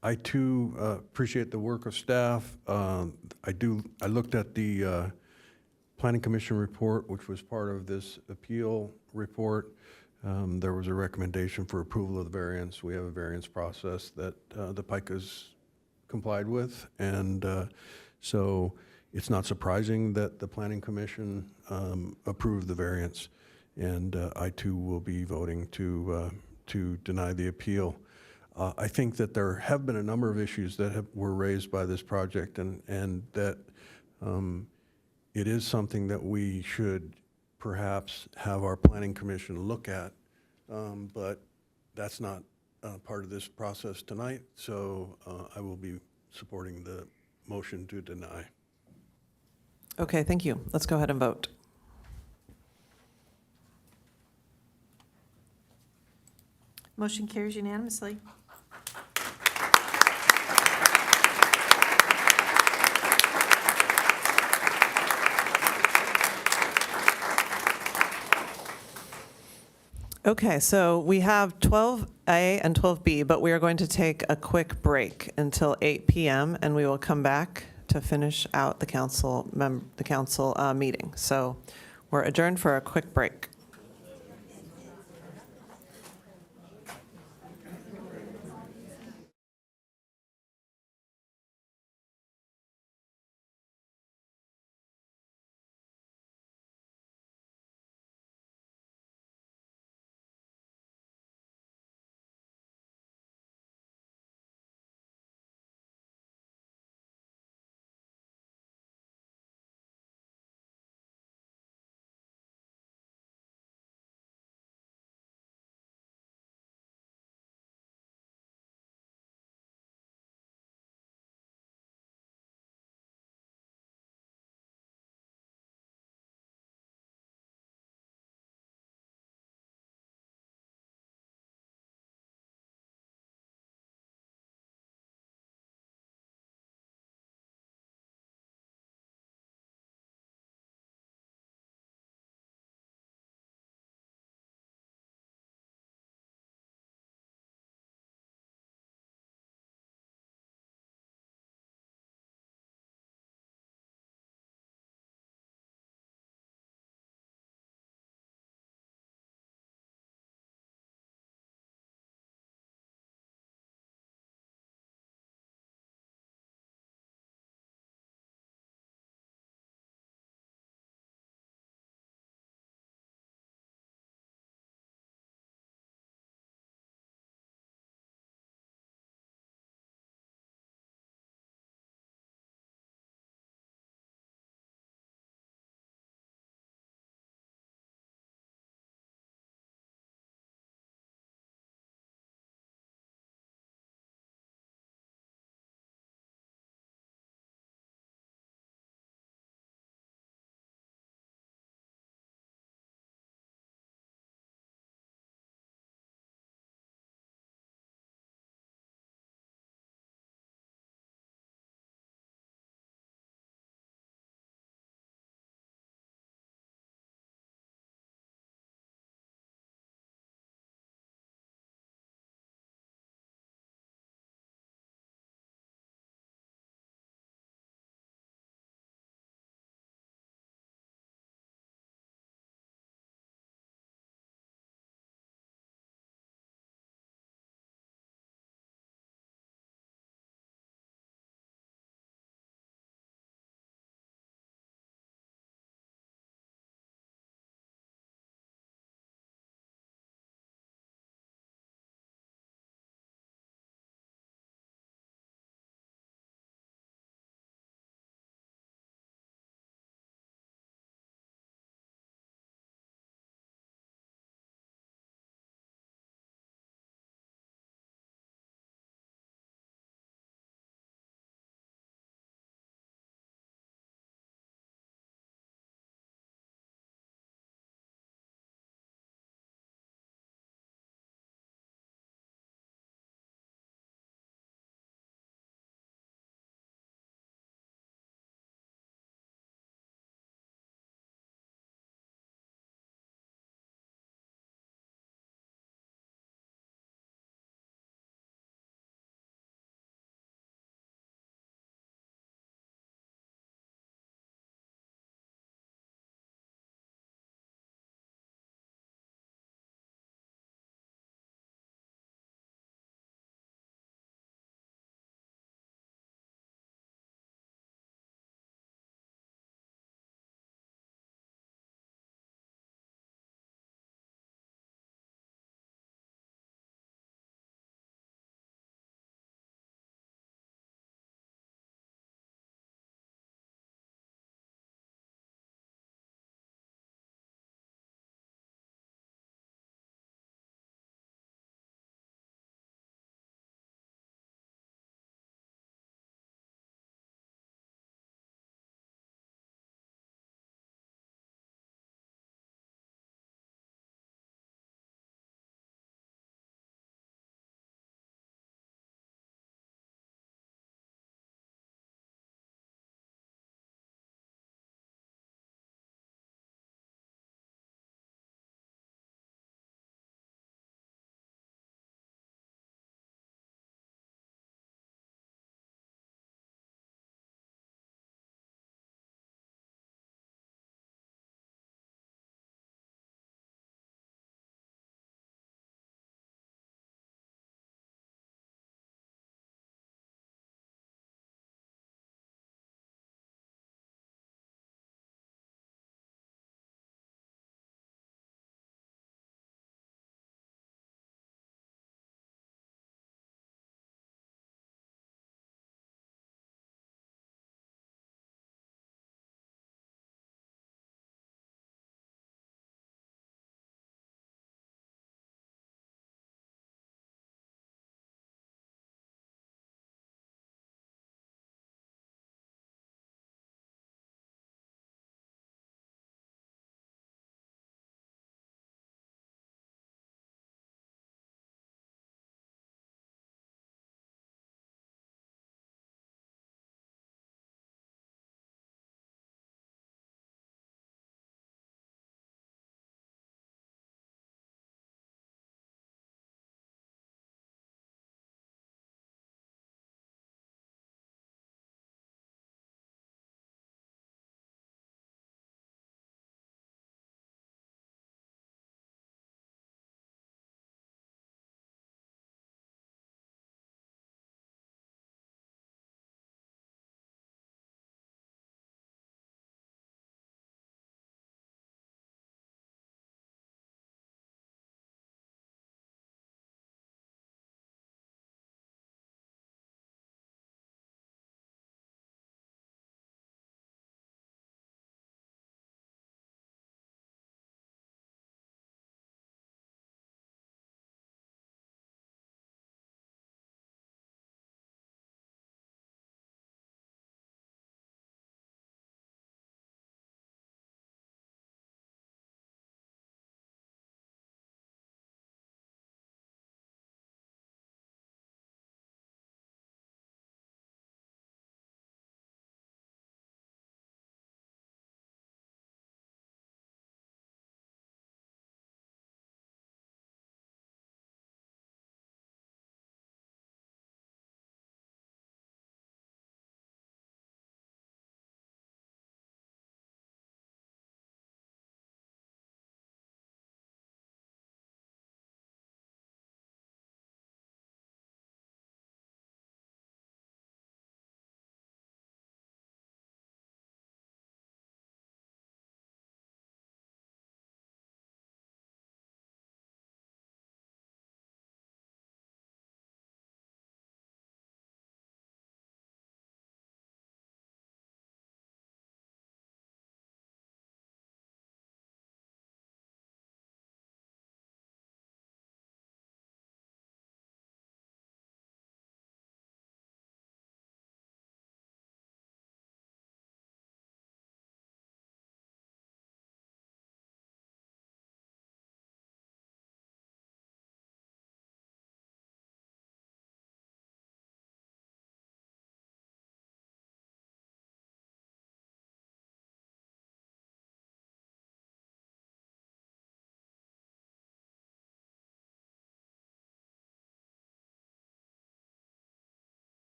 I too appreciate the work of staff. I looked at the Planning Commission report, which was part of this appeal report. There was a recommendation for approval of the variance. We have a variance process that the PICA's complied with. And so it's not surprising that the Planning Commission approved the variance. And I too will be voting to deny the appeal. I think that there have been a number of issues that were raised by this project, and that it is something that we should perhaps have our Planning Commission look at, but that's not part of this process tonight, so I will be supporting the motion to deny. Okay, thank you. Let's go ahead and vote. Motion carries unanimously. Okay, so we have 12A and 12B, but we are going to take a quick break until 8 p.m. and we will come back to to finish out the council meeting. So we're adjourned for a quick break.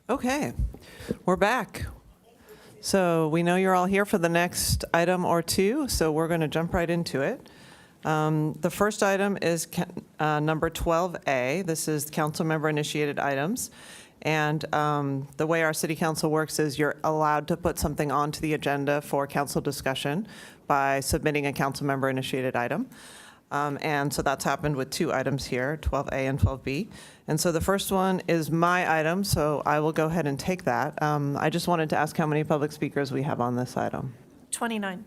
Okay, we're back. So we know you're all here for the next item or two, so we're going to jump right into it. The first item is number 12A. This is council member initiated items. And the way our city council works is you're allowed to put something onto the agenda for council discussion by submitting a council member initiated item. And so that's happened with two items here, 12A and 12B. And so the first one is my item, so I will go ahead and take that. I just wanted to ask how many public speakers we have on this item. 29.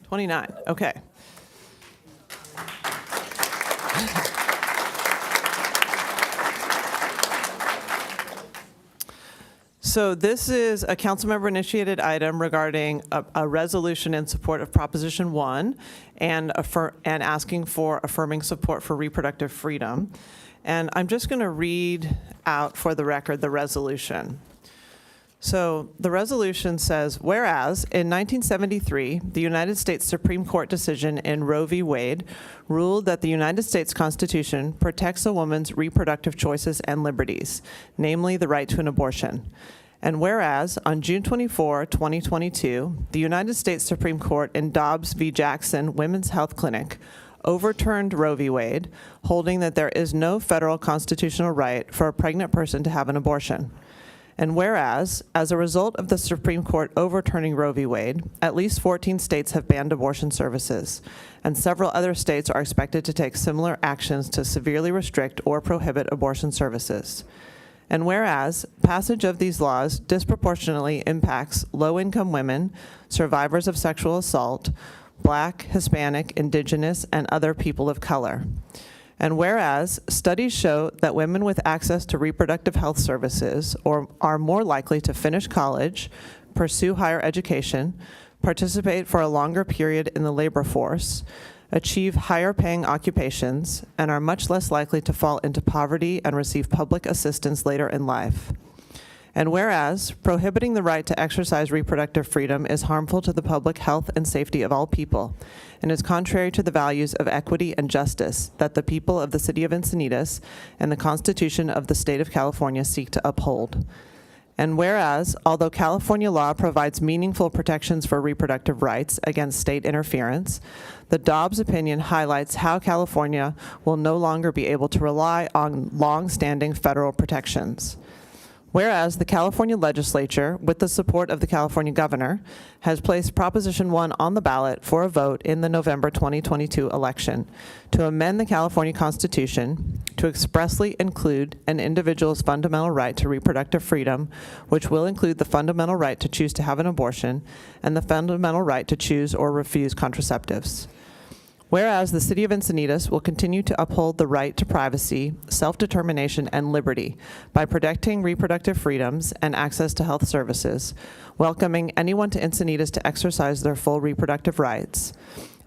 29, okay. So this is a council member initiated item regarding a resolution in support of Proposition 1 and asking for affirming support for reproductive freedom. And I'm just going to read out for the record the resolution. So the resolution says, whereas in 1973, the United States Supreme Court decision in Roe v. Wade ruled that the United States Constitution protects a woman's reproductive choices and liberties, namely the right to an abortion. And whereas on June 24, 2022, the United States Supreme Court in Dobbs v. Jackson Women's Health Clinic overturned Roe v. Wade, holding that there is no federal constitutional right for a pregnant person to have an abortion. And whereas, as a result of the Supreme Court overturning Roe v. Wade, at least 14 states have banned abortion services, and several other states are expected to take similar actions to severely restrict or prohibit abortion services. And whereas, passage of these laws disproportionately impacts low-income women, survivors of sexual assault, Black, Hispanic, Indigenous, and other people of color. And whereas studies show that women with access to reproductive health services are more likely to finish college, pursue higher education, participate for a longer period in the labor force, achieve higher paying occupations, and are much less likely to fall into poverty and receive public assistance later in life. And whereas prohibiting the right to exercise reproductive freedom is harmful to the public health and safety of all people, and is contrary to the values of equity and justice that the people of the city of Encinitas and the Constitution of the state of California seek to uphold. And whereas, although California law provides meaningful protections for reproductive rights against state interference, the Dobbs opinion highlights how California will no longer be able to rely on long-standing federal protections. Whereas the California legislature, with the support of the California governor, has placed Proposition 1 on the ballot for a vote in the November 2022 election to amend the California Constitution to expressly include an individual's fundamental right to reproductive freedom, which will include the fundamental right to choose to have an abortion and the fundamental right to choose or refuse contraceptives. Whereas the City of Encinitas will continue to uphold the right to privacy, self-determination, and liberty by protecting reproductive freedoms and access to health services, welcoming anyone to Encinitas to exercise their full reproductive rights.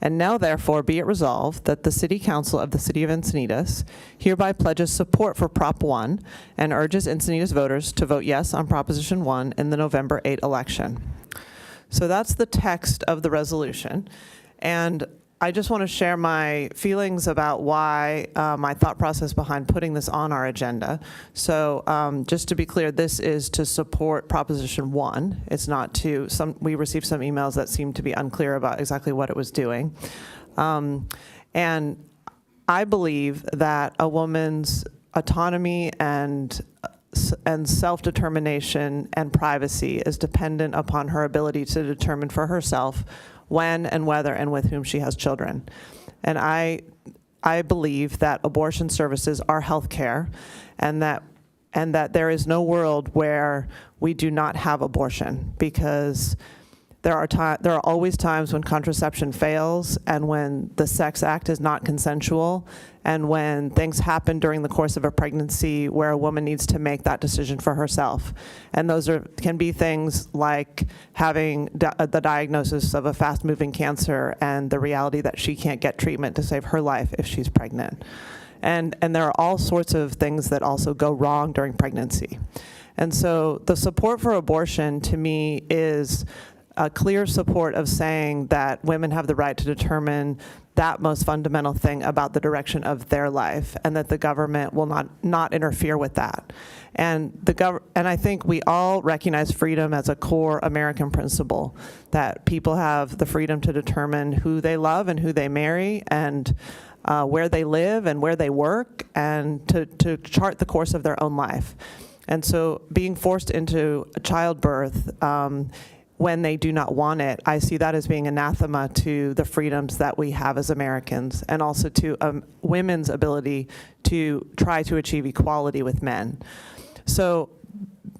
And now, therefore, be it resolved that the City Council of the City of Encinitas hereby pledges support for Prop 1 and urges Encinitas voters to vote yes on Proposition 1 in the November 8 election. So that's the text of the resolution. And I just want to share my feelings about why, my thought process behind putting this on our agenda. So just to be clear, this is to support Proposition 1. It's not to, we received some emails that seemed to be unclear about exactly what it was doing. And I believe that a woman's autonomy and self-determination and privacy is dependent upon her ability to determine for herself when and whether and with whom she has children. And I believe that abortion services are health care, and that there is no world where we do not have abortion, because there are always times when contraception fails, and when the sex act is not consensual, and when things happen during the course of a pregnancy where a woman needs to make that decision for herself. And those can be things like having the diagnosis of a fast-moving cancer and the reality that she can't get treatment to save her life if she's pregnant. And there are all sorts of things that also go wrong during pregnancy. And so the support for abortion, to me, is a clear support of saying that women have the right to determine that most fundamental thing about the direction of their life, and that the government will not interfere with that. And I think we all recognize freedom as a core American principle, that people have the freedom to determine who they love and who they marry, and where they live and where they work, and to chart the course of their own life. And so being forced into childbirth when they do not want it, I see that as being anathema to the freedoms that we have as Americans, and also to women's ability to try to achieve equality with men. So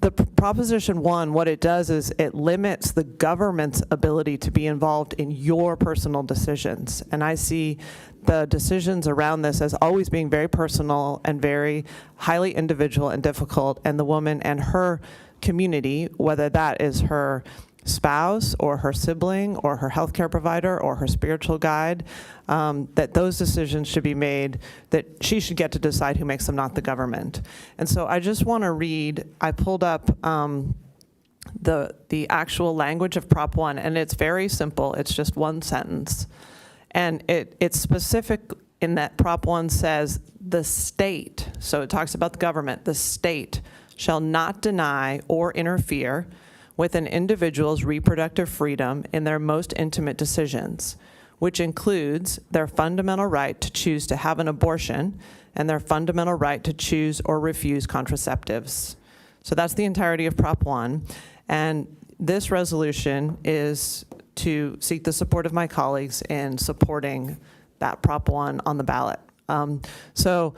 the Proposition 1, what it does is it limits the government's ability to be involved in your personal decisions. And I see the decisions around this as always being very personal and very highly individual and difficult, and the woman and her community, whether that is her spouse or her sibling or her healthcare provider or her spiritual guide, that those decisions should be made, that she should get to decide who makes them, not the government. And so I just want to read, I pulled up the actual language of Prop 1, and it's very simple. It's just one sentence. And it's specific in that Prop 1 says the state, so it talks about the government, the state shall not deny or interfere with an individual's reproductive freedom in their most intimate decisions, which includes their fundamental right to choose to have an abortion and their fundamental right to choose or refuse contraceptives. So that's the entirety of Prop 1. And this resolution is to seek the support of my colleagues in supporting that Prop 1 on the ballot. So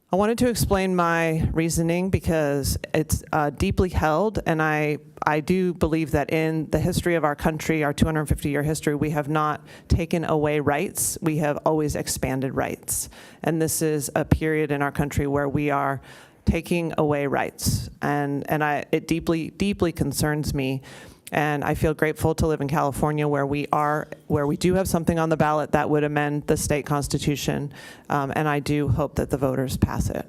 I wanted to explain my reasoning because it's deeply held, and I do believe that in the history of our country, our 250-year history, we have not taken away rights. We have always expanded rights. And this is a period in our country where we are taking away rights. And it deeply, deeply concerns me. And I feel grateful to live in California where we do have something on the ballot that would amend the state constitution. And I do hope that the voters pass it.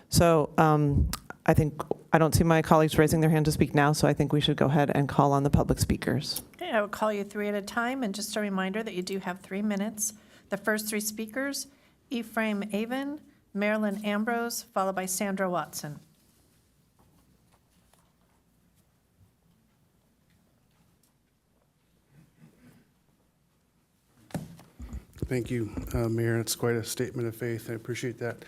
So I don't see my colleagues raising their hand to speak now, so I think we should go ahead and call on the public speakers. Okay, I will call you three at a time, and just a reminder that you do have 3 minutes. The first 3 speakers, Ephraim Avon, Marilyn Ambrose, followed by Sandra Watson. Thank you, Mayor. It's quite a statement of faith. I appreciate that.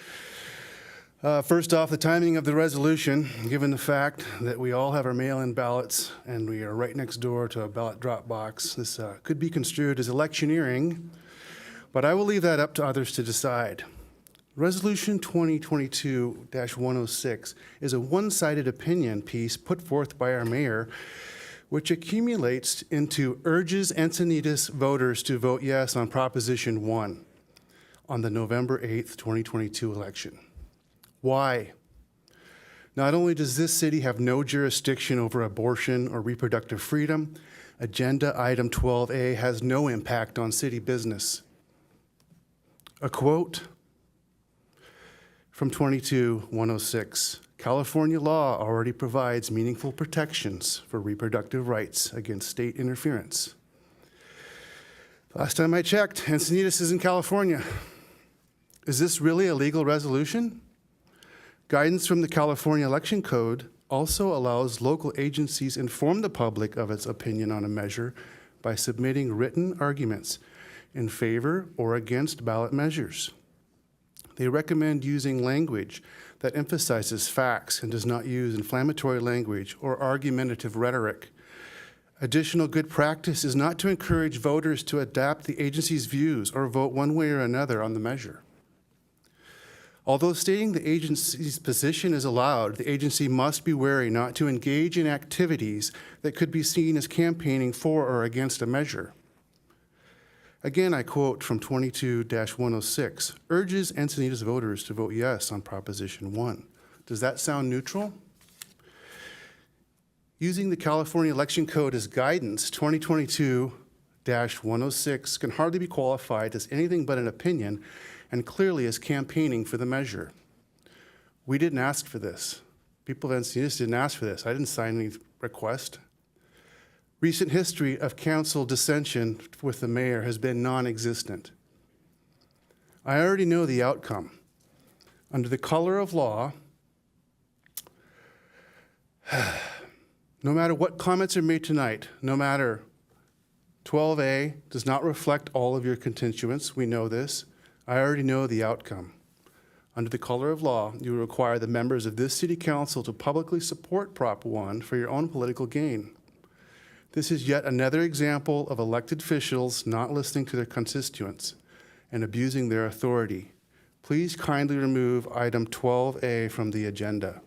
First off, the timing of the resolution, given the fact that we all have our mail-in ballots and we are right next door to a ballot drop box, this could be construed as electioneering, but I will leave that up to others to decide. Resolution 2022-106 is a one-sided opinion piece put forth by our mayor, which accumulates into urges Encinitas voters to vote yes on Proposition 1 on the November 8th, 2022 election. Why? Not only does this city have no jurisdiction over abortion or reproductive freedom, Agenda Item 12A has no impact on city business. A quote from 22-106. California law already provides meaningful protections for reproductive rights against state interference. Last time I checked, Encinitas is in California. Is this really a legal resolution? Guidance from the California Election Code also allows local agencies inform the public of its opinion on a measure by submitting written arguments in favor or against ballot measures. They recommend using language that emphasizes facts and does not use inflammatory language or argumentative rhetoric. Additional good practice is not to encourage voters to adapt the agency's views or vote one way or another on the measure. Although stating the agency's position is allowed, the agency must be wary not to engage in activities that could be seen as campaigning for or against a measure. Again, I quote from 22-106, urges Encinitas voters to vote yes on Proposition 1. Does that sound neutral? Using the California Election Code as guidance, 2022-106 can hardly be qualified as anything but an opinion and clearly as campaigning for the measure. We didn't ask for this. People of Encinitas didn't ask for this. I didn't sign any request. Recent history of council dissension with the mayor has been non-existent. I already know the outcome. Under the color of law, no matter what comments are made tonight, no matter 12A does not reflect all of your constituents, we know this. I already know the outcome. Under the color of law, you will require the members of this city council to publicly support Prop 1 for your own political gain. This is yet another example of elected officials not listening to their constituents and abusing their authority. Please kindly remove item 12A from the agenda.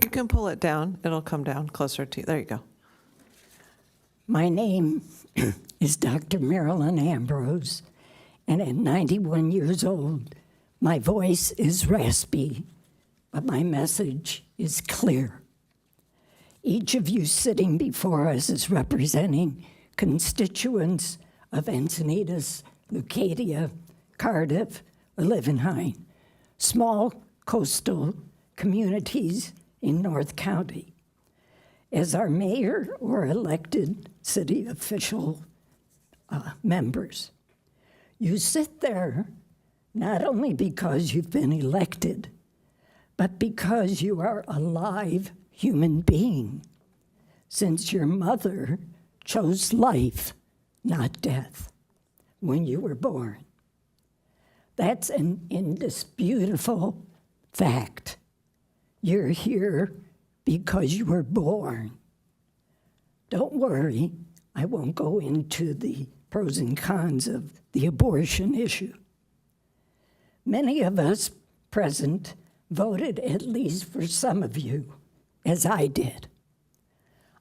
You can pull it down. It'll come down closer to you. There you go. My name is Dr. Marilyn Ambrose, and at 91 years old, my voice is raspy, but my message is clear. Each of you sitting before us is representing constituents of Encinitas, Leucadia, Cardiff, or Livenheim, small coastal communities in North County. As our mayor or elected city official members, you sit there not only because you've been elected, but because you are a live human being, since your mother chose life, not death, when you were born. That's an indisputable fact. You're here because you were born. Don't worry, I won't go into the pros and cons of the abortion issue. Many of us present voted, at least for some of you, as I did.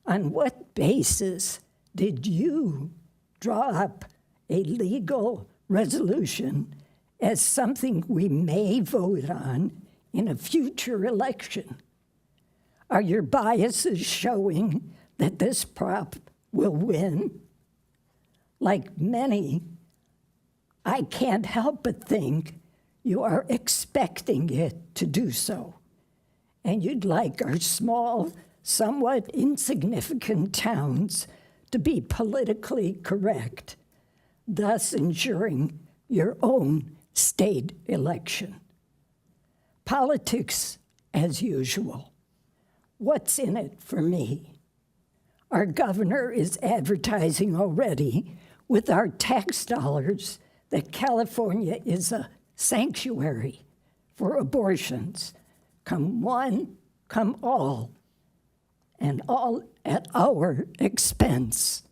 On what basis did you draw up a legal resolution as something we may vote on in a future election? Are your biases showing that this prop will win? Like many, I can't help but think you are expecting it to do so. And you'd like our small, somewhat insignificant towns to be politically correct, thus ensuring your own state election. Politics as usual. What's in it for me? Our governor is advertising already with our tax dollars that California is a sanctuary for abortions. Come one, come all, and all at our expense.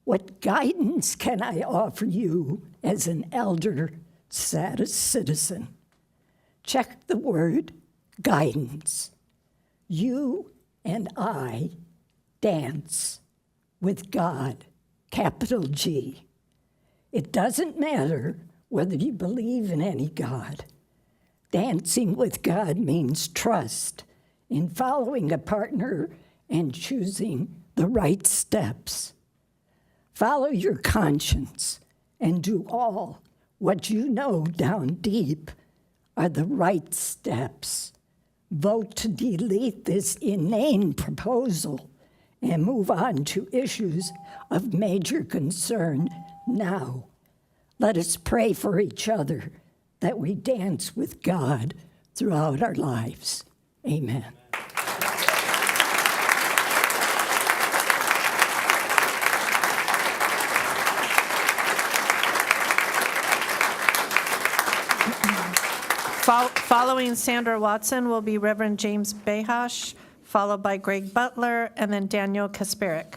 What guidance can I offer you as an elder status citizen? Check the word guidance. You and I dance with God, capital G. It doesn't matter whether you believe in any God. Dancing with God means trust in following a partner and choosing the right steps. Follow your conscience and do all what you know down deep are the right steps. Vote to delete this inane proposal and move on to issues of major concern now. Let us pray for each other that we dance with God throughout our lives. Amen. Following Sandra Watson will be Reverend James Behash, followed by Greg Butler, and then Daniel Kasparik.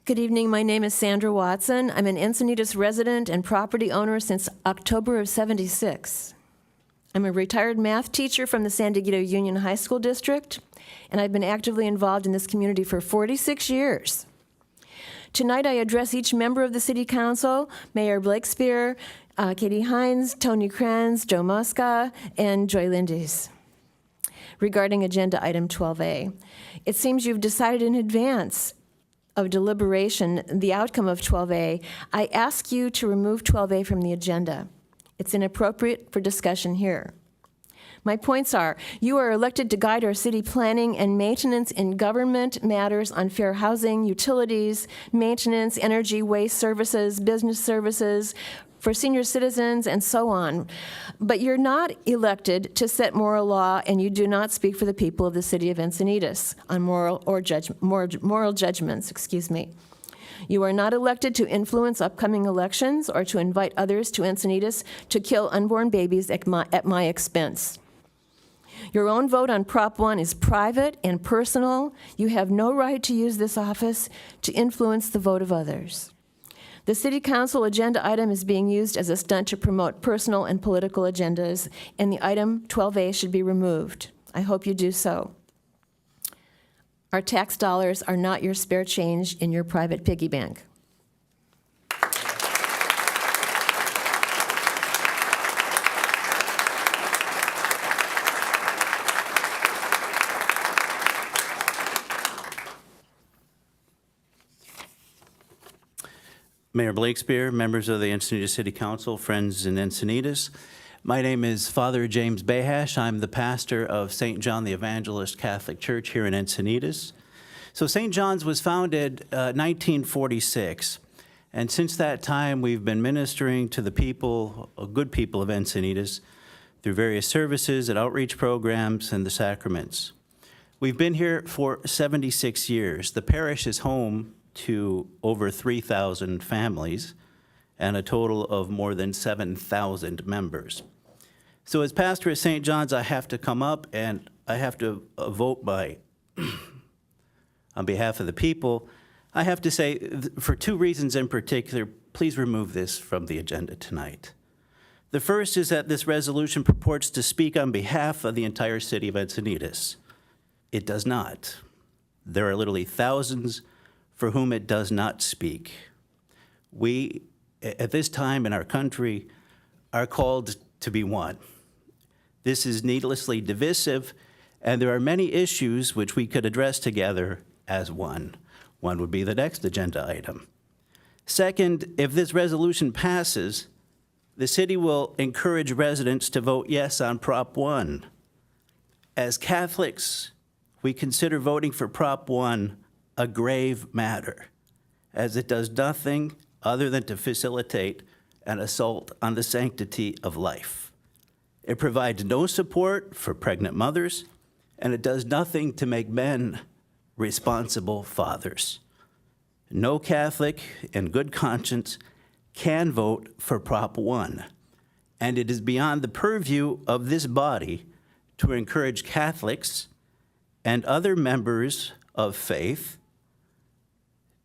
Good evening. My name is Sandra Watson. I'm an Encinitas resident and property owner since October of '76. I'm a retired math teacher from the San Diego Union High School District, and I've been actively involved in this community for 46 years. Tonight, I address each member of the City Council, Mayor Blake Spear, Katie Hines, Tony Kranz, Joe Mosca, and Joy Lindes, regarding Agenda Item 12A. It seems you've decided in advance of deliberation the outcome of 12A, I ask you to remove 12A from the agenda. It's inappropriate for discussion here. My points are, you are elected to guide our city planning and maintenance in government matters on fair housing, utilities, maintenance, energy, waste services, business services, for senior citizens, and so on. But you're not elected to set moral law, and you do not speak for the people of the city of Encinitas on moral judgments. You are not elected to influence upcoming elections or to invite others to Encinitas to kill unborn babies at my expense. Your own vote on Prop 1 is private and personal. You have no right to use this office to influence the vote of others. The City Council agenda item is being used as a stunt to promote personal and political agendas, and the item 12A should be removed. I hope you do so. Our tax dollars are not your spare change in your private piggy bank. Mayor Blakespear, members of the Encinitas City Council, friends in Encinitas. My name is Father James Behash. I'm the pastor of St. John the Evangelist Catholic Church here in Encinitas. So St. John's was founded 1946, and since that time we've been ministering to the people, good people of Encinitas, through various services and outreach programs and the sacraments. We've been here for 76 years. The parish is home to over 3,000 families and a total of more than 7,000 members. So as pastor of St. John's, I have to come up and I have to vote on behalf of the people. I have to say, for two reasons in particular, please remove this from the agenda tonight. The first is that this resolution purports to speak on behalf of the entire city of Encinitas. It does not. There are literally thousands for whom it does not speak. We, at this time in our country, are called to be one. This is needlessly divisive, and there are many issues which we could address together as one. One would be the next agenda item. Second, if this resolution passes, the city will encourage residents to vote yes on Prop 1. As Catholics, we consider voting for Prop 1 a grave matter, as it does nothing other than to facilitate an assault on the sanctity of life. It provides no support for pregnant mothers, and it does nothing to make men responsible fathers. No Catholic in good conscience can vote for Prop 1, and it is beyond the purview of this body to encourage Catholics and other members of faith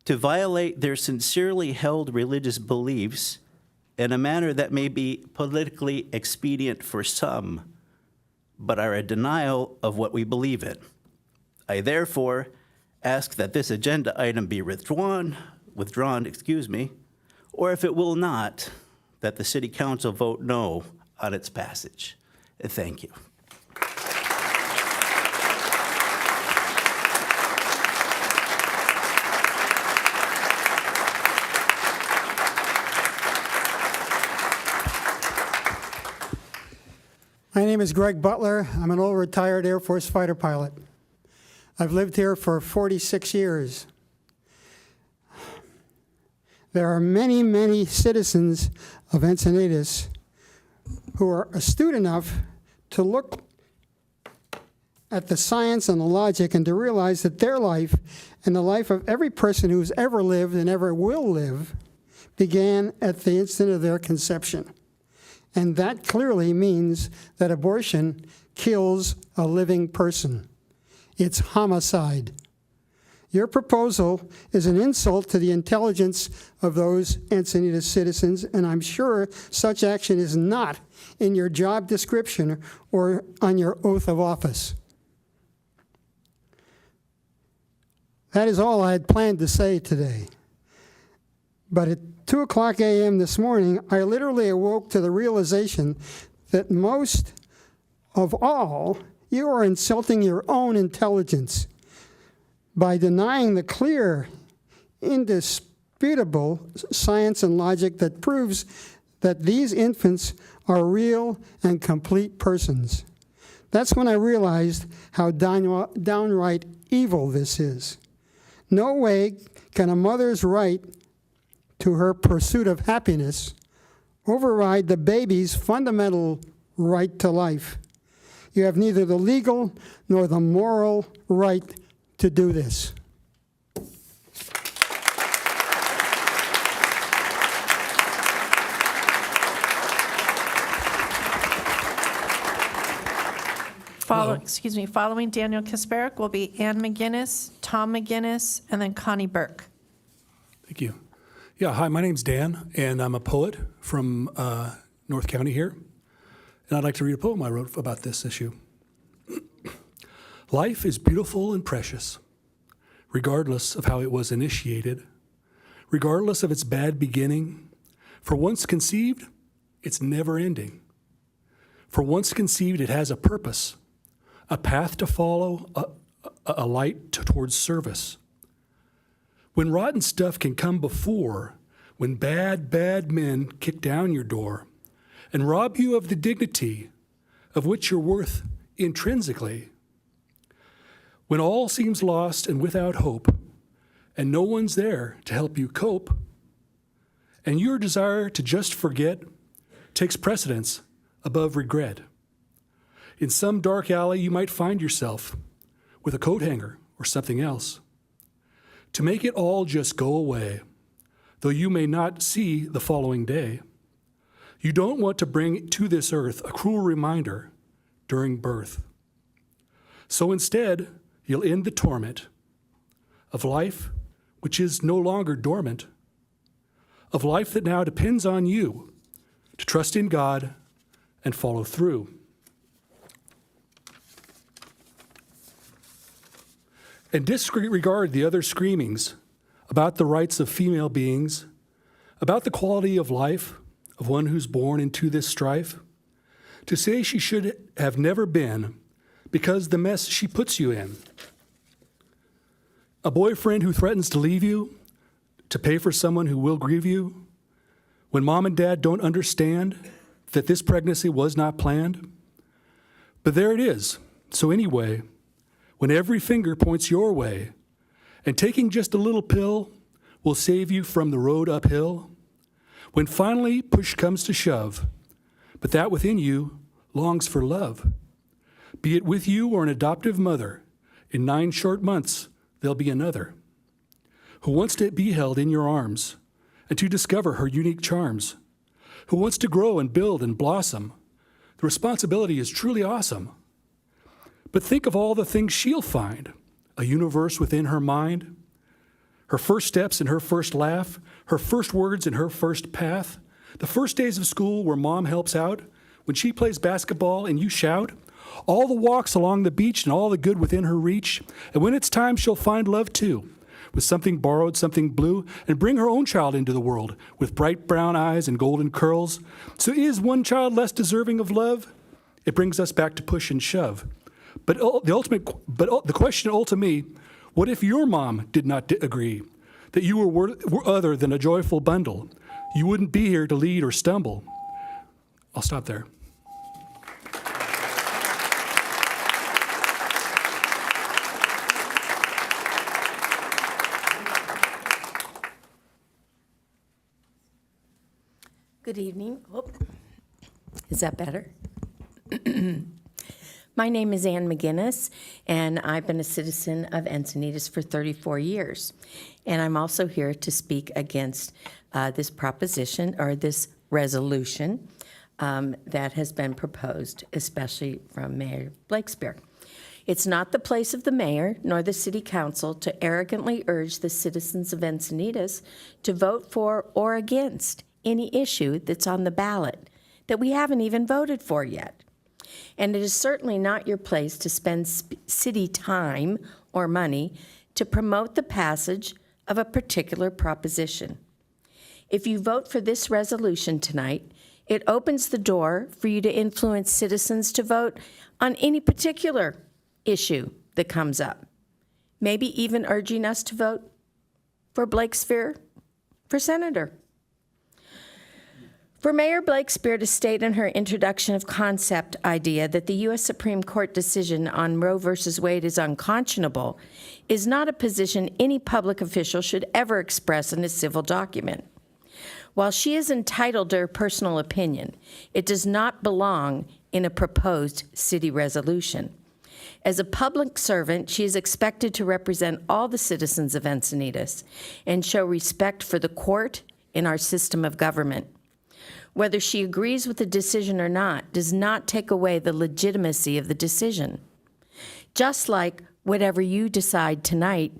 to violate their sincerely held religious beliefs in a manner that may be politically expedient for some, but are a denial of what we believe in. I therefore ask that this agenda item be withdrawn, or if it will not, that the City Council vote no on its passage. Thank you. My name is Greg Butler. I'm an old retired Air Force fighter pilot. I've lived here for 46 years. There are many, many citizens of Encinitas who are astute enough to look at the science and the logic and to realize that their life and the life of every person who's ever lived and ever will live began at the instant of their conception. And that clearly means that abortion kills a living person. It's homicide. Your proposal is an insult to the intelligence of those Encinitas citizens, and I'm sure such action is not in your job description or on your oath of office. That is all I had planned to say today. But at 2:00 a.m. this morning, I literally awoke to the realization that most of all, you are insulting your own intelligence by denying the clear indisputable science and logic that proves that these infants are real and complete persons. That's when I realized how downright evil this is. No way can a mother's right to her pursuit of happiness override the baby's fundamental right to life. You have neither the legal nor the moral right to do this. Following Daniel Kasparic will be Ann McGinnis, Tom McGinnis, and then Connie Burke. Thank you. Yeah, hi, my name's Dan, and I'm a poet from North County here. And I'd like to read a poem I wrote about this issue. Life is beautiful and precious, regardless of how it was initiated, regardless of its bad beginning. For once conceived, it's never ending. For once conceived, it has a purpose, a path to follow, a light towards service. When rotten stuff can come before, when bad men kick down your door and rob you of the dignity of which you're worth intrinsically, when all seems lost and without hope, and no one's there to help you cope, and your desire to just forget takes precedence above regret. In some dark alley, you might find yourself with a coat hanger or something else to make it all just go away, though you may not see the following day. You don't want to bring to this earth a cruel reminder during birth. So instead, you'll end the torment of life, which is no longer dormant, of life that now depends on you to trust in God and follow through. And disregard the other screamings about the rights of female beings, about the quality of life of one who's born into this strife, to say she should have never been because the mess she puts you in. A boyfriend who threatens to leave you, to pay for someone who will grieve you, when mom and dad don't understand that this pregnancy was not planned. But there it is. So anyway, when every finger points your way, and taking just a little pill will save you from the road uphill, when finally push comes to shove, but that within you longs for love, be it with you or an adoptive mother, in 9 short months there'll be another, who wants to be held in your arms and to discover her unique charms, who wants to grow and build and blossom. The responsibility is truly awesome. But think of all the things she'll find, a universe within her mind, her first steps and her first laugh, her first words and her first path, the first days of school where mom helps out, when she plays basketball and you shout, all the walks along the beach and all the good within her reach, and when it's time she'll find love too, with something borrowed, something blue, and bring her own child into the world with bright brown eyes and golden curls. So is one child less deserving of love? It brings us back to push and shove. But the question ultimately, what if your mom did not agree that you were other than a joyful bundle? You wouldn't be here to lead or stumble. I'll stop there. Good evening. Oh, is that better? My name is Ann McGinnis, and I've been a citizen of Encinitas for 34 years. And I'm also here to speak against this proposition or this resolution that has been proposed, especially from Mayor Blakespear. It's not the place of the mayor nor the city council to arrogantly urge the citizens of Encinitas to vote for or against any issue that's on the ballot that we haven't even voted for yet. And it is certainly not your place to spend city time or money to promote the passage of a particular proposition. If you vote for this resolution tonight, it opens the door for you to influence citizens to vote on any particular issue that comes up, maybe even urging us to vote for Blakespeare for senator. For Mayor Blakespeare to state in her introduction of concept idea that the U.S. Supreme Court decision on Roe v. Wade is unconscionable is not a position any public official should ever express in a civil document. While she is entitled to her personal opinion, it does not belong in a proposed city resolution. As a public servant, she is expected to represent all the citizens of Encinitas and show respect for the court in our system of government. Whether she agrees with the decision or not does not take away the legitimacy of the decision. Just like whatever you decide tonight,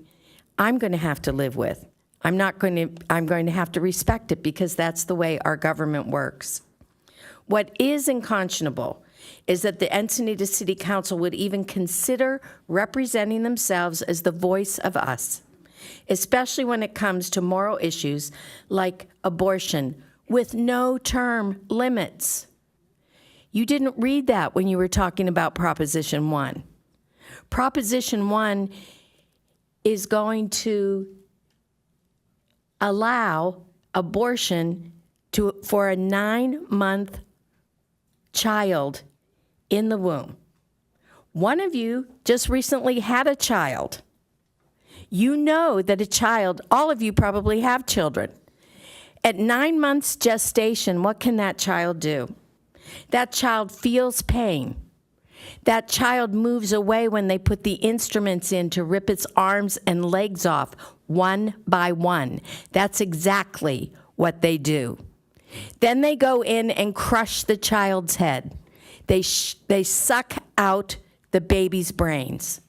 I'm going to have to live with. I'm going to have to respect it because that's the way our government works. What is unconscionable is that the Encinitas City Council would even consider representing themselves as the voice of us, especially when it comes to moral issues like abortion, with no term limits. You didn't read that when you were talking about Proposition 1. Proposition 1 is going to allow abortion for a 9-month child in the womb. One of you just recently had a child. You know that a child, all of you probably have children. At 9 months gestation, what can that child do? That child feels pain. That child moves away when they put the instruments in to rip its arms and legs off, one by one. That's exactly what they do. Then they go in and crush the child's head. They suck out the baby's brains.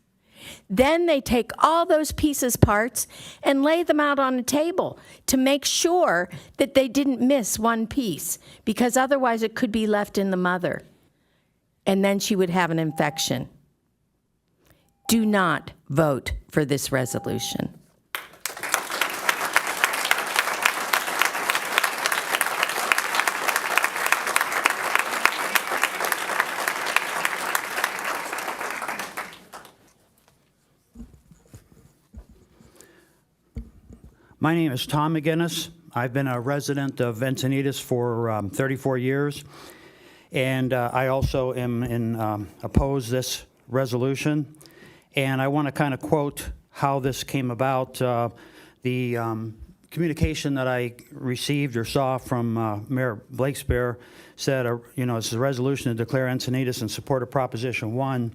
Then they take all those pieces, parts, and lay them out on a table to make sure that they didn't miss one piece, because otherwise it could be left in the mother, and then she would have an infection. Do not vote for this resolution. My name is Tom McGinnis. I've been a resident of Encinitas for 34 years, and I also am oppose this resolution. And I want to kind of quote how this came about. The communication that I received or saw from Mayor Blakespeare said, it's a resolution to declare Encinitas in support of Proposition 1.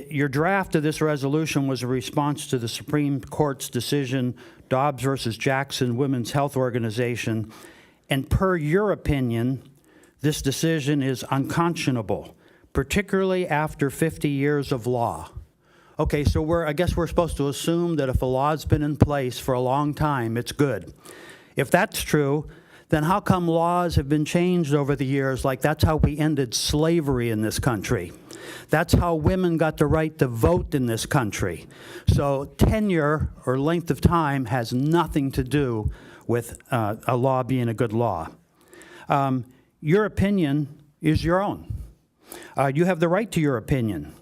Your draft of this resolution was a response to the Supreme Court's decision, Dobbs versus Jackson Women's Health Organization, and per your opinion, this decision is unconscionable, particularly after 50 years of law. Okay, so I guess we're supposed to assume that if a law's been in place for a long time, it's good. If that's true, then how come laws have been changed over the years? Like that's how we ended slavery in this country. That's how women got the right to vote in this country. So tenure or length of time has nothing to do with a law being a good law. Your opinion is your own. You have the right to your opinion.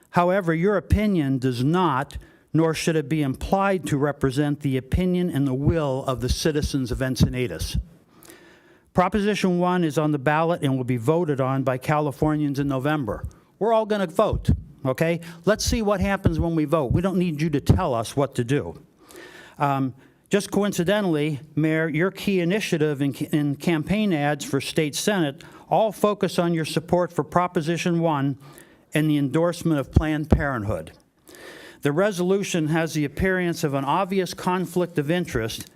However, your opinion does not, nor should it be implied to represent the opinion and the will of the citizens of Encinitas. Proposition 1 is on the ballot and will be voted on by Californians in November. We're all going to vote, okay? Let's see what happens when we vote. We don't need you to tell us what to do. Just coincidentally, Mayor, your key initiative in campaign ads for state senate all focus on your support for Proposition 1 and the endorsement of Planned Parenthood. The resolution has the appearance of an obvious conflict of interest,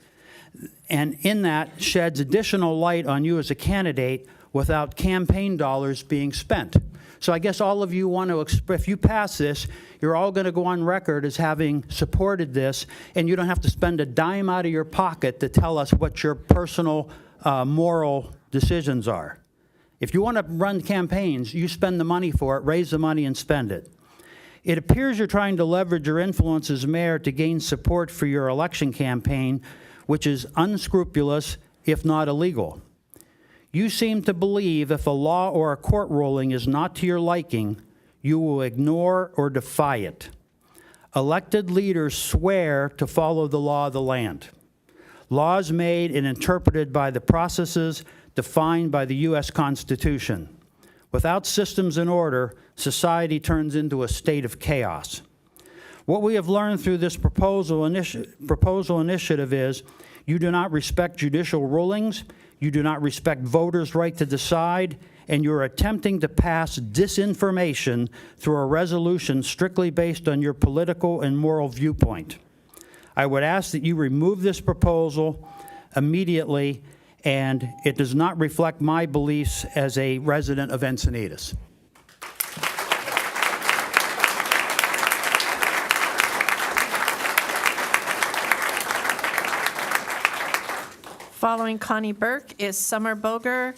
and in that sheds additional light on you as a candidate without campaign dollars being spent. So I guess all of you want to, if you pass this, you're all going to go on record as having supported this, and you don't have to spend a dime out of your pocket to tell us what your personal moral decisions are. If you want to run campaigns, you spend the money for it, raise the money and spend it. It appears you're trying to leverage your influence as mayor to gain support for your election campaign, which is unscrupulous, if not illegal. You seem to believe if a law or a court ruling is not to your liking, you will ignore or defy it. Elected leaders swear to follow the law of the land. Laws made and interpreted by the processes defined by the U.S. Constitution. Without systems in order, society turns into a state of chaos. What we have learned through this proposal initiative is you do not respect judicial rulings, you do not respect voters' right to decide, and you're attempting to pass disinformation through a resolution strictly based on your political and moral viewpoint. I would ask that you remove this proposal immediately, and it does not reflect my beliefs as a resident of Encinitas. Following Connie Burke is Summer Boger,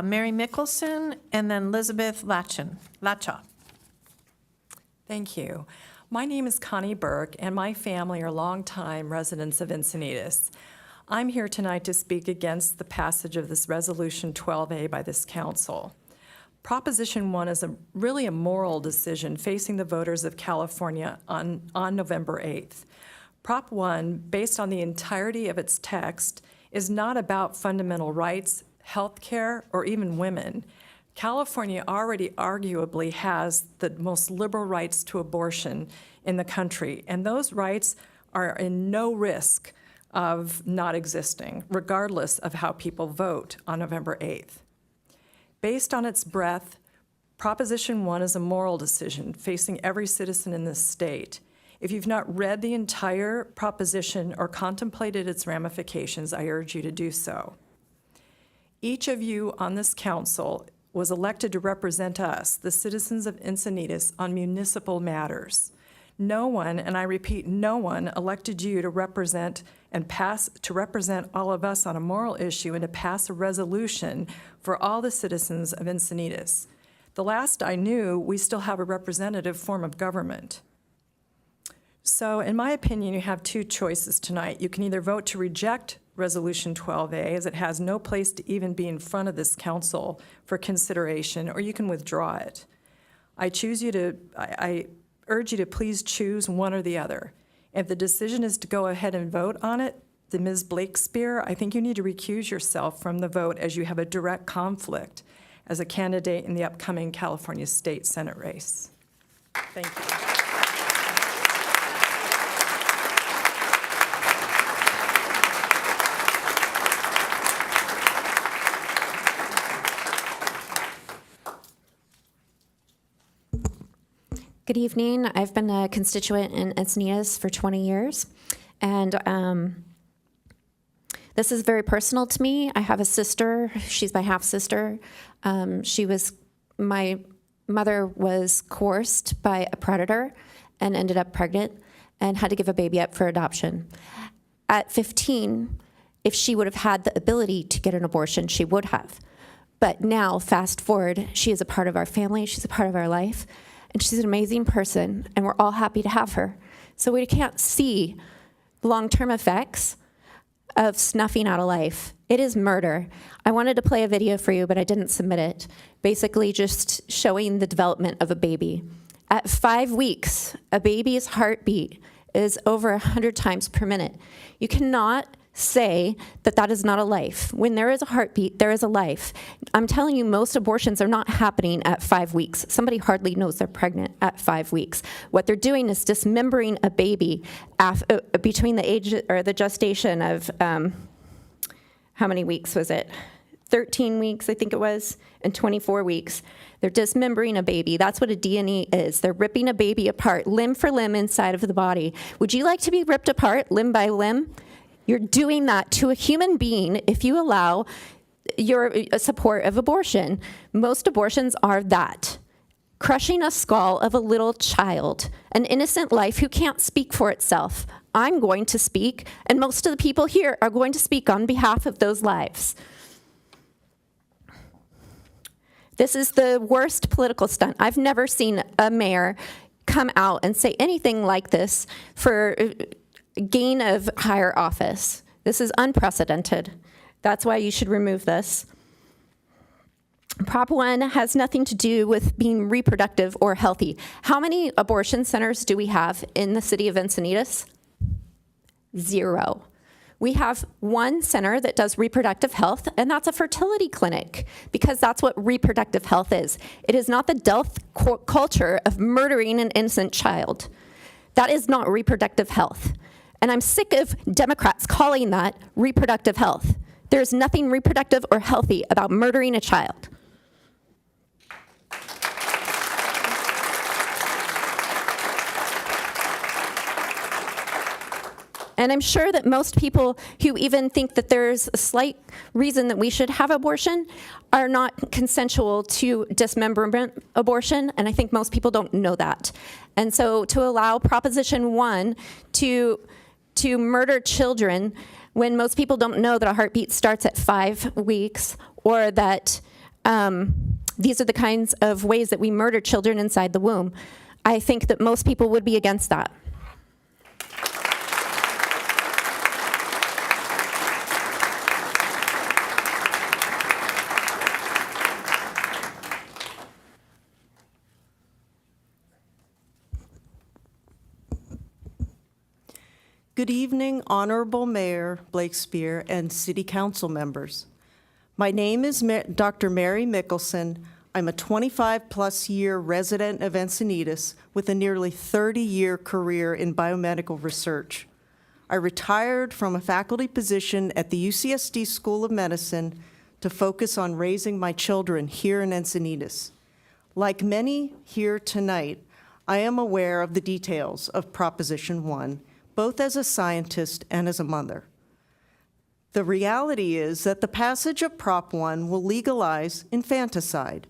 Mary Mickelson, and then Elizabeth Lachaw. Thank you. My name is Connie Burke, and my family are longtime residents of Encinitas. I'm here tonight to speak against the passage of this Resolution 12A by this council. Proposition 1 is really a moral decision facing the voters of California on November 8th. Prop 1, based on the entirety of its text, is not about fundamental rights, health care, or even women. California already arguably has the most liberal rights to abortion in the country, and those rights are in no risk of not existing, regardless of how people vote on November 8th. Based on its breadth, Proposition 1 is a moral decision facing every citizen in this state. If you've not read the entire proposition or contemplated its ramifications, I urge you to do so. Each of you on this council was elected to represent us, the citizens of Encinitas, on municipal matters. No one, and I repeat, no one elected you to represent all of us on a moral issue and to pass a resolution for all the citizens of Encinitas. The last I knew, we still have a representative form of government. So in my opinion, you have two choices tonight. You can either vote to reject Resolution 12A, as it has no place to even be in front of this council for consideration, or you can withdraw it. I urge you to please choose one or the other. If the decision is to go ahead and vote on it, the Ms. Blakespear, I think you need to recuse yourself from the vote as you have a direct conflict as a candidate in the upcoming California State Senate race. Thank you. Good evening. I've been a constituent in Encinitas for 20 years, and this is very personal to me. I have a sister. She's my half-sister. My mother was coerced by a predator and ended up pregnant and had to give a baby up for adoption. At 15, if she would have had the ability to get an abortion, she would have. But now, fast forward, she is a part of our family. She's a part of our life. And she's an amazing person, and we're all happy to have her. So we can't see the long-term effects of snuffing out a life. It is murder. I wanted to play a video for you, but I didn't submit it. Basically just showing the development of a baby. At 5 weeks, a baby's heartbeat is over 100 times per minute. You cannot say that that is not a life. When there is a heartbeat, there is a life. I'm telling you, most abortions are not happening at 5 weeks. Somebody hardly knows they're pregnant at 5 weeks. What they're doing is dismembering a baby between the age or the gestation of, how many weeks was it? 13 weeks, I think it was, and 24 weeks. They're dismembering a baby. That's what a D&E is. They're ripping a baby apart, limb for limb inside of the body. Would you like to be ripped apart, limb by limb? You're doing that to a human being if you allow your support of abortion. Most abortions are that. Crushing a skull of a little child, an innocent life who can't speak for itself. I'm going to speak, and most of the people here are going to speak on behalf of those lives. This is the worst political stunt. I've never seen a mayor come out and say anything like this for gain of higher office. This is unprecedented. That's why you should remove this. Prop 1 has nothing to do with being reproductive or healthy. How many abortion centers do we have in the city of Encinitas? 0. We have one center that does reproductive health, and that's a fertility clinic, because that's what reproductive health is. It is not the death culture of murdering an innocent child. That is not reproductive health. And I'm sick of Democrats calling that reproductive health. There's nothing reproductive or healthy about murdering a child. And I'm sure that most people who even think that there's a slight reason that we should have abortion are not consensual to dismemberment abortion, and I think most people don't know that. And so to allow Proposition 1 to murder children when most people don't know that a heartbeat starts at 5 weeks, or that these are the kinds of ways that we murder children inside the womb, I think that most people would be against that. Good evening, Honorable Mayor Blake Spear and City Council members. My name is Dr. Mary Mickelson. I'm a 25-plus year resident of Encinitas with a nearly 30-year career in biomedical research. I retired from a faculty position at the UCSD School of Medicine to focus on raising my children here in Encinitas. Like many here tonight, I am aware of the details of Proposition 1, both as a scientist and as a mother. The reality is that the passage of Prop 1 will legalize infanticide,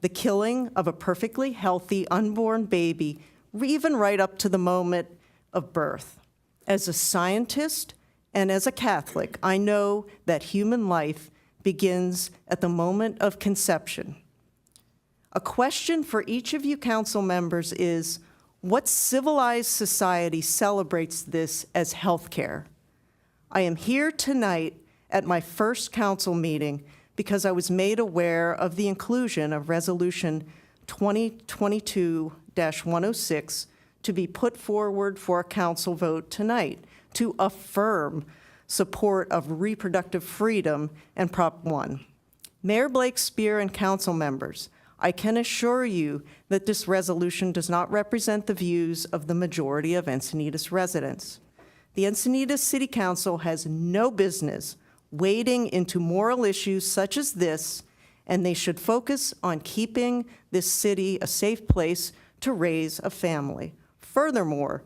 the killing of a perfectly healthy unborn baby, even right up to the moment of birth. As a scientist and as a Catholic, I know that human life begins at the moment of conception. A question for each of you council members is, what civilized society celebrates this as healthcare? I am here tonight at my first council meeting because I was made aware of the inclusion of Resolution 2022-106 to be put forward for a council vote tonight to affirm support of reproductive freedom and Prop 1. Mayor Blake Spear and council members, I can assure you that this resolution does not represent the views of the majority of Encinitas residents. The Encinitas City Council has no business wading into moral issues such as this, and they should focus on keeping this city a safe place to raise a family. Furthermore,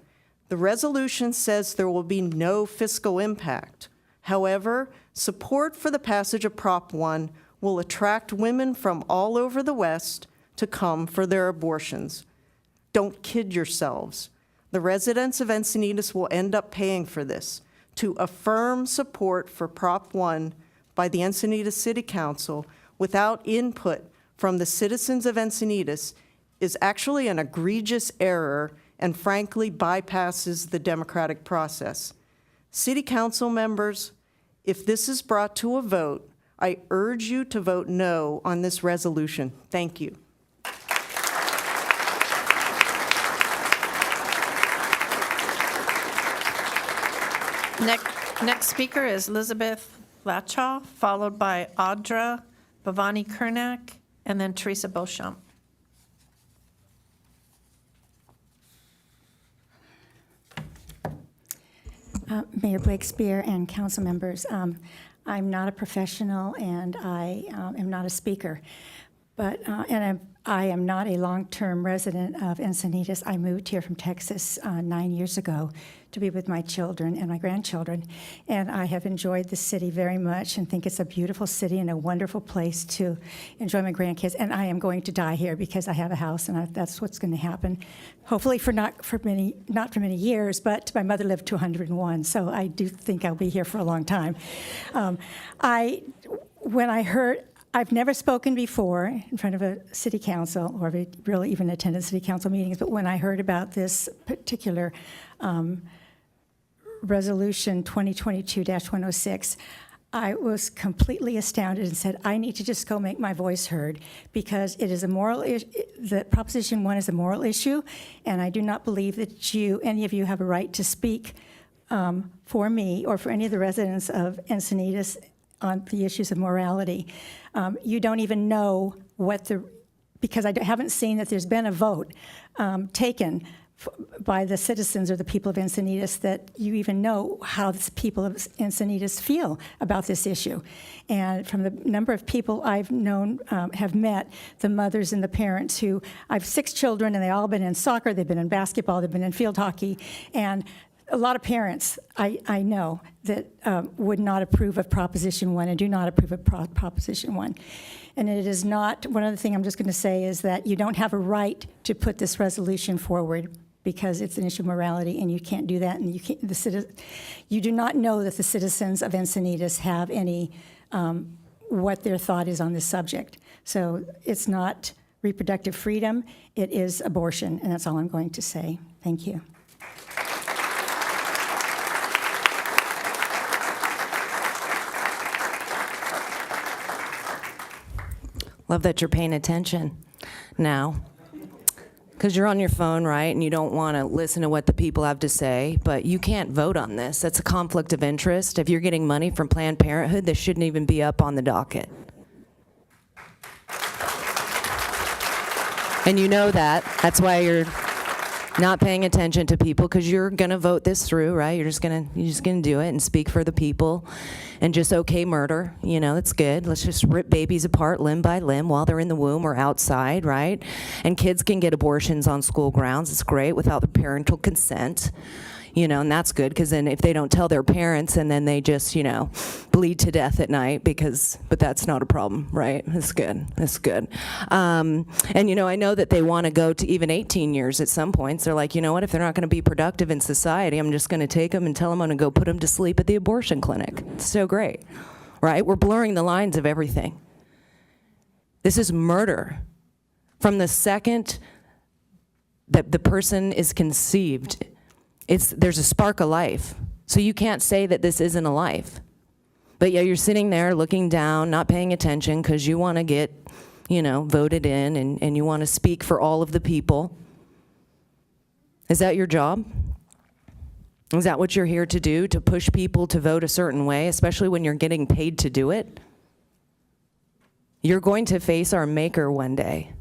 the resolution says there will be no fiscal impact. However, support for the passage of Prop 1 will attract women from all over the West to come for their abortions. Don't kid yourselves. The residents of Encinitas will end up paying for this. To affirm support for Prop 1 by the Encinitas City Council without input from the citizens of Encinitas is actually an egregious error and frankly bypasses the democratic process. City Council members, if this is brought to a vote, I urge you to vote no on this resolution. Thank you. Next speaker is Elizabeth Lachaw, followed by Audra Bhavani Kernak, and then Teresa Beauchamp. Mayor Blake Spear and council members, I'm not a professional and I am not a speaker, but I am not a long-term resident of Encinitas. I moved here from Texas 9 years ago to be with my children and my grandchildren, and I have enjoyed the city very much and think it's a beautiful city and a wonderful place to enjoy my grandkids. And I am going to die here because I have a house, and that's what's going to happen. Hopefully not for many years, but my mother lived to 101, so I do think I'll be here for a long time. When I heard, I've never spoken before in front of a city council or really even attended city council meetings, but when I heard about this particular resolution 2022-106, I was completely astounded and said, I need to just go make my voice heard because it is a moral issue. The Proposition 1 is a moral issue, and I do not believe that any of you have a right to speak for me or for any of the residents of Encinitas on the issues of morality. You don't even know because I haven't seen that there's been a vote taken by the citizens or the people of Encinitas that you even know how the people of Encinitas feel about this issue. And from the number of people I've known, have met, the mothers and the parents I have 6 children and they've all been in soccer, they've been in basketball, they've been in field hockey, and a lot of parents I know that would not approve of Proposition 1 and do not approve of Proposition 1. And it is not, one other thing I'm just going to say is that you don't have a right to put this resolution forward because it's an issue of morality, and you can't do that. And you do not know that the citizens of Encinitas have any, what their thought is on this subject. So it's not reproductive freedom, it is abortion, and that's all I'm going to say. Thank you. Love that you're paying attention now. Because you're on your phone, right, and you don't want to listen to what the people have to say, but you can't vote on this. That's a conflict of interest. If you're getting money from Planned Parenthood, this shouldn't even be up on the docket. And you know that. That's why you're not paying attention to people, because you're going to vote this through, right? You're just going to do it and speak for the people and just okay murder. You know, that's good. Let's just rip babies apart limb by limb while they're in the womb or outside, right? And kids can get abortions on school grounds. It's great without the parental consent. You know, and that's good, because then if they don't tell their parents and then they just, bleed to death at night but that's not a problem, right? That's good. That's good. And, I know that they want to go to even 18 years at some points. They're like, you know what, if they're not going to be productive in society, I'm just going to take them and tell them I'm going to go put them to sleep at the abortion clinic. It's so great, right? We're blurring the lines of everything. This is murder. From the second that the person is conceived, there's a spark of life. So you can't say that this isn't a life. But yeah, you're sitting there looking down, not paying attention because you want to get, voted in and you want to speak for all of the people. Is that your job? Is that what you're here to do, to push people to vote a certain way, especially when you're getting paid to do it? You're going to face our Maker one day.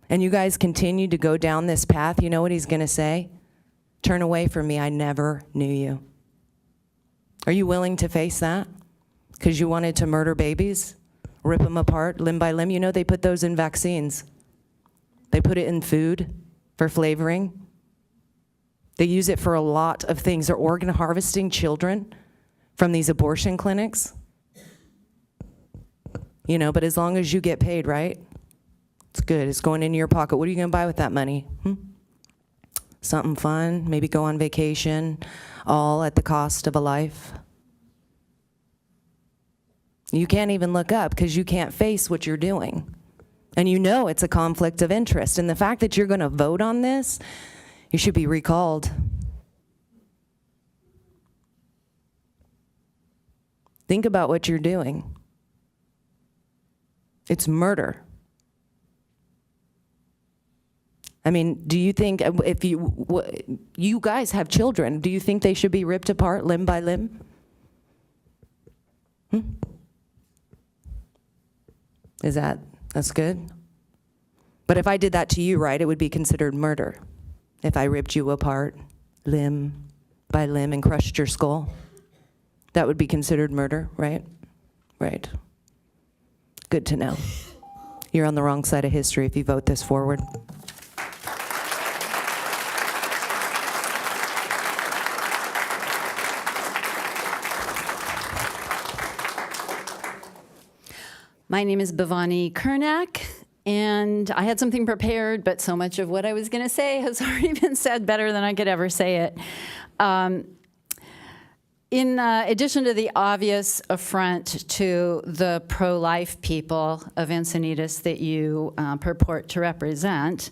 And you guys continue to go down this path, you know what he's going to say? Turn away from me, I never knew you. Are you willing to face that? Because you wanted to murder babies? Rip them apart limb by limb? You know they put those in vaccines. They put it in food for flavoring. They use it for a lot of things. They're organ harvesting children from these abortion clinics. But as long as you get paid, right? It's good. It's going into your pocket. What are you going to buy with that money? Something fun, maybe go on vacation, all at the cost of a life. You can't even look up because you can't face what you're doing. And you know it's a conflict of interest. And the fact that you're going to vote on this, you should be recalled. Think about what you're doing. It's murder. I mean, do you think, if you guys have children, do you think they should be ripped apart limb by limb? That's good? But if I did that to you, right, it would be considered murder. If I ripped you apart limb by limb and crushed your skull, that would be considered murder, right? Right. Good to know. You're on the wrong side of history if you vote this forward. My name is Bhavani Kernak, and I had something prepared, but so much of what I was going to say has already been said better than I could ever say it. In addition to the obvious affront to the pro-life people of Encinitas that you purport to represent,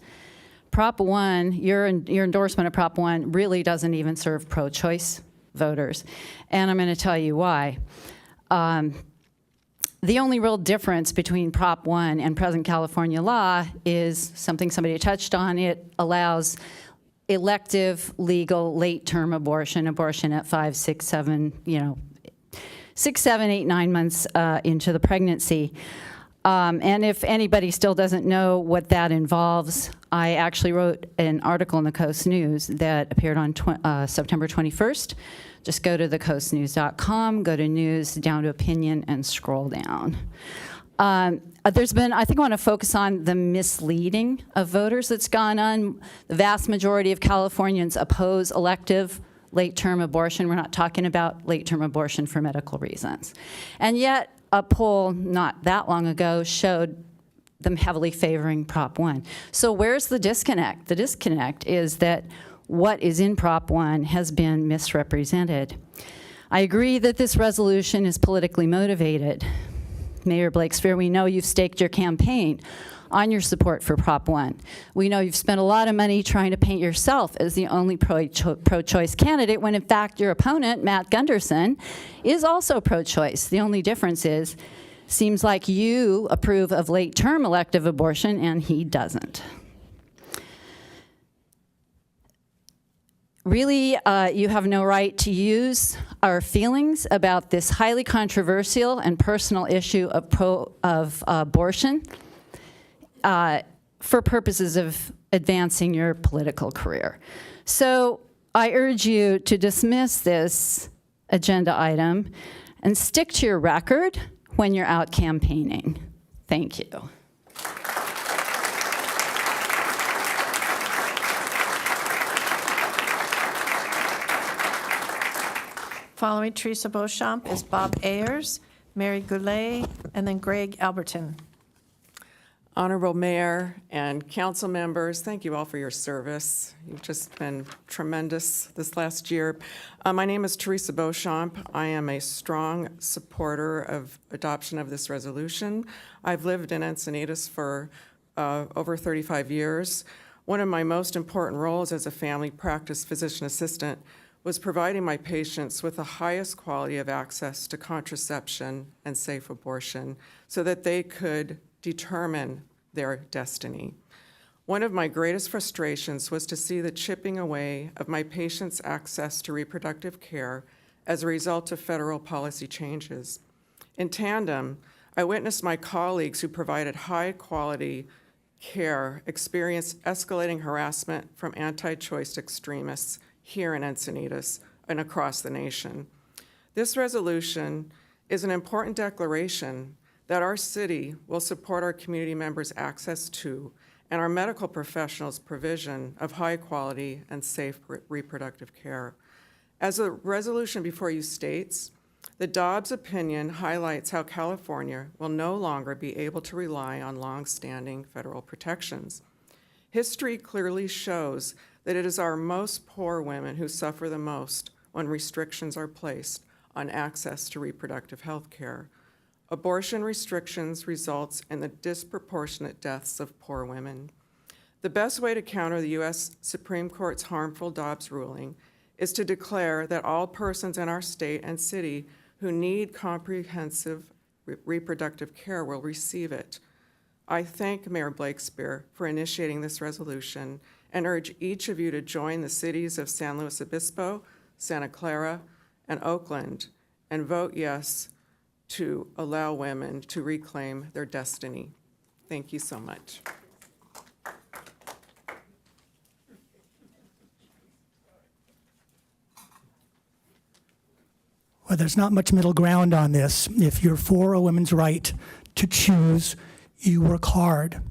Prop 1, your endorsement of Prop 1 really doesn't even serve pro-choice voters. And I'm going to tell you why. The only real difference between Prop 1 and present California law is something somebody touched on. It allows elective, legal, late-term abortion at 5, 6, 7, 6, 7, 8, 9 months into the pregnancy. And if anybody still doesn't know what that involves, I actually wrote an article in the Coast News that appeared on September 21st. Just go to thecoastnews.com, go to news, down to opinion, and scroll down. There's been, I think I want to focus on the misleading of voters that's gone on. The vast majority of Californians oppose elective late-term abortion. We're not talking about late-term abortion for medical reasons. And yet, a poll not that long ago showed them heavily favoring Prop 1. So where's the disconnect? The disconnect is that what is in Prop 1 has been misrepresented. I agree that this resolution is politically motivated. Mayor Blake Spear, we know you've staked your campaign on your support for Prop 1. We know you've spent a lot of money trying to paint yourself as the only pro-choice candidate, when in fact your opponent, Matt Gunderson, is also pro-choice. The only difference is, seems like you approve of late-term elective abortion and he doesn't. Really, you have no right to use our feelings about this highly controversial and personal issue of abortion for purposes of advancing your political career. So I urge you to dismiss this agenda item and stick to your record when you're out campaigning. Thank you. Following Teresa Beauchamp is Bob Ayers, Mary Goulet, and then Greg Alberton. Honorable Mayor and council members, thank you all for your service. You've just been tremendous this last year. My name is Teresa Beauchamp. I am a strong supporter of adoption of this resolution. I've lived in Encinitas for over 35 years. One of my most important roles as a family practice physician assistant was providing my patients with the highest quality of access to contraception and safe abortion so that they could determine their destiny. One of my greatest frustrations was to see the chipping away of my patients' access to reproductive care as a result of federal policy changes. In tandem, I witnessed my colleagues who provided high-quality care experience escalating harassment from anti-choice extremists here in Encinitas and across the nation. This resolution is an important declaration that our city will support our community members' access to and our medical professionals' provision of high quality and safe reproductive care. As the resolution before you states, the Dobbs opinion highlights how California will no longer be able to rely on long-standing federal protections. History clearly shows that it is our most poor women who suffer the most when restrictions are placed on access to reproductive health care. Abortion restrictions results in the disproportionate deaths of poor women. The best way to counter the U.S. Supreme Court's harmful Dobbs ruling is to declare that all persons in our state and city who need comprehensive reproductive care will receive it. I thank Mayor Blake Spear for initiating this resolution and urge each of you to join the cities of San Luis Obispo, Santa Clara, and Oakland and vote yes to allow women to reclaim their destiny. Thank you so much. Well, there's not much middle ground on this. If you're for a woman's right to choose, you work hard.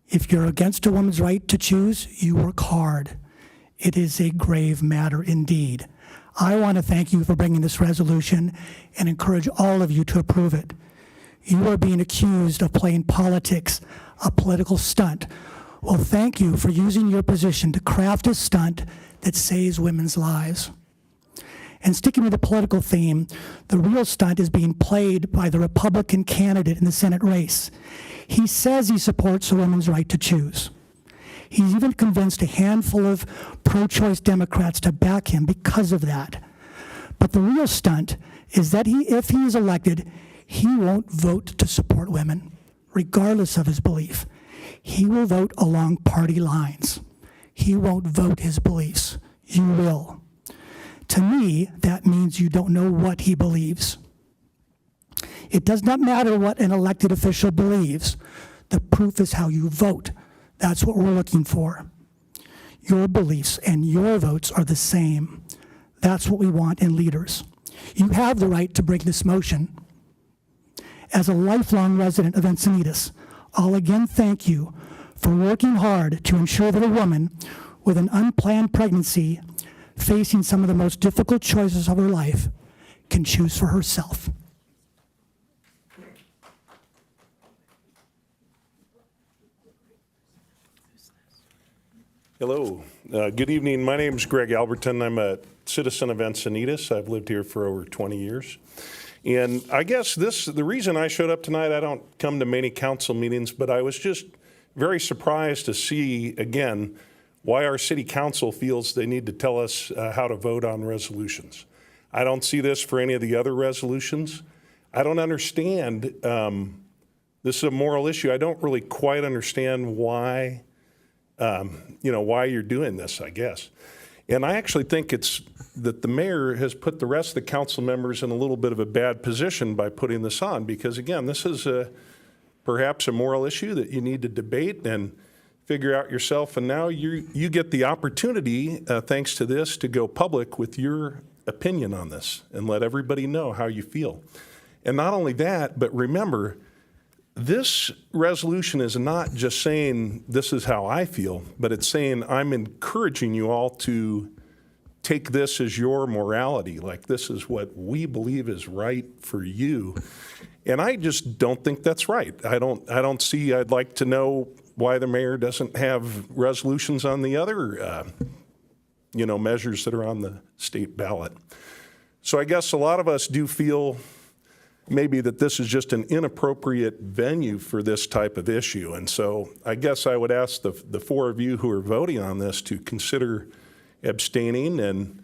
If you're against a woman's right to choose, you work hard. It is a grave matter indeed. I want to thank you for bringing this resolution and encourage all of you to approve it. You are being accused of playing politics, a political stunt. Well, thank you for using your position to craft a stunt that saves women's lives. And sticking with the political theme, the real stunt is being played by the Republican candidate in the Senate race. He says he supports a woman's right to choose. He's even convinced a handful of pro-choice Democrats to back him because of that. But the real stunt is that if he is elected, he won't vote to support women, regardless of his belief. He will vote along party lines. He won't vote his beliefs. You will. To me, that means you don't know what he believes. It does not matter what an elected official believes. The proof is how you vote. That's what we're looking for. Your beliefs and your votes are the same. That's what we want in leaders. You have the right to bring this motion. As a lifelong resident of Encinitas, I'll again thank you for working hard to ensure that a woman with an unplanned pregnancy facing some of the most difficult choices of her life can choose for herself. Hello. Good evening. My name is Greg Alberton. I'm a citizen of Encinitas. I've lived here for over 20 years. And I guess the reason I showed up tonight, I don't come to many council meetings, but I was just very surprised to see, again, why our city council feels they need to tell us how to vote on resolutions. I don't see this for any of the other resolutions. I don't understand. This is a moral issue. I don't really quite understand why, why you're doing this, I guess. And I actually think it's that the mayor has put the rest of the council members in a little bit of a bad position by putting this on, because again, this is perhaps a moral issue that you need to debate and figure out yourself. And now you get the opportunity, thanks to this, to go public with your opinion on this and let everybody know how you feel. And not only that, but remember, this resolution is not just saying this is how I feel, but it's saying I'm encouraging you all to take this as your morality, like this is what we believe is right for you. And I just don't think that's right. I'd like to know why the mayor doesn't have resolutions on the other measures that are on the state ballot. So I guess a lot of us do feel maybe that this is just an inappropriate venue for this type of issue. And so I guess I would ask the four of you who are voting on this to consider abstaining and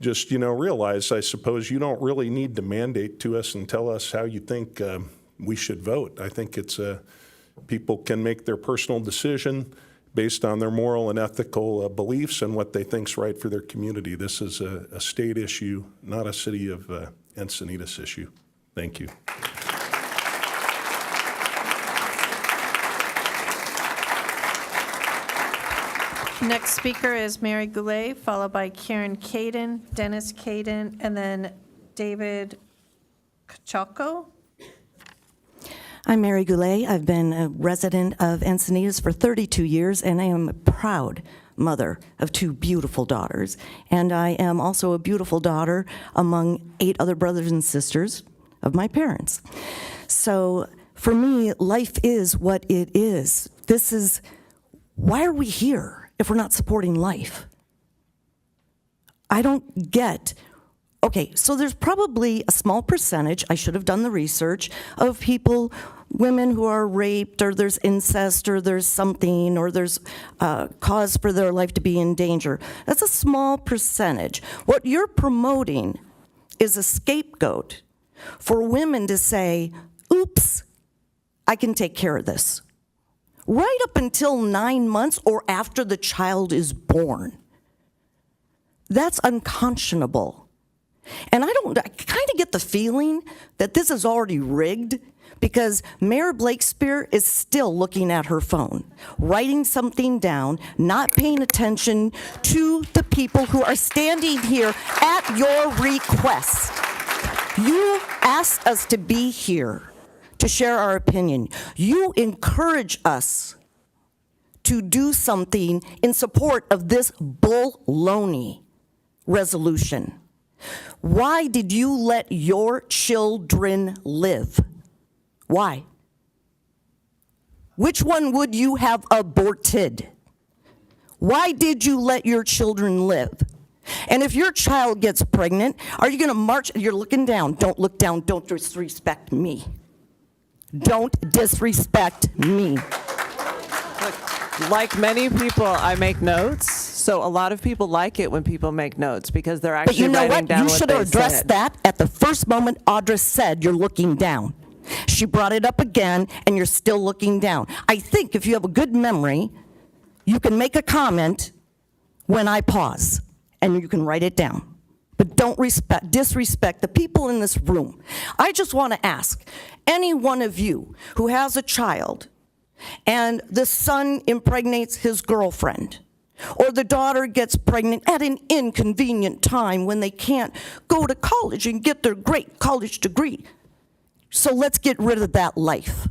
just, realize, I suppose, you don't really need to mandate to us and tell us how you think we should vote. I think it's people can make their personal decision based on their moral and ethical beliefs and what they think's right for their community. This is a state issue, not a city of Encinitas issue. Thank you. Next speaker is Mary Goulet, followed by Karen Caden, Dennis Caden, and then David Kachako. I'm Mary Goulet. I've been a resident of Encinitas for 32 years, and I am a proud mother of two beautiful daughters. And I am also a beautiful daughter among 8 other brothers and sisters of my parents. So for me, life is what it is. Why are we here if we're not supporting life? I don't get. Okay, so there's probably a small percentage, I should have done the research, of people, women who are raped, or there's incest, or there's something, or there's cause for their life to be in danger. That's a small percentage. What you're promoting is a scapegoat for women to say, oops, I can take care of this. Right up until 9 months or after the child is born. That's unconscionable. And I kind of get the feeling that this is already rigged because Mayor Blakespear is still looking at her phone, writing something down, not paying attention to the people who are standing here at your request. You asked us to be here to share our opinion. You encourage us to do something in support of this baloney resolution. Why did you let your children live? Why? Which one would you have aborted? Why did you let your children live? And if your child gets pregnant, are you going to march? You're looking down. Don't look down. Don't disrespect me. Don't disrespect me. Like many people, I make notes. So a lot of people like it when people make notes because they're But actually you know writing what? down You what should they have addressed said. that at the first moment Audra said you're looking down. She brought it up again, and you're still looking down. I think if you have a good memory, you can make a comment when I pause, and you can write it down. But don't disrespect the people in this room. I just want to ask any one of you who has a child and the son impregnates his girlfriend, or the daughter gets pregnant at an inconvenient time when they can't go to college and get their great college degree. So let's get rid of that life.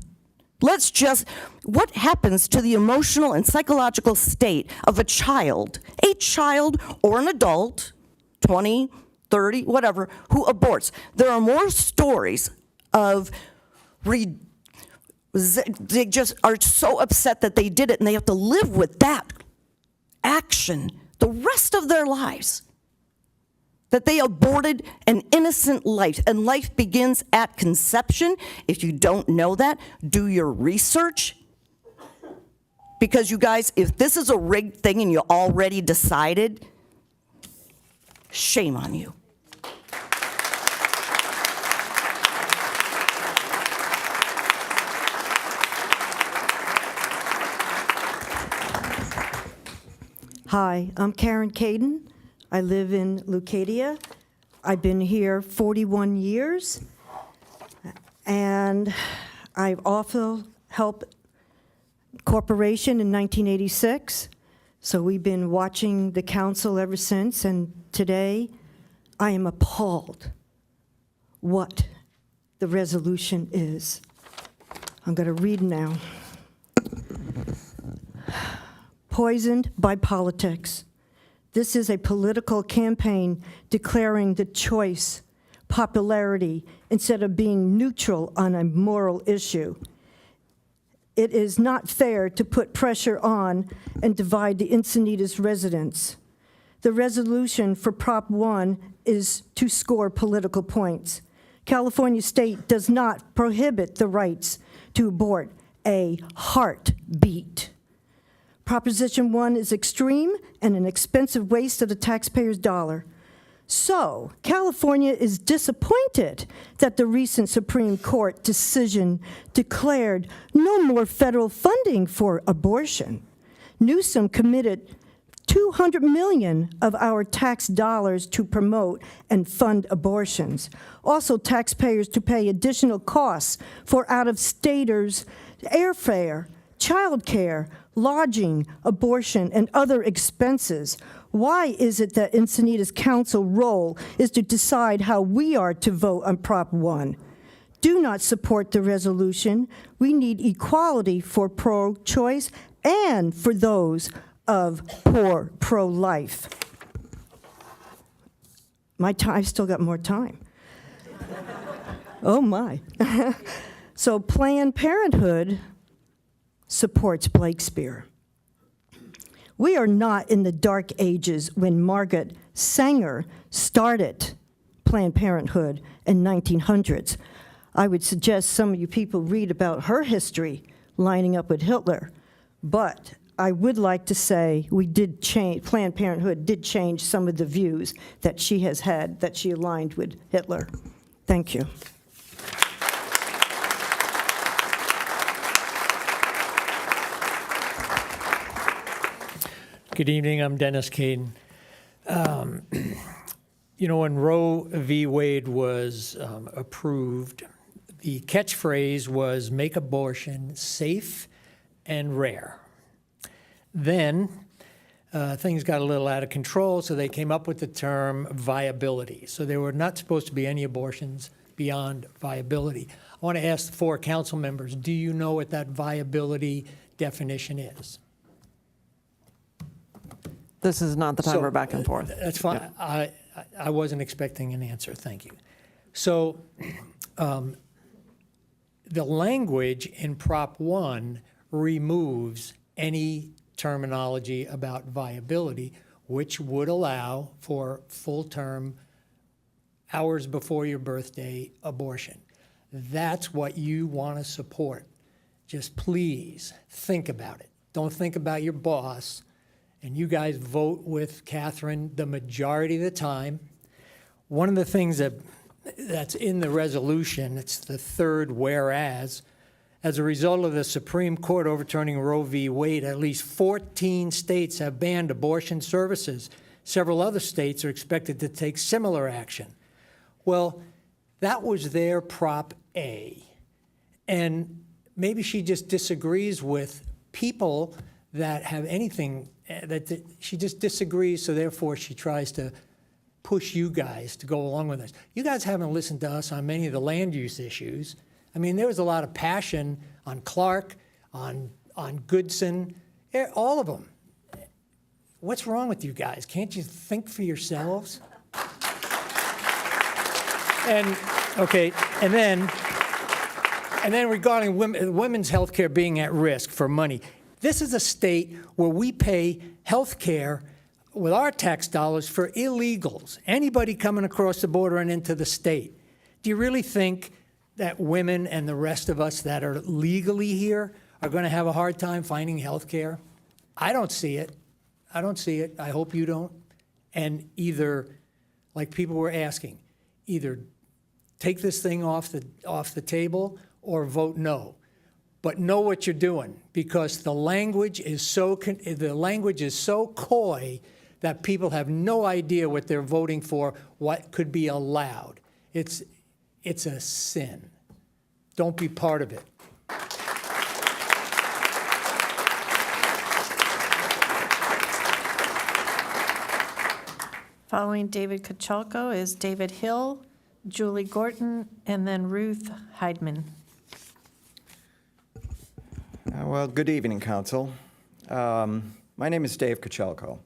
What happens to the emotional and psychological state of a child or an adult, 20, 30, whatever, who aborts? There are more stories of they just are so upset that they did it, and they have to live with that action the rest of their lives. That they aborted an innocent life, and life begins at conception. If you don't know that, do your research. Because you guys, if this is a rigged thing and you already decided, shame on you. Hi, I'm Karen Caden. I live in Leucadia. I've been here 41 years, and I've also helped corporation in 1986. So we've been watching the council ever since, and today I am appalled what the resolution is. I'm going to read now. Poisoned by politics. This is a political campaign declaring the choice, popularity, instead of being neutral on a moral issue. It is not fair to put pressure on and divide the Encinitas residents. The resolution for Prop 1 is to score political points. California state does not prohibit the rights to abort a heartbeat. Proposition 1 is extreme and an expensive waste of the taxpayer's dollar. So, California is disappointed that the recent Supreme Court decision declared no more federal funding for abortion. Newsom committed $200 million of our tax dollars to promote and fund abortions. Also, taxpayers to pay additional costs for out-of-staters' airfare, childcare, lodging, abortion, and other expenses. Why is it that Encinitas Council role is to decide how we are to vote on Prop 1? Do not support the resolution. We need equality for pro-choice and for those of poor pro-life. I've still got more time. Oh my. So Planned Parenthood supports Blakespeare. We are not in the dark ages when Margaret Sanger started Planned Parenthood in 1900s. I would suggest some of you people read about her history lining up with Hitler. But I would like to say Planned Parenthood did change some of the views that she has had, that she aligned with Hitler. Thank you. Good evening, I'm Dennis Caden. When Roe v. Wade was approved, the catchphrase was make abortion safe and rare. Then things got a little out of control, so they came up with the term viability. So there were not supposed to be any abortions beyond viability. I want to ask the 4 council members, do you know what that viability definition is? This is not the time we're back and forth. That's fine. Yeah. I wasn't expecting an answer. Thank you. So the language in Prop 1 removes any terminology about viability, which would allow for full-term, hours before your birthday abortion. That's what you want to support. Just please think about it. don't think about your boss, and you guys vote with Catherine the majority of the time. One of the things that's in the resolution, it's the third whereas, as a result of the Supreme Court overturning Roe v. Wade, at least 14 states have banned abortion services. Several other states are expected to take similar action. Well, that was their Prop A. And maybe she just disagrees with people that have anything, that she just disagrees, so therefore she tries to push you guys to go along with us. You guys haven't listened to us on many of the land use issues. I mean, there was a lot of passion on Clark, on Goodson, all of them. What's wrong with you guys? Can't you think for yourselves? And then regarding women's health care being at risk for money, this is a state where we pay health care with our tax dollars for illegals, anybody coming across the border and into the state. Do you really think that women and the rest of us that are legally here are going to have a hard time finding health care? I don't see it. I don't see it. I hope you don't. And either, like people were asking, either take this thing off the table or vote no. But know what you're doing, because the language is so coy that people have no idea what they're voting for, what could be allowed. It's a sin. Don't be part of it. Following David Kachalko is David Hill, Julie Gorton, and then Ruth Heidman. Well, good evening, Council. My name is Dave Kachalko,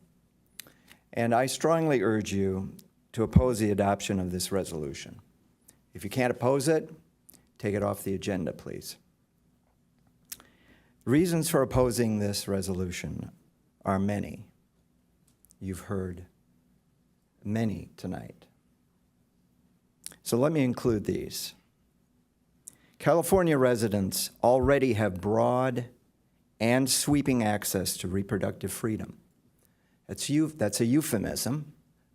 and I strongly urge you to oppose the adoption of this resolution. If you can't oppose it, take it off the agenda, please. Reasons for opposing this resolution are many. You've heard many tonight. So let me include these. California residents already have broad and sweeping access to reproductive freedom. That's a euphemism,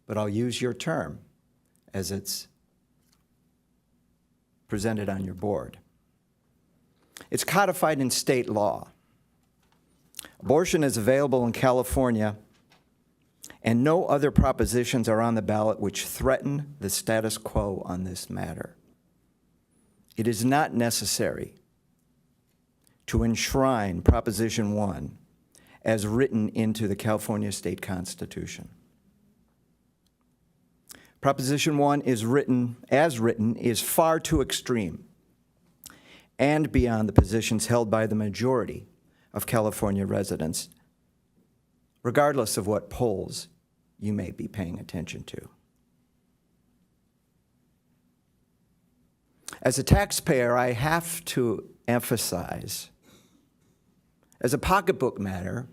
but I'll use your term as it's presented on your board. It's codified in state law. Abortion is available in California, and no other propositions are on the ballot which threaten the status quo on this matter. It is not necessary to enshrine Proposition 1 as written into the California State Constitution. Proposition 1 is is far too extreme and beyond the positions held by the majority of California residents, regardless of what polls you may be paying attention to. As a taxpayer, I have to emphasize, as a pocketbook matter,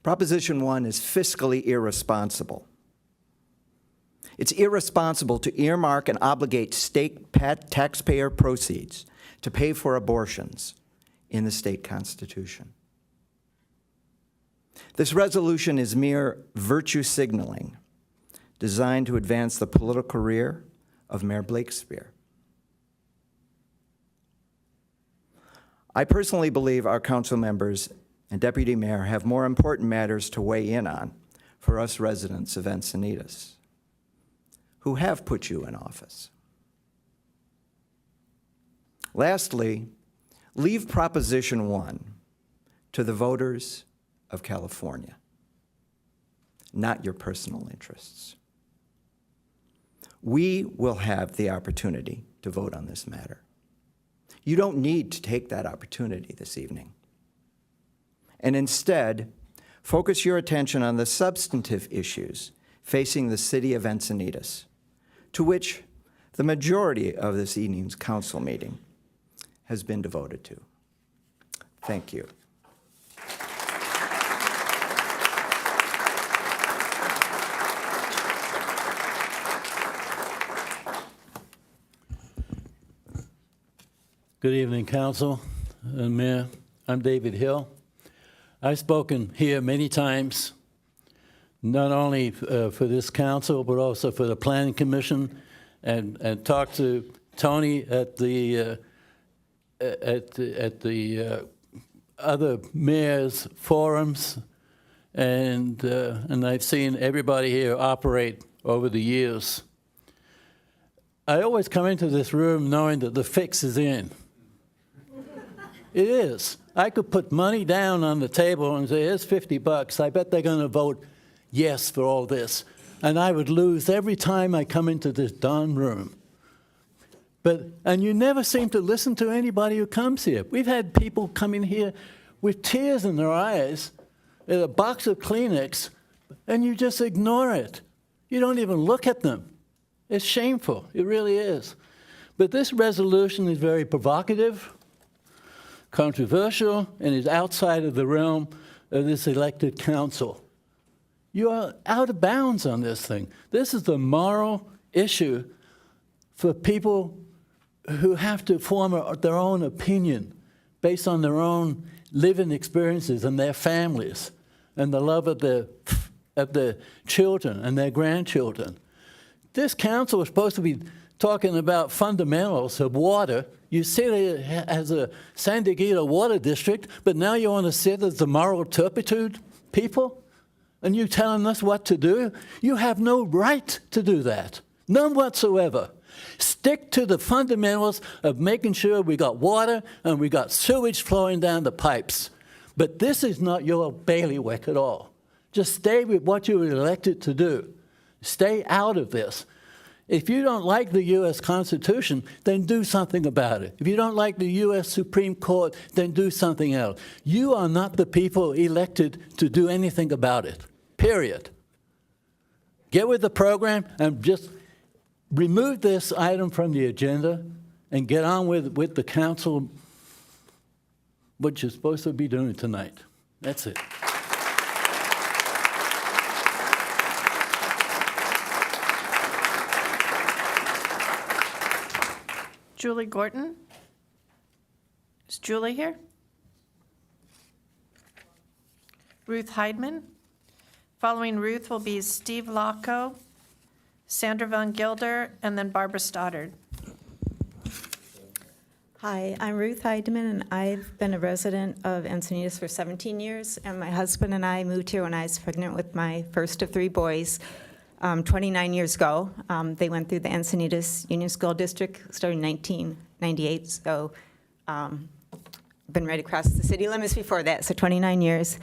Proposition 1 is fiscally irresponsible. It's irresponsible to earmark and obligate state taxpayer proceeds to pay for abortions in the state constitution. This resolution is mere virtue signaling designed to advance the political career of Mayor Blakespear. I personally believe our council members and deputy mayor have more important matters to weigh in on for us residents of Encinitas, who have put you in office. Lastly, leave Proposition 1 to the voters of California, not your personal interests. We will have the opportunity to vote on this matter. You don't need to take that opportunity this evening. And instead, focus your attention on the substantive issues facing the city of Encinitas, to which the majority of this evening's council meeting has been devoted to. Thank you. Good evening, Council and Mayor. I'm David Hill. I've spoken here many times, not only for this council, but also for the Planning Commission, and talked to Tony at the other mayors' forums, and I've seen everybody here operate over the years. I always come into this room knowing that the fix is in. It is. I could put money down on the table and say, here's $50. I bet they're going to vote yes for all this. And I would lose every time I come into this darn room. And you never seem to listen to anybody who comes here. We've had people come in here with tears in their eyes, at a box of Kleenex, and you just ignore it. You don't even look at them. It's shameful. It really is. But this resolution is very provocative, controversial, and is outside of the realm of this elected council. You are out of bounds on this thing. This is the moral issue for people who have to form their own opinion based on their own living experiences and their families and the love of their children and their grandchildren. This council is supposed to be talking about fundamentals of water. You sit as a San Diego water district, but now you want to sit as the moral turpitude people? And you telling us what to do? You have no right to do that. None whatsoever. Stick to the fundamentals of making sure we got water and we got sewage flowing down the pipes. But this is not your bailiwick at all. Just stay with what you were elected to do. Stay out of this. If you don't like the U.S. Constitution, then do something about it. If you don't like the U.S. Supreme Court, then do something else. You are not the people elected to do anything about it, period. Get with the program and just remove this item from the agenda and get on with the council, what you're supposed to be doing tonight. That's it. Julie Gorton? Is Julie here? Ruth Heidman? Following Ruth will be Steve Locko, Sandra Van Gilder, and then Barbara Stoddard. Hi, I'm Ruth Heidman, and I've been a resident of Encinitas for 17 years, and my husband and I moved here when I was pregnant with my first of 3 boys 29 years ago. They went through the Encinitas Union School District starting in 1998, so been right across the city limits before that, so 29 years.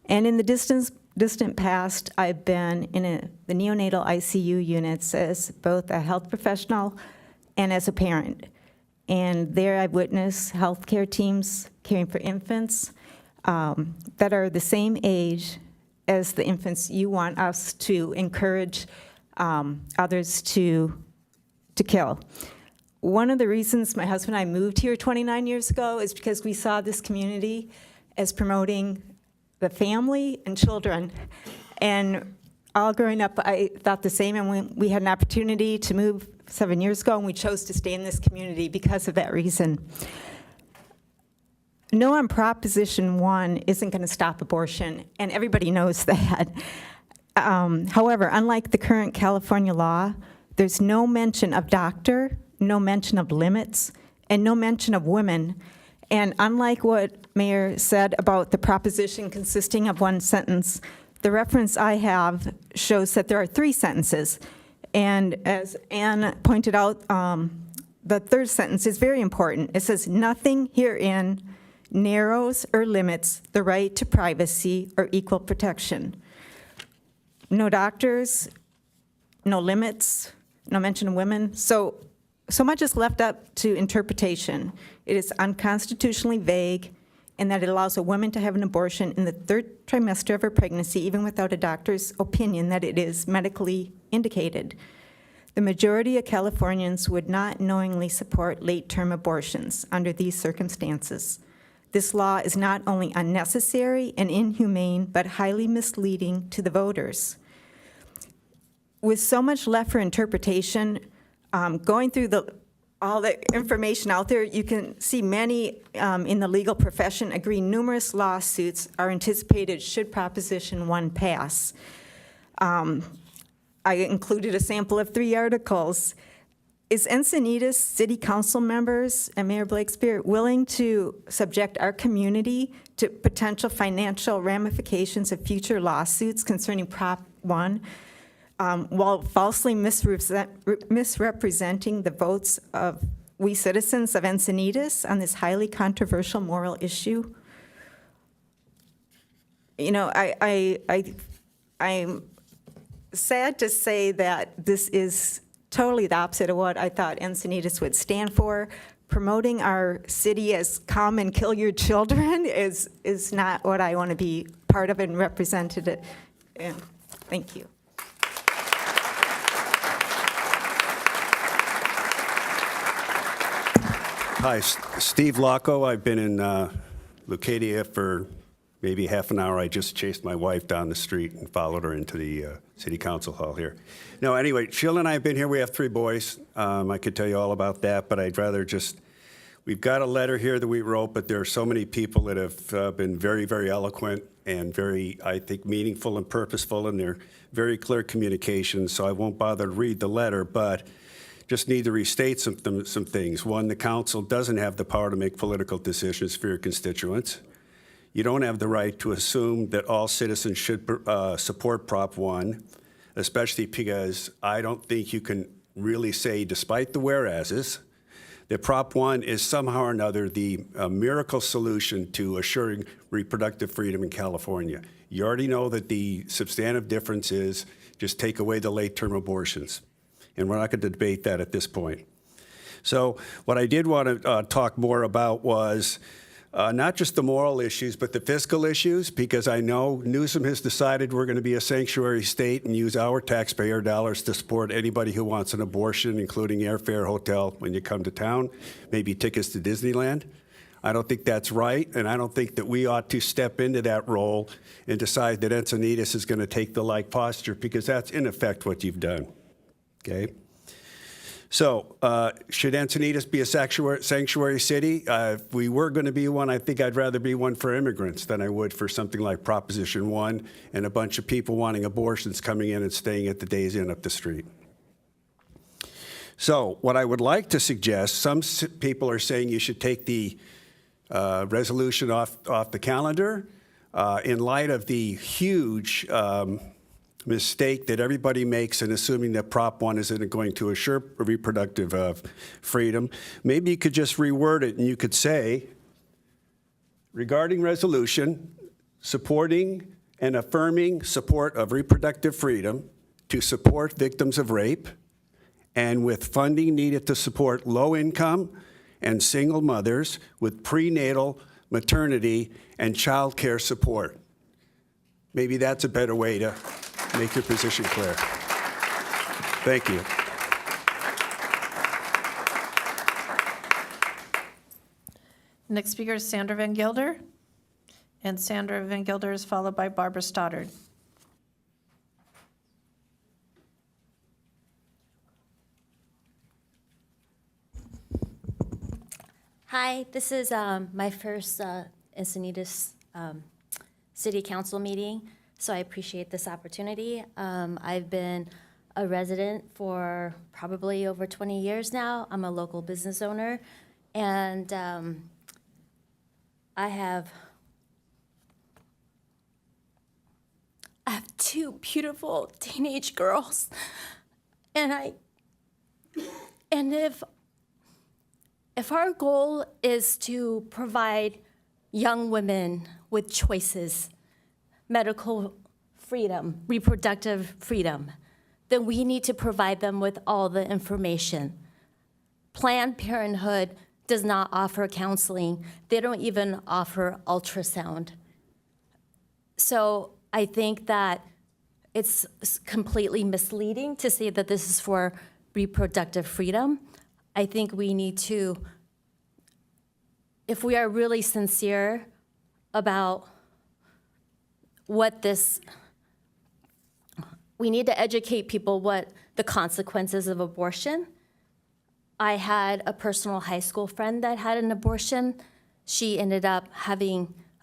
And in the distant past, I've been in the neonatal ICU units as both a health professional and as a parent. And there I've witnessed healthcare teams caring for infants that are the same age as the infants you want us to encourage others to kill. One of the reasons my husband and I moved here 29 years ago is because we saw this community as promoting the family and children. And all growing up, I thought the same, and we had an opportunity to move 7 years ago, and we chose to stay in this community because of that reason. No on Proposition 1 isn't going to stop abortion, and everybody knows that. However, unlike the current California law, there's no mention of doctor, no mention of limits, and no mention of women. And unlike what Mayor said about the proposition consisting of 1 sentence, the reference I have shows that there are 3 sentences. And as Anne pointed out, the 3rd sentence is very important. It says, "Nothing herein narrows or limits the right to privacy or equal protection." No doctors, no limits, no mention of women. So much is left up to interpretation. It is unconstitutionally vague, and that it allows a woman to have an abortion in the 3rd trimester of her pregnancy, even without a doctor's opinion that it is medically indicated. The majority of Californians would not knowingly support late-term abortions under these circumstances. This law is not only unnecessary and inhumane, but highly misleading to the voters. With so much left for interpretation, going through the all the information out there, you can see many in the legal profession agree numerous lawsuits are anticipated should Proposition 1 pass. I included a sample of 3 articles. Is Encinitas City Council members and Mayor Blakespear willing to subject our community to potential financial ramifications of future lawsuits concerning Prop 1 while falsely misrepresenting the votes of we citizens of Encinitas on this highly controversial moral issue? You know, I'm sad to say that this is totally the opposite of what I thought Encinitas would stand for. Promoting our city as come and kill your children is not what I want to be part of and represented. And thank you. Hi, Steve Locco. I've been in Leucadia for maybe half an hour. I just chased my wife down the street and followed her into the city council hall here. No, anyway, Sheila and I have been here. We have 3 boys. I could tell you all about that, but I'd rather just, we've got a letter here that we wrote, but there are so many people that have been very, very eloquent and very, I think, meaningful and purposeful, and they're very clear communications, so I won't bother to read the letter, but just need to restate some things. One, the council doesn't have the power to make political decisions for your constituents. You don't have the right to assume that all citizens should support Prop 1, especially because I don't think you can really say, despite the whereases, that Prop 1 is somehow or another the miracle solution to assuring reproductive freedom in California. You already know that the substantive difference is just take away the late-term abortions. And we're not going to debate that at this point. So what I did want to talk more about was not just the moral issues, but the fiscal issues, because I know Newsom has decided we're going to be a sanctuary state and use our taxpayer dollars to support anybody who wants an abortion, including airfare, hotel when you come to town, maybe tickets to Disneyland. I don't think that's right, and I don't think that we ought to step into that role and decide that Encinitas is going to take the like posture, because that's in effect what you've done. Okay. So should Encinitas be a sanctuary city? If we were going to be one, I think I'd rather be one for immigrants than I would for something like Proposition 1 and a bunch of people wanting abortions coming in and staying at the Days Inn up the street. So what I would like to suggest, some people are saying you should take the resolution off the calendar in light of the huge mistake that everybody makes in assuming that Prop 1 isn't going to assure reproductive freedom. Maybe you could just reword it and you could say, regarding resolution, supporting and affirming support of reproductive freedom to support victims of rape, and with funding needed to support low-income and single mothers with prenatal, maternity, and child care support. Maybe that's a better way to make your position clear. Thank you. Next speaker is Sandra Van Gilder, and Sandra Van Gilder is followed by Barbara Stoddard. Hi, this is my first Encinitas City Council meeting, so I appreciate this opportunity. I've been a resident for probably over 20 years now. I'm a local business owner, and I have 2 beautiful teenage girls, and if our goal is to provide young women with choices, medical freedom, reproductive freedom, then we need to provide them with all the information. Planned Parenthood does not offer counseling. They don't even offer ultrasound. So I think that it's completely misleading to say that this is for reproductive freedom. I think we need to, if we are really sincere about what this, we need to educate people what the consequences of abortion. I had a personal high school friend that had an abortion. She ended up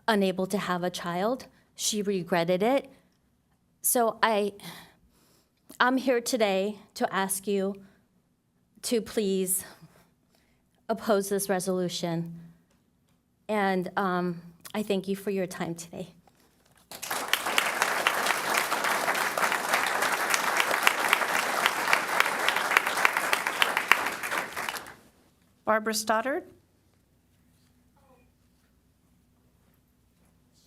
unable to have a child. She regretted it. So I'm here today to ask you to please oppose this resolution. And I thank you for your time today. Barbara Stoddard?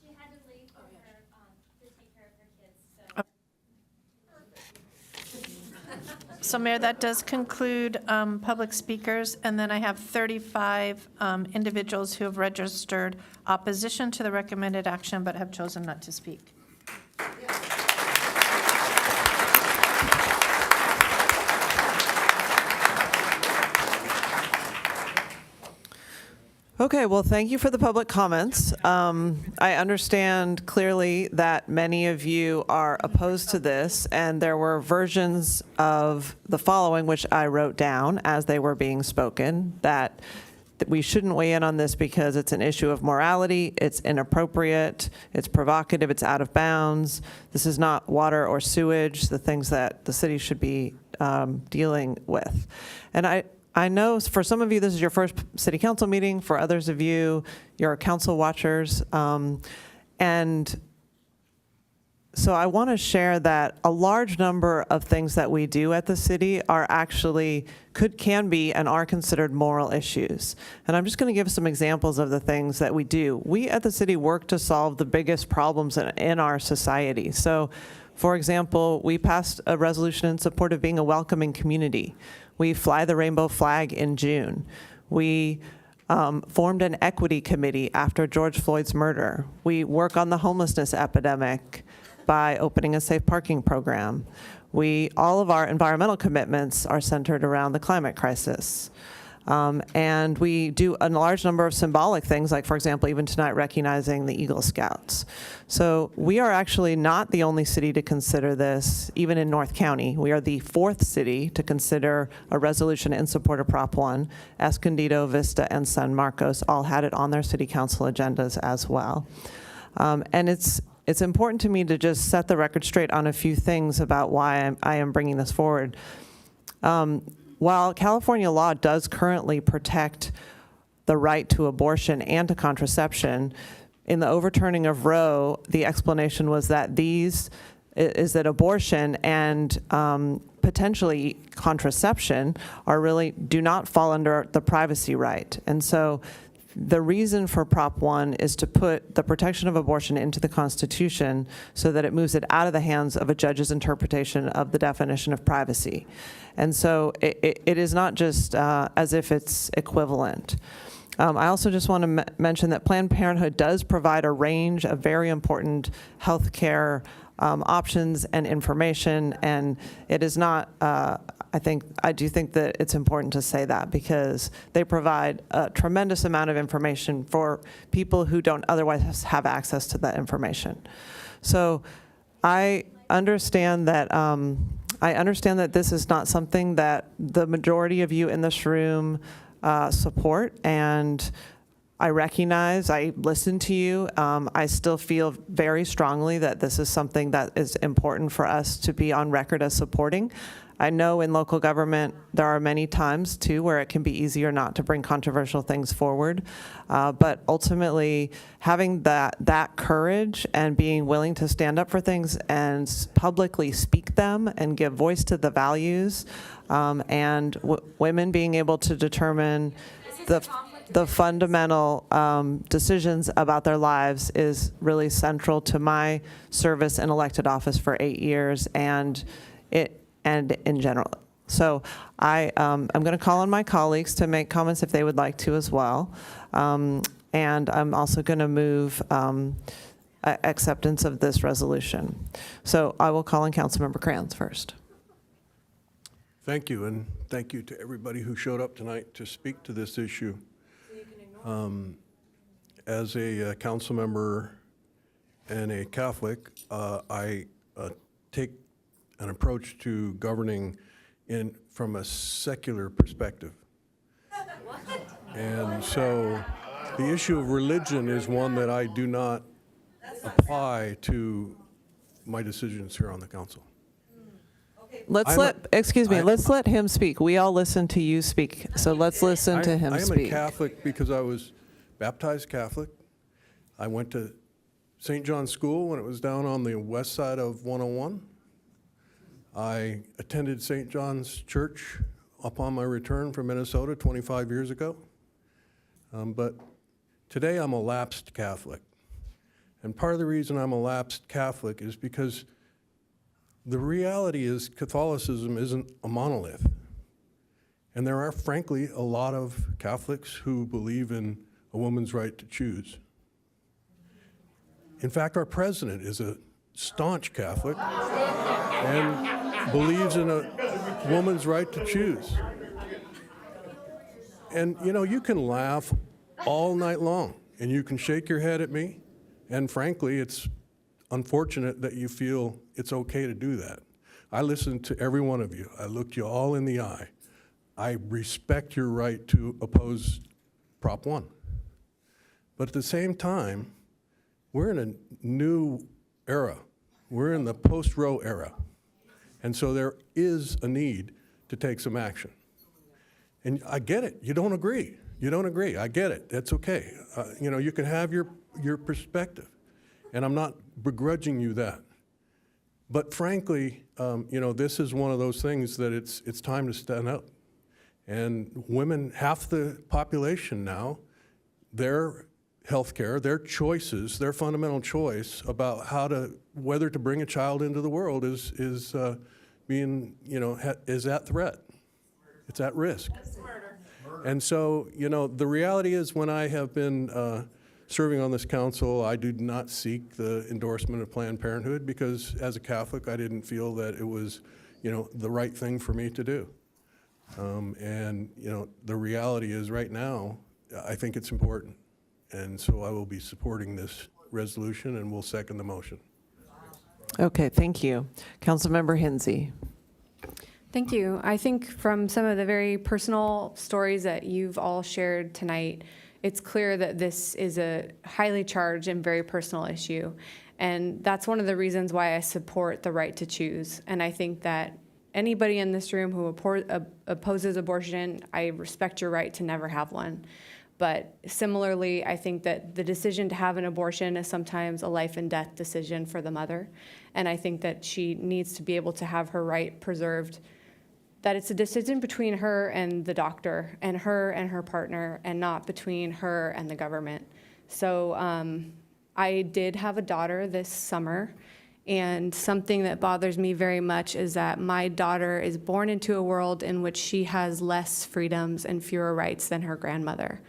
She had to leave to take care of her kids. So Mayor, that does conclude public speakers, and then I have 35 individuals who have registered opposition to the recommended action but have chosen not to speak. Okay, well, thank you for the public comments. I understand clearly that many of you are opposed to this, and there were versions of the following which I wrote down as they were being spoken, that we shouldn't weigh in on this because it's an issue of morality, it's inappropriate, it's provocative, it's out of bounds. This is not water or sewage, the things that the city should be dealing with. And I know for some of you, this is your first city council meeting. For others of you, you're council watchers. And so I want to share that a large number of things that we do at the city are actually, can be and are considered moral issues. And I'm just going to give some examples of the things that we do. We at the city work to solve the biggest problems in our society. So, for example, we passed a resolution in support of being a welcoming community. We fly the rainbow flag in June. We formed an equity committee after George Floyd's murder. We work on the homelessness epidemic by opening a safe parking program. All of our environmental commitments are centered around the climate crisis. And we do a large number of symbolic things, like, for example, even tonight recognizing the Eagle Scouts. So we are actually not the only city to consider this, even in North County. We are the 4th city to consider a resolution in support of Prop 1. Escondido, Vista, and San Marcos all had it on their city council agendas as well. And it's important to me to just set the record straight on a few things about why I am bringing this forward. While California law does currently protect the right to abortion and to contraception, in the overturning of Roe, the explanation was that that abortion and potentially contraception do not fall under the privacy right. And so the reason for Prop 1 is to put the protection of abortion into the Constitution so that it moves it out of the hands of a judge's interpretation of the definition of privacy. And so it is not just as if it's equivalent. I also just want to mention that Planned Parenthood does provide a range of very important health care options and information, and it is not, I do think that it's important to say that because they provide a tremendous amount of information for people who don't otherwise have access to that information. So I understand that this is not something that the majority of you in this room support, and I recognize, I listen to you. I still feel very strongly that this is something that is important for us to be on record as supporting. I know in local government there are many times too where it can be easier not to bring controversial things forward, but ultimately having that courage and being willing to stand up for things and publicly speak them and give voice to the values, and women being able to determine the fundamental decisions about their lives is really central to my service in elected office for 8 years and in general. So I'm going to call on my colleagues to make comments if they would like to as well. And I'm also going to move acceptance of this resolution. So I will call on Councilmember Kranz first. Thank you, and thank you to everybody who showed up tonight to speak to this issue. As a council member and a Catholic, I take an approach to governing from a secular perspective. And so the issue of religion is one that I do not apply to my decisions here on the council. Let's let's let him speak. We all listen to you speak, so let's listen to him I am speak. a Catholic because I was baptized Catholic. I went to St. John's School when it was down on the west side of 101. I attended St. John's Church upon my return from Minnesota 25 years ago. But today I'm a lapsed Catholic. And part of the reason I'm a lapsed Catholic is because the reality is Catholicism isn't a monolith. And there are, frankly, a lot of Catholics who believe in a woman's right to choose. In fact, our president is a staunch Catholic and believes in a woman's right to choose. And, you know, you can laugh all night long, and you can shake your head at me, and frankly, it's unfortunate that you feel it's okay to do that. I listened to every one of you. I looked you all in the eye. I respect your right to oppose Prop 1. But at the same time, we're in a new era. We're in the post-Roe era. And so there is a need to take some action. And I get it. You don't agree. You don't agree. I get it. That's okay. You know, you can have your perspective. And I'm not begrudging you that. But frankly, you know, this is one of those things that it's time to stand up. And women, half the population now, their health care, their choices, their fundamental choice about whether to bring a child into the world is being, you know, is at threat. It's at risk. And so, you know, the reality is when I have been serving on this council, I do not seek the endorsement of Planned Parenthood because as a Catholic, I didn't feel that it was, you know, the right thing for me to do. And, you know, the reality is right now, I think it's important. And so I will be supporting this resolution and will second the motion. Okay, thank you. Councilmember Hinsey. Thank you. I think from some of the very personal stories that you've all shared tonight, it's clear that this is a highly charged and very personal issue. And that's one of the reasons why I support the right to choose. And I think that anybody in this room who opposes abortion, I respect your right to never have one. But similarly, I think that the decision to have an abortion is sometimes a life and death decision for the mother. And I think that she needs to be able to have her right preserved, that it's a decision between her and the doctor and her partner and not between her and the government. So I did have a daughter this summer, and something that bothers me very much is that my daughter is born into a world in which she has less freedoms and fewer rights than her grandmother.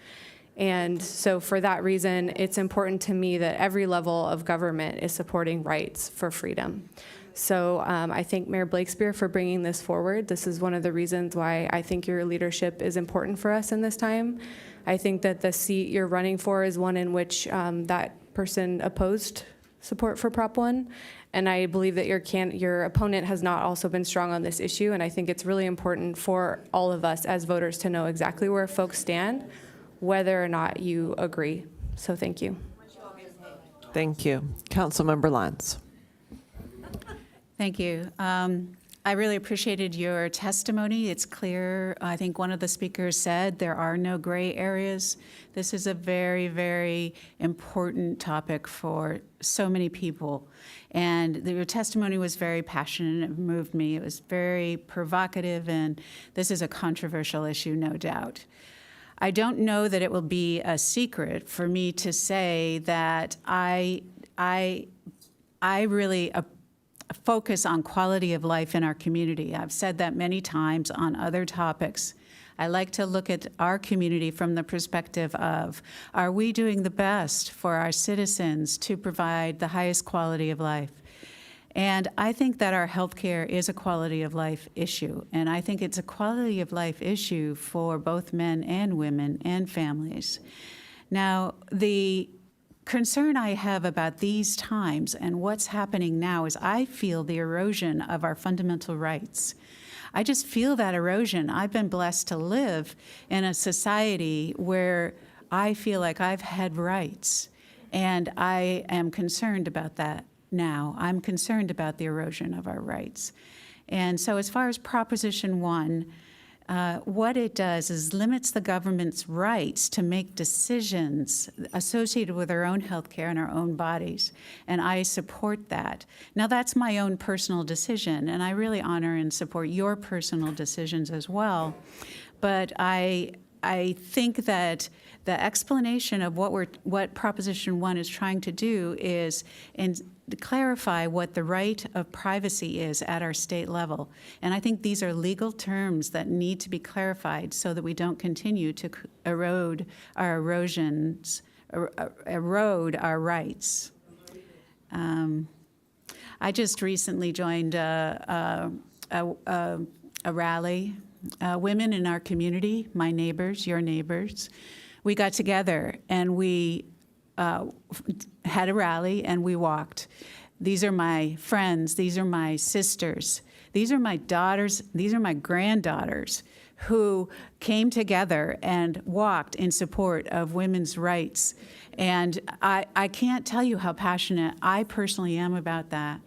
And so for that reason, it's important to me that every level of government is supporting rights for freedom. So I thank Mayor Blakespear for bringing this forward. This is one of the reasons why I think your leadership is important for us in this time. I think that the seat you're running for is one in which that person opposed support for Prop 1. And I believe that your opponent has not also been strong on this issue. And I think it's really important for all of us as voters to know exactly where folks stand, whether or not you agree. So thank you. Thank you. Councilmember Lance. Thank you. I really appreciated your testimony. It's clear, I think one of the speakers said, there are no gray areas. This is a very, very important topic for so many people. And your testimony was very passionate. It moved me. It was very provocative, and this is a controversial issue, no doubt. I don't know that it will be a secret for me to say that I really focus on quality of life in our community. I've said that many times on other topics. I like to look at our community from the perspective of, are we doing the best for our citizens to provide the highest quality of life? And I think that our healthcare is a quality of life issue. And I think it's a quality of life issue for both men and women and families. Now, the concern I have about these times and what's happening now is I feel the erosion of our fundamental rights. I just feel that erosion. I've been blessed to live in a society where I feel like I've had rights, and I am concerned about that now. I'm concerned about the erosion of our rights. And so as far as Proposition 1, what it does is limits the government's rights to make decisions associated with our own health care and our own bodies. And I support that. Now, that's my own personal decision, and I really honor and support your personal decisions as well. But I think that the explanation of what Proposition 1 is trying to do is clarify what the right of privacy is at our state level. And I think these are legal terms that need to be clarified so that we don't continue to erode our rights. I just recently joined a rally. Women in our community, my neighbors, your neighbors, we got together and we had a rally and we walked. These are my friends, these are my sisters, these are my daughters, these are my granddaughters who came together and walked in support of women's rights. And I can't tell you how passionate I personally am about that.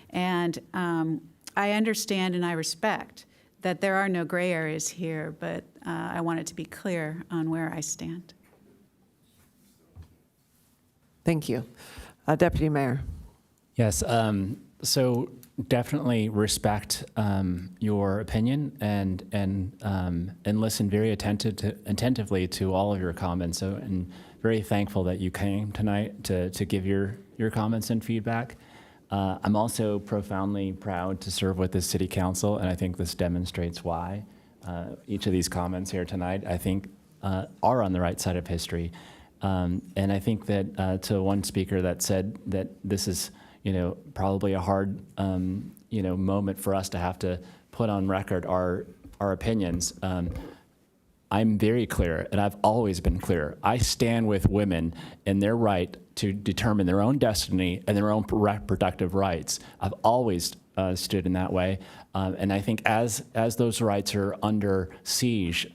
And I understand and I respect that there are no gray areas here, but I want it to be clear on where I stand. Thank you. Deputy Mayor. Yes, so definitely respect your opinion and listen very attentively to all of your comments. So, and very thankful that you came tonight to give your comments and feedback. I'm also profoundly proud to serve with this city council, and I think this demonstrates why. Each of these comments here tonight, I think, are on the right side of history. And I think that to one speaker that said that this is, probably a hard, moment for us to have to put on record our opinions. I'm very clear, and I've always been clear. I stand with women in their right to determine their own destiny and their own reproductive rights. I've always stood in that way, and I think as those rights are under siege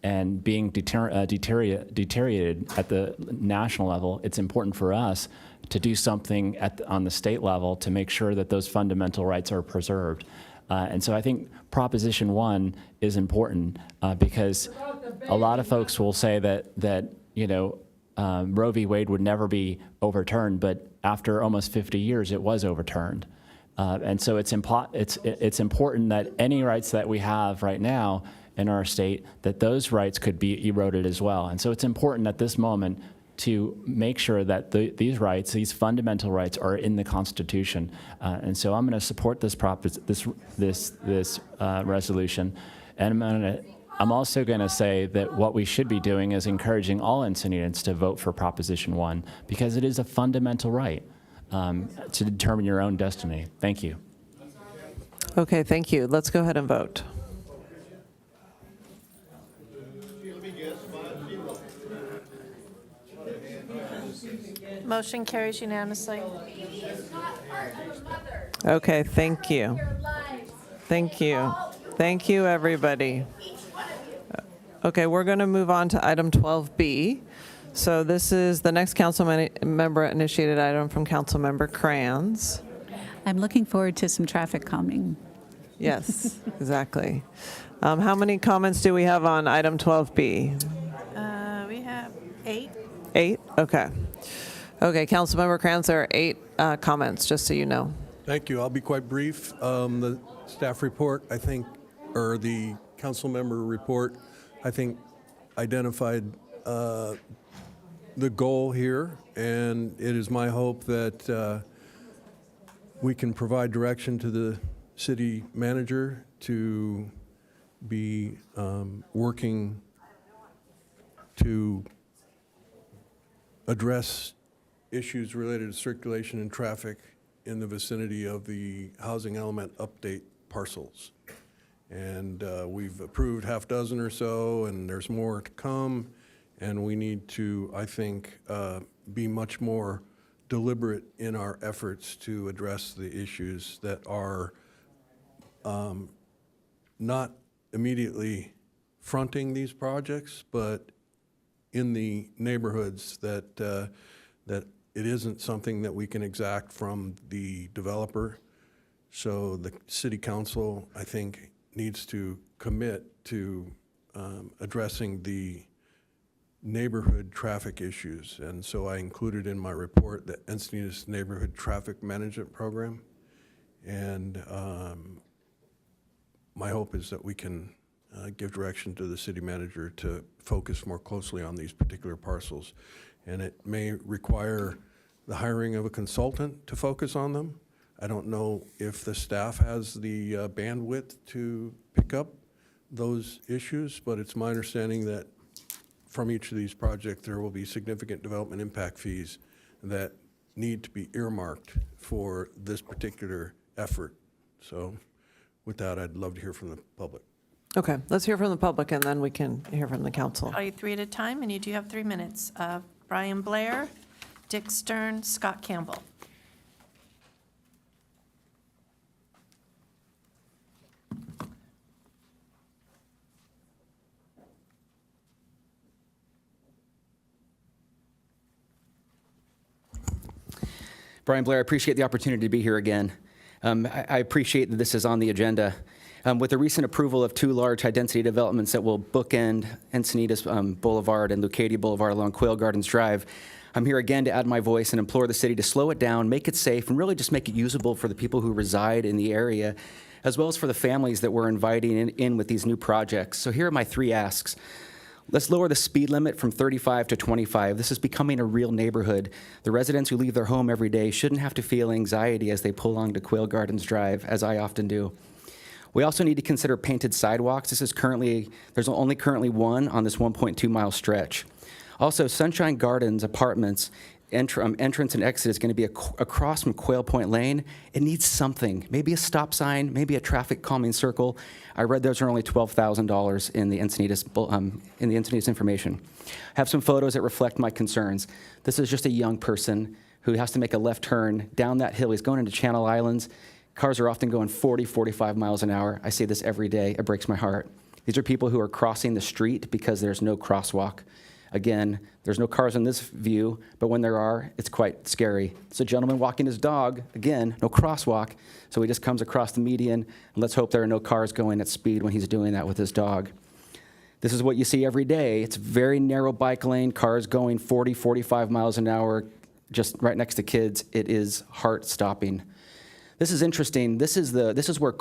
and being deteriorated at the national level, it's important for us to do something on the state level to make sure that those fundamental rights are preserved. And so I think Proposition 1 is important because a lot of folks will say that Roe v. Wade would never be overturned, but after almost 50 years, it was overturned. And so it's important that any rights that we have right now in our state, that those rights could be eroded as well. And so it's important at this moment to make sure that these rights, these fundamental rights, are in the Constitution. And so I'm going to support this resolution, and I'm also going to say that what we should be doing is encouraging all Encinitas to vote for Proposition 1 because it is a fundamental right to determine your own destiny. Thank you. Okay, thank you. Let's go ahead and vote. Motion carries unanimously. Okay, thank you. Thank you. Thank you, everybody. Okay, we're going to move on to item 12B. So this is the next council member initiated item from Council Member Kranz. I'm looking forward to some traffic calming. Yes, exactly. How many comments do we have on item 12B? We have 8. 8? Okay. Okay, Councilmember Kranz, there are 8 comments, just so you know. Thank you. I'll be quite brief. The staff report, I think, or the council member report, I think, identified the goal here, and it is my hope that we can provide direction to the city manager to be working to address issues related to circulation and traffic in the vicinity of the housing element update parcels. And we've approved half dozen or so, and there's more to come. And we need to, I think, be much more deliberate in our efforts to address the issues that are not immediately fronting these projects, but in the neighborhoods that that it isn't something that we can exact from the developer. So the city council, I think, needs to commit to addressing the neighborhood traffic issues. And so I included in my report the Encinitas Neighborhood Traffic Management Program. And my hope is that we can give direction to the city manager to focus more closely on these particular parcels. And it may require the hiring of a consultant to focus on them. I don't know if the staff has the bandwidth to pick up those issues, but it's my understanding that from each of these projects, there will be significant development impact fees that need to be earmarked for this particular effort. So with that, I'd love to hear from the public. Okay, let's hear from the public, and then we can hear from the council. Call you three at a time, and you do have 3 minutes. Brian Blair, Dick Stern, Scott Campbell. Brian Blair, I appreciate the opportunity to be here again. I appreciate that this is on the agenda. With the recent approval of 2 large high-density developments that will bookend Encinitas Boulevard and Leucadia Boulevard along Quail Gardens Drive, I'm here again to add my voice and implore the city to slow it down, make it safe, and really just make it usable for the people who reside in the area, as well as for the families that we're inviting in with these new projects. So here are my 3 asks. Let's lower the speed limit from 35 to 25. This is becoming a real neighborhood. The residents who leave their home every day shouldn't have to feel anxiety as they pull along to Quail Gardens Drive, as I often do. We also need to consider painted sidewalks. There's only currently one on this 1.2-mile stretch. Also, Sunshine Gardens apartments entrance and exit is going to be across from Quail Point Lane. It needs something, maybe a stop sign, maybe a traffic calming circle. I read those are only $12,000 in the Encinitas information. I have some photos that reflect my concerns. This is just a young person who has to make a left turn down that hill. He's going into Channel Islands. Cars are often going 40, 45 miles an hour. I see this every day. It breaks my heart. These are people who are crossing the street because there's no crosswalk. Again, there's no cars in this view, but when there are, it's quite scary. It's a gentleman walking his dog. Again, no crosswalk, so he just comes across the median, and let's hope there are no cars going at speed when he's doing that with his dog. This is what you see every day. It's a very narrow bike lane, cars going 40, 45 miles an hour, just right next to kids. It is heart-stopping. This is interesting. This is where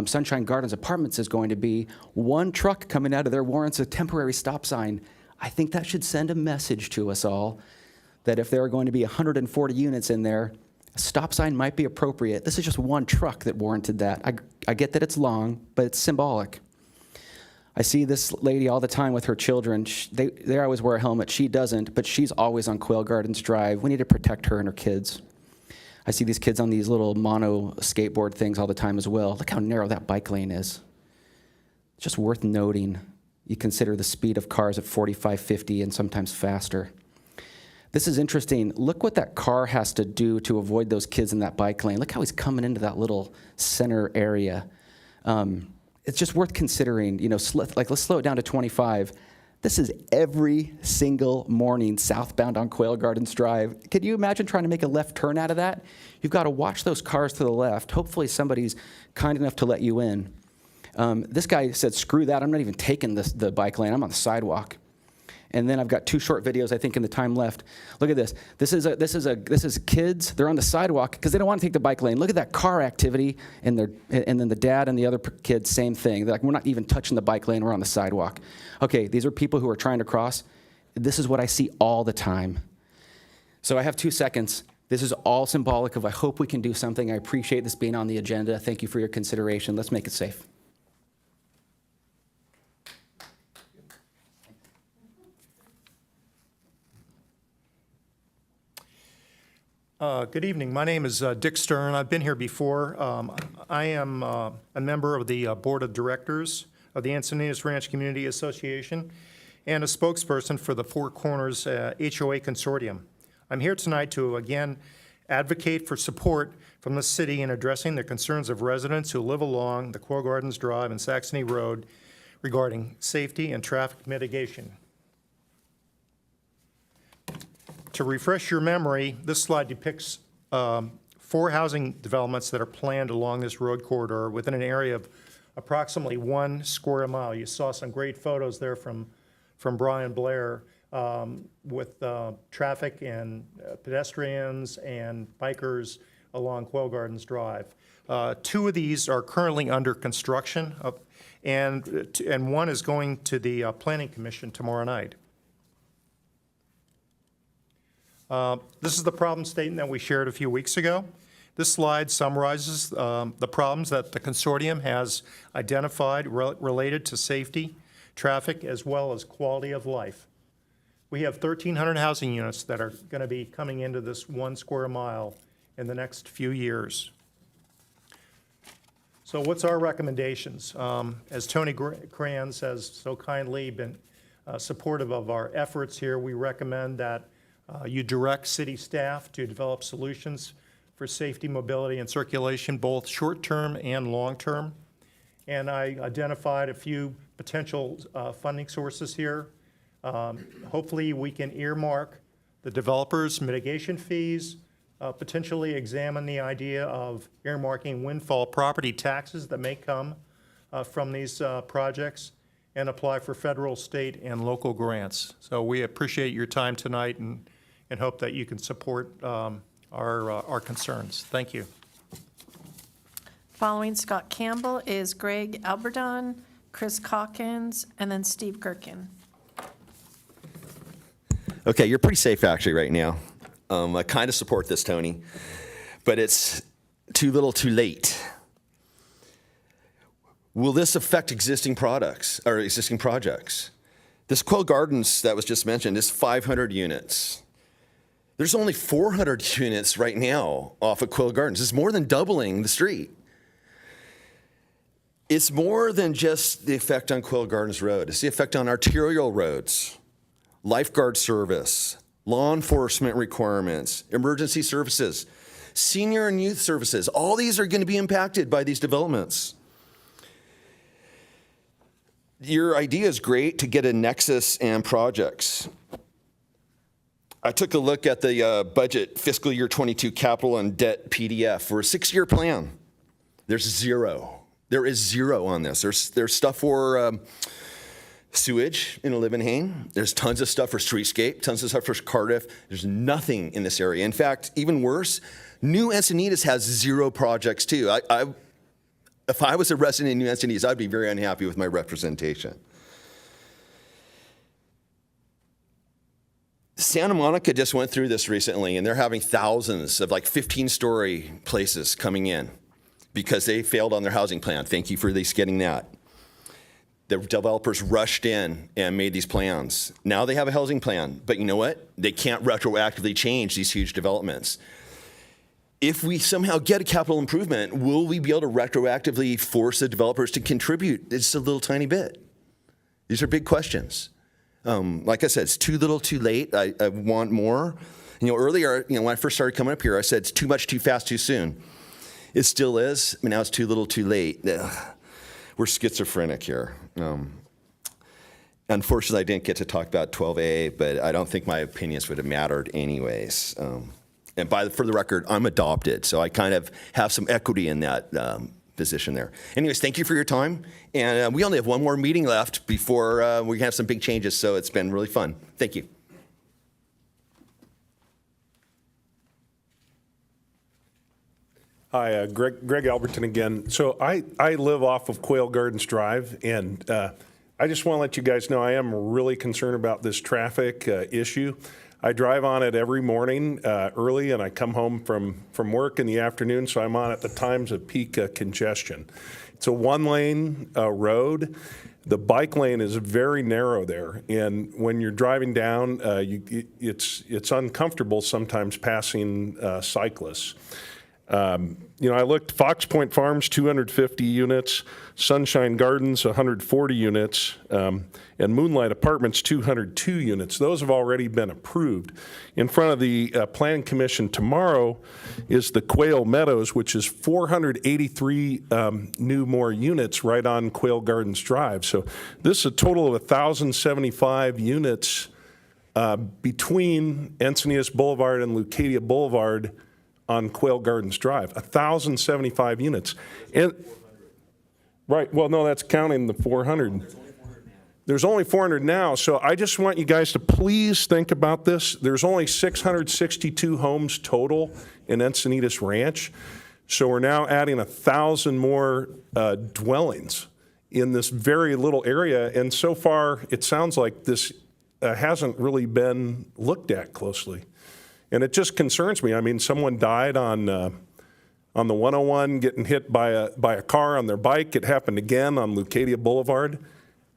Sunshine Gardens Apartments is going to be. One truck coming out of there warrants a temporary stop sign. I think that should send a message to us all that if there are going to be 140 units in there, a stop sign might be appropriate. This is just one truck that warranted that. I get that it's long, but it's symbolic. I see this lady all the time with her children. They always wear a helmet. She doesn't, but she's always on Quail Gardens Drive. We need to protect her and her kids. I see these kids on these little mono skateboard things all the time as well. Look how narrow that bike lane is. It's just worth noting. You consider the speed of cars at 45, 50, and sometimes faster. This is interesting. Look what that car has to do to avoid those kids in that bike lane. Look how he's coming into that little center area. It's just worth considering. You know, let's slow it down to 25. This is every single morning southbound on Quail Gardens Drive. Can you imagine trying to make a left turn out of that? You've got to watch those cars to the left. Hopefully somebody's kind enough to let you in. This guy said, screw that, I'm not even taking the bike lane, I'm on the sidewalk. And then I've got 2 short videos, I think, in the time left. Look at this. This is kids. They're on the sidewalk because they don't want to take the bike lane. Look at that car activity, and then the dad and the other kids, same thing. They're like, we're not even touching the bike lane. We're on the sidewalk. Okay, these are people who are trying to cross. This is what I see all the time. So I have 2 seconds. This is all symbolic of I hope we can do something. I appreciate this being on the agenda. Thank you for your consideration. Let's make it safe. Good evening. My name is Dick Stern. I've been here before. I am a member of the Board of Directors of the Encinitas Ranch Community Association, and a spokesperson for the Four Corners HOA Consortium. I'm here tonight to again advocate for support from the city in addressing the concerns of residents who live along the Quail Gardens Drive and Saxony Road regarding safety and traffic mitigation. To refresh your memory, this slide depicts 4 housing developments that are planned along this road corridor within an area of approximately 1 square mile. You saw some great photos there from Brian Blair with traffic and pedestrians and bikers along Quail Gardens Drive. 2 of these are currently under construction, and one is going to the Planning Commission tomorrow night. This is the problem statement that we shared a few weeks ago. This slide summarizes the problems that the consortium has identified related to safety, traffic, as well as quality of life. We have 1,300 housing units that are going to be coming into this 1 square mile in the next few years. So what's our recommendations? As Tony Kranz has so kindly been supportive of our efforts here, we recommend that you direct city staff to develop solutions for safety, mobility, and circulation, both short-term and long-term. And I identified a few potential funding sources here. Hopefully, we can earmark the developers' mitigation fees, potentially examine the idea of earmarking windfall property taxes that may come from these projects, and apply for federal, state, and local grants. So we appreciate your time tonight and hope that you can support our concerns. Thank you. Following Scott Campbell is Greg Alberdon, Chris Calkins, and then Steve Gherkin. Okay, you're pretty safe actually right now. I kind of support this, Tony, but it's too little too late. Will this affect existing products or existing projects? This Quail Gardens that was just mentioned is 500 units. There's only 400 units right now off of Quail Gardens. It's more than doubling the street. It's more than just the effect on Quail Gardens Road. It's the effect on arterial roads, lifeguard service, law enforcement requirements, emergency services, senior and youth services. All these are going to be impacted by these developments. Your idea is great to get a nexus and projects. I took a look at the budget fiscal year 22 capital and debt PDF for a 6-year plan. There's zero. There is zero on this. There's stuff for sewage in Leeuwenhoek. There's tons of stuff for streetscape, tons of stuff for Cardiff. There's nothing in this area. In fact, even worse, New Encinitas has 0 projects too. If I was a resident in New Encinitas, I'd be very unhappy with my representation. Santa Monica just went through this recently, and they're having thousands of like 15-story places coming in because they failed on their housing plan. Thank you for at least getting that. The developers rushed in and made these plans. Now they have a housing plan, but you know what? They can't retroactively change these huge developments. If we somehow get a capital improvement, will we be able to retroactively force the developers to contribute just a little tiny bit? These are big questions. Like I said, it's too little, too late. I want more. Earlier, when I first started coming up here, I said it's too much, too fast, too soon. It still is, but now it's too little, too late. We're schizophrenic here. Unfortunately, I didn't get to talk about 12A, but I don't think my opinions would have mattered anyways. And for the record, I'm adopted, so I kind of have some equity in that position there. Anyways, thank you for your time. And we only have one more meeting left before we have some big changes, so it's been really fun. Thank you. Hi, Greg Alberton again. So I live off of Quail Gardens Drive, and I just want to let you guys know I am really concerned about this traffic issue. I drive on it every morning early, and I come home from work in the afternoon, so I'm on at the times of peak congestion. It's a one-lane road. The bike lane is very narrow there, and when you're driving down, it's uncomfortable sometimes passing cyclists. I looked, Fox Point Farms, 250 units, Sunshine Gardens, 140 units, and Moonlight Apartments, 202 units. Those have already been approved. In front of the Planning Commission tomorrow is the Quail Meadows, which is 483 new more units right on Quail Gardens Drive. So this is a total of 1,075 units between Encinitas Boulevard and Leucadia Boulevard on Quail Gardens Drive, 1,075 units. And, right, well, no, that's counting the 400. There's only 400 now, so I just want you guys to please think about this. There's only 662 homes total in Encinitas Ranch, so we're now adding 1,000 more dwellings in this very little area, and so far it sounds like this hasn't really been looked at closely. And it just concerns me. I mean, someone died on the 101 getting hit by a car on their bike. It happened again on Leucadia Boulevard.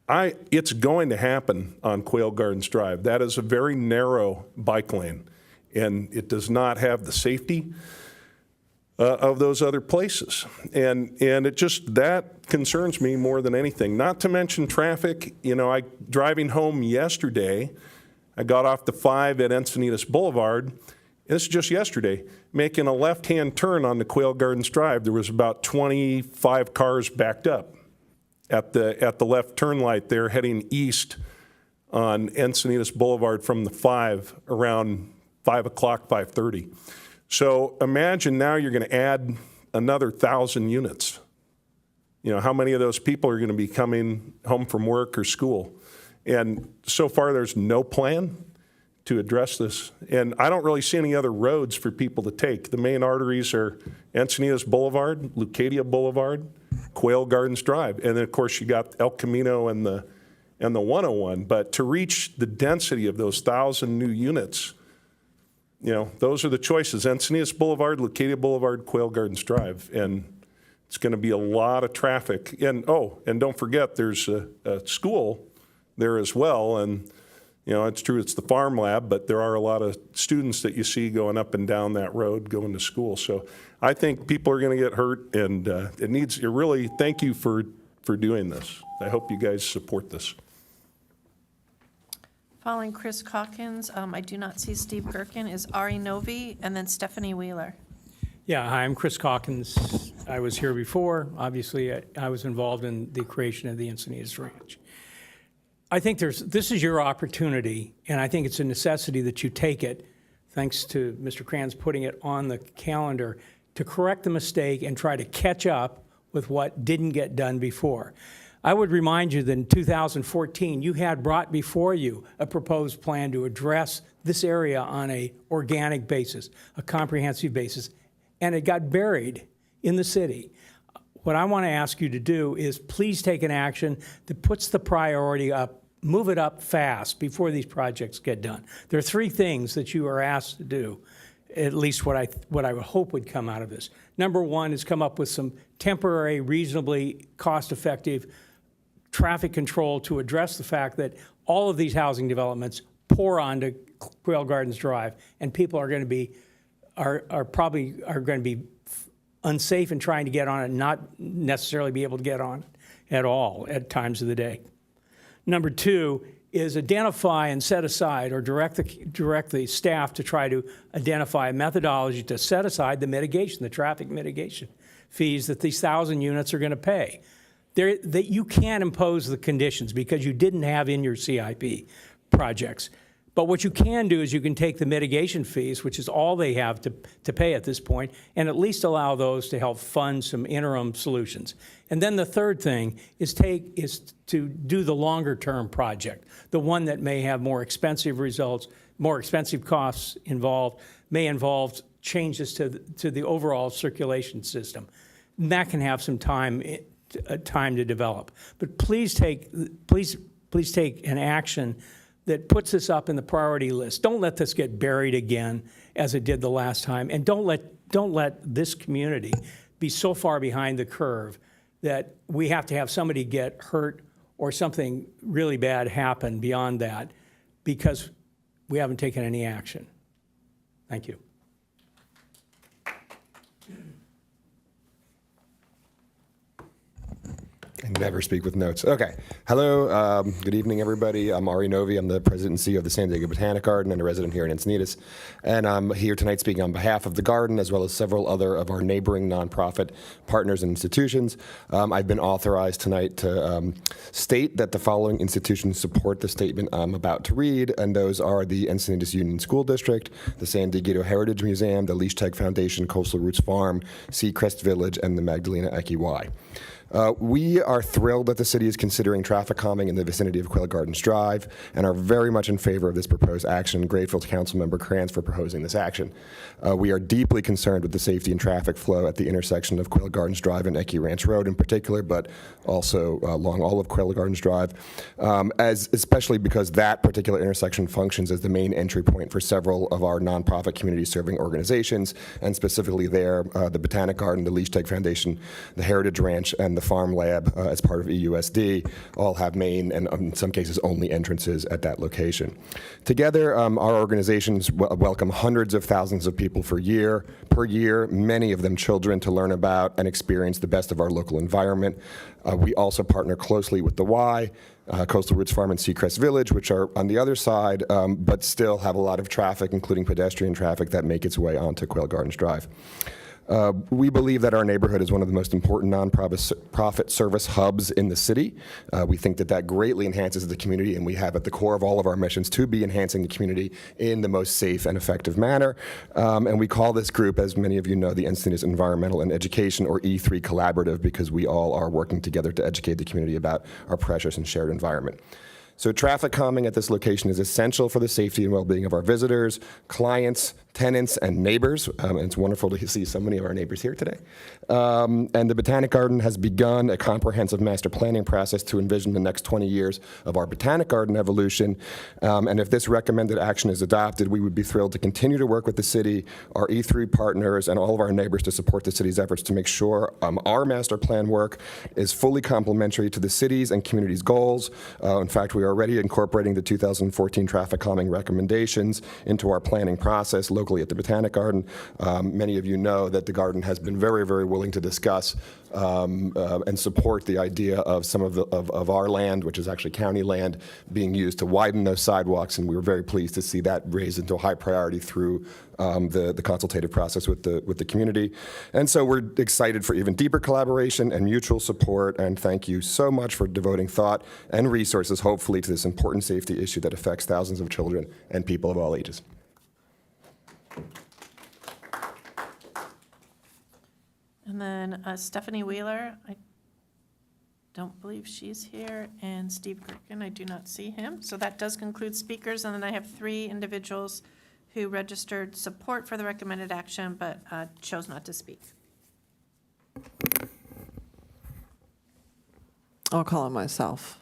It's going to happen on Quail Gardens Drive. That is a very narrow bike lane, and it does not have the safety of those other places. And that concerns me more than anything. Not to mention traffic. Driving home yesterday, I got off the 5 at Encinitas Boulevard. This is just yesterday, making a left-hand turn on the Quail Gardens Drive. There was about 25 cars backed up at the left turn light there, heading east on Encinitas Boulevard from the 5 around 5 o'clock, 5:30. So imagine now you're going to add another 1,000 units. How many of those people are going to be coming home from work or school? And so far, there's no plan to address this. And I don't really see any other roads for people to take. The main arteries are Encinitas Boulevard, Leucadia Boulevard, Quail Gardens Drive. And then, of course, you got El Camino and the 101. But to reach the density of those 1,000 new units, those are the choices. Encinitas Boulevard, Leucadia Boulevard, Quail Gardens Drive. And it's going to be a lot of traffic. And don't forget, there's a school there as well, and it's true it's the farm lab, but there are a lot of students that you see going up and down that road going to school. So I think people are going to get hurt, and thank you for doing this. I hope you guys support this. Following Chris Calkins, I do not see Steve Gherkin, is Ari Novi, and then Stephanie Wheeler. Yeah, hi, I'm Chris Calkins. I was here before. Obviously, I was involved in the creation of the Encinitas Ranch. I think this is your opportunity, and I think it's a necessity that you take it, thanks to Mr. Kranz putting it on the calendar, to correct the mistake and try to catch up with what didn't get done before. I would remind you that in 2014, you had brought before you a proposed plan to address this area on an organic basis, a comprehensive basis, and it got buried in the city. What I want to ask you to do is please take an action that puts the priority up, move it up fast before these projects get done. There are 3 things that you are asked to do, at least what I would hope would come out of this. Number 1 is come up with some temporary, reasonably cost-effective traffic control to address the fact that all of these housing developments pour onto Quail Gardens Drive, and people are going to be probably going to be unsafe in trying to get on it, not necessarily be able to get on at all at times of the day. Number 2 is identify and set aside, or direct the staff to try to identify a methodology to set aside the mitigation, the traffic mitigation fees that these 1,000 units are going to pay. That you can't impose the conditions because you didn't have in your CIP projects. But what you can do is you can take the mitigation fees, which is all they have to pay at this point, and at least allow those to help fund some interim solutions. And then the third thing is to do the longer-term project, the one that may have more expensive results, more expensive costs involved, may involve changes to the overall circulation system. And that can have some time to develop. But please take an action that puts this up in the priority list. Don't let this get buried again as it did the last time, and don't let this community be so far behind the curve that we have to have somebody get hurt or something really bad happen beyond that because we haven't taken any action. Thank you. I never speak with notes. Okay. Hello. Good evening, everybody. I'm Ari Novi. I'm the president and CEO of the San Diego Botanic Garden and a resident here in Encinitas. And I'm here tonight speaking on behalf of the garden as well as several other of our neighboring nonprofit partners and institutions. I've been authorized tonight to state that the following institutions support the statement I'm about to read, and those are the Encinitas Union School District, the San Diego Heritage Museum, the Leash Tag Foundation, Coastal Roots Farm, Seacrest Village, and the Magdalena Eckie Y. We are thrilled that the city is considering traffic calming in the vicinity of Quail Gardens Drive and are very much in favor of this proposed action. Grateful to Councilmember Kranz for proposing this action. We are deeply concerned with the safety and traffic flow at the intersection of Quail Gardens Drive and Eckie Ranch Road in particular, but also along all of Quail Gardens Drive, especially because that particular intersection functions as the main entry point for several of our nonprofit community-serving organizations, and specifically there, the Botanic Garden, the Leash Tag Foundation, the Heritage Ranch, and the Farm Lab as part of EUSD all have main and in some cases only entrances at that location. Together, our organizations welcome hundreds of thousands of people per year, many of them children, to learn about and experience the best of our local environment. We also partner closely with the Y, Coastal Roots Farm and Seacrest Village, which are on the other side, but still have a lot of traffic, including pedestrian traffic, that make its way onto Quail Gardens Drive. We believe that our neighborhood is one of the most important nonprofit service hubs in the city. We think that that greatly enhances the community, and we have at the core of all of our missions to be enhancing the community in the most safe and effective manner. And we call this group, as many of you know, the Encinitas Environmental and Education, or E3 Collaborative, because we all are working together to educate the community about our precious and shared environment. So traffic calming at this location is essential for the safety and well-being of our visitors, clients, tenants, and neighbors. And it's wonderful to see so many of our neighbors here today. And the Botanic Garden has begun a comprehensive master planning process to envision the next 20 years of our Botanic Garden evolution. And if this recommended action is adopted, we would be thrilled to continue to work with the city, our E3 partners, and all of our neighbors to support the city's efforts to make sure our master plan work is fully complementary to the city's and community's goals. In fact, we are already incorporating the 2014 traffic calming recommendations into our planning process locally at the Botanic Garden. Many of you know that the garden has been very, very willing to discuss and support the idea of some of our land, which is actually county land, being used to widen those sidewalks, and we were very pleased to see that raised into a high priority through the consultative process with the community. And so we're excited for even deeper collaboration and mutual support, and thank you so much for devoting thought and resources, hopefully, to this important safety issue that affects thousands of children and people of all ages. And then Stephanie Wheeler, I don't believe she's here, and Steve Gerken, I do not see him. So that does conclude speakers, and then I have 3 individuals who registered support for the recommended action but chose not to speak. I'll call on myself.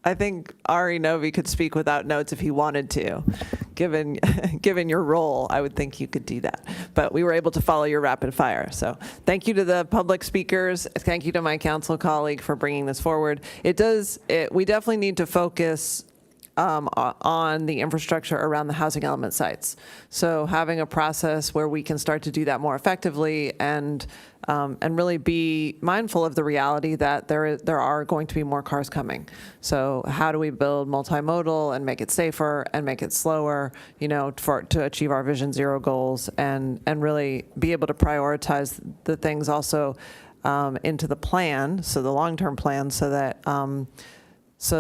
I think Ari Novi could speak without notes if he wanted to. Given your role, I would think you could do that. But we were able to follow your rapid fire. So thank you to the public speakers. Thank you to my council colleague for bringing this forward. We definitely need to focus on the infrastructure around the housing element sites. So having a process where we can start to do that more effectively and really be mindful of the reality that there are going to be more cars coming. So how do we build multimodal and make it safer and make it slower, to achieve our Vision Zero goals and really be able to prioritize the things also into the plan, so the long-term plan, so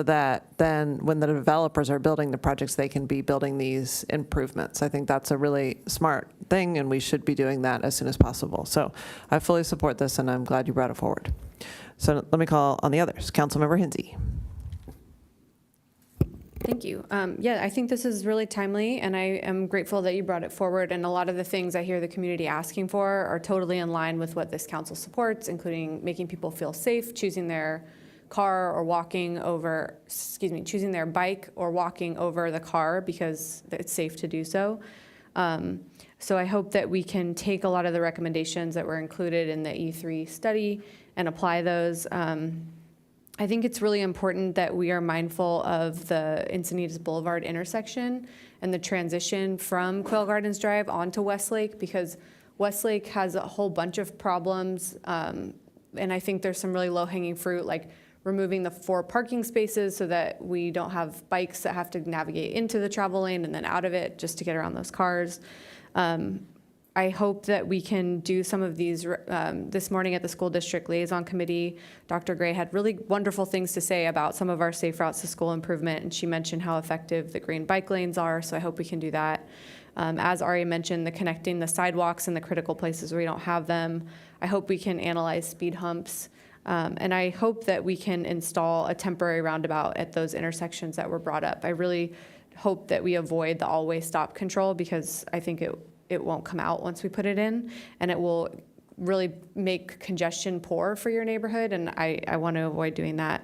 that then when the developers are building the projects, they can be building these improvements. I think that's a really smart thing, and we should be doing that as soon as possible. So I fully support this, and I'm glad you brought it forward. So let me call on the others. Councilmember Hinsey. Thank you. Yeah, I think this is really timely, and I am grateful that you brought it forward. And a lot of the things I hear the community asking for are totally in line with what this council supports, including making people feel safe, choosing their car or choosing their bike or walking over the car because it's safe to do so. So I hope that we can take a lot of the recommendations that were included in the E3 study and apply those. I think it's really important that we are mindful of the Encinitas Boulevard intersection and the transition from Quail Gardens Drive onto Westlake, because Westlake has a whole bunch of problems, and I think there's some really low-hanging fruit, like removing the 4 parking spaces so that we don't have bikes that have to navigate into the travel lane and then out of it just to get around those cars. I hope that we can do some of these. This morning at the School District Liaison Committee, Dr. Gray had really wonderful things to say about some of our safe routes to school improvement, and she mentioned how effective the green bike lanes are, so I hope we can do that. As Ari mentioned, the connecting the sidewalks in the critical places where we don't have them. I hope we can analyze speed humps, and I hope that we can install a temporary roundabout at those intersections that were brought up. I really hope that we avoid the all-way stop control, because I think it won't come out once we put it in, and it will really make congestion poor for your neighborhood, and I want to avoid doing that.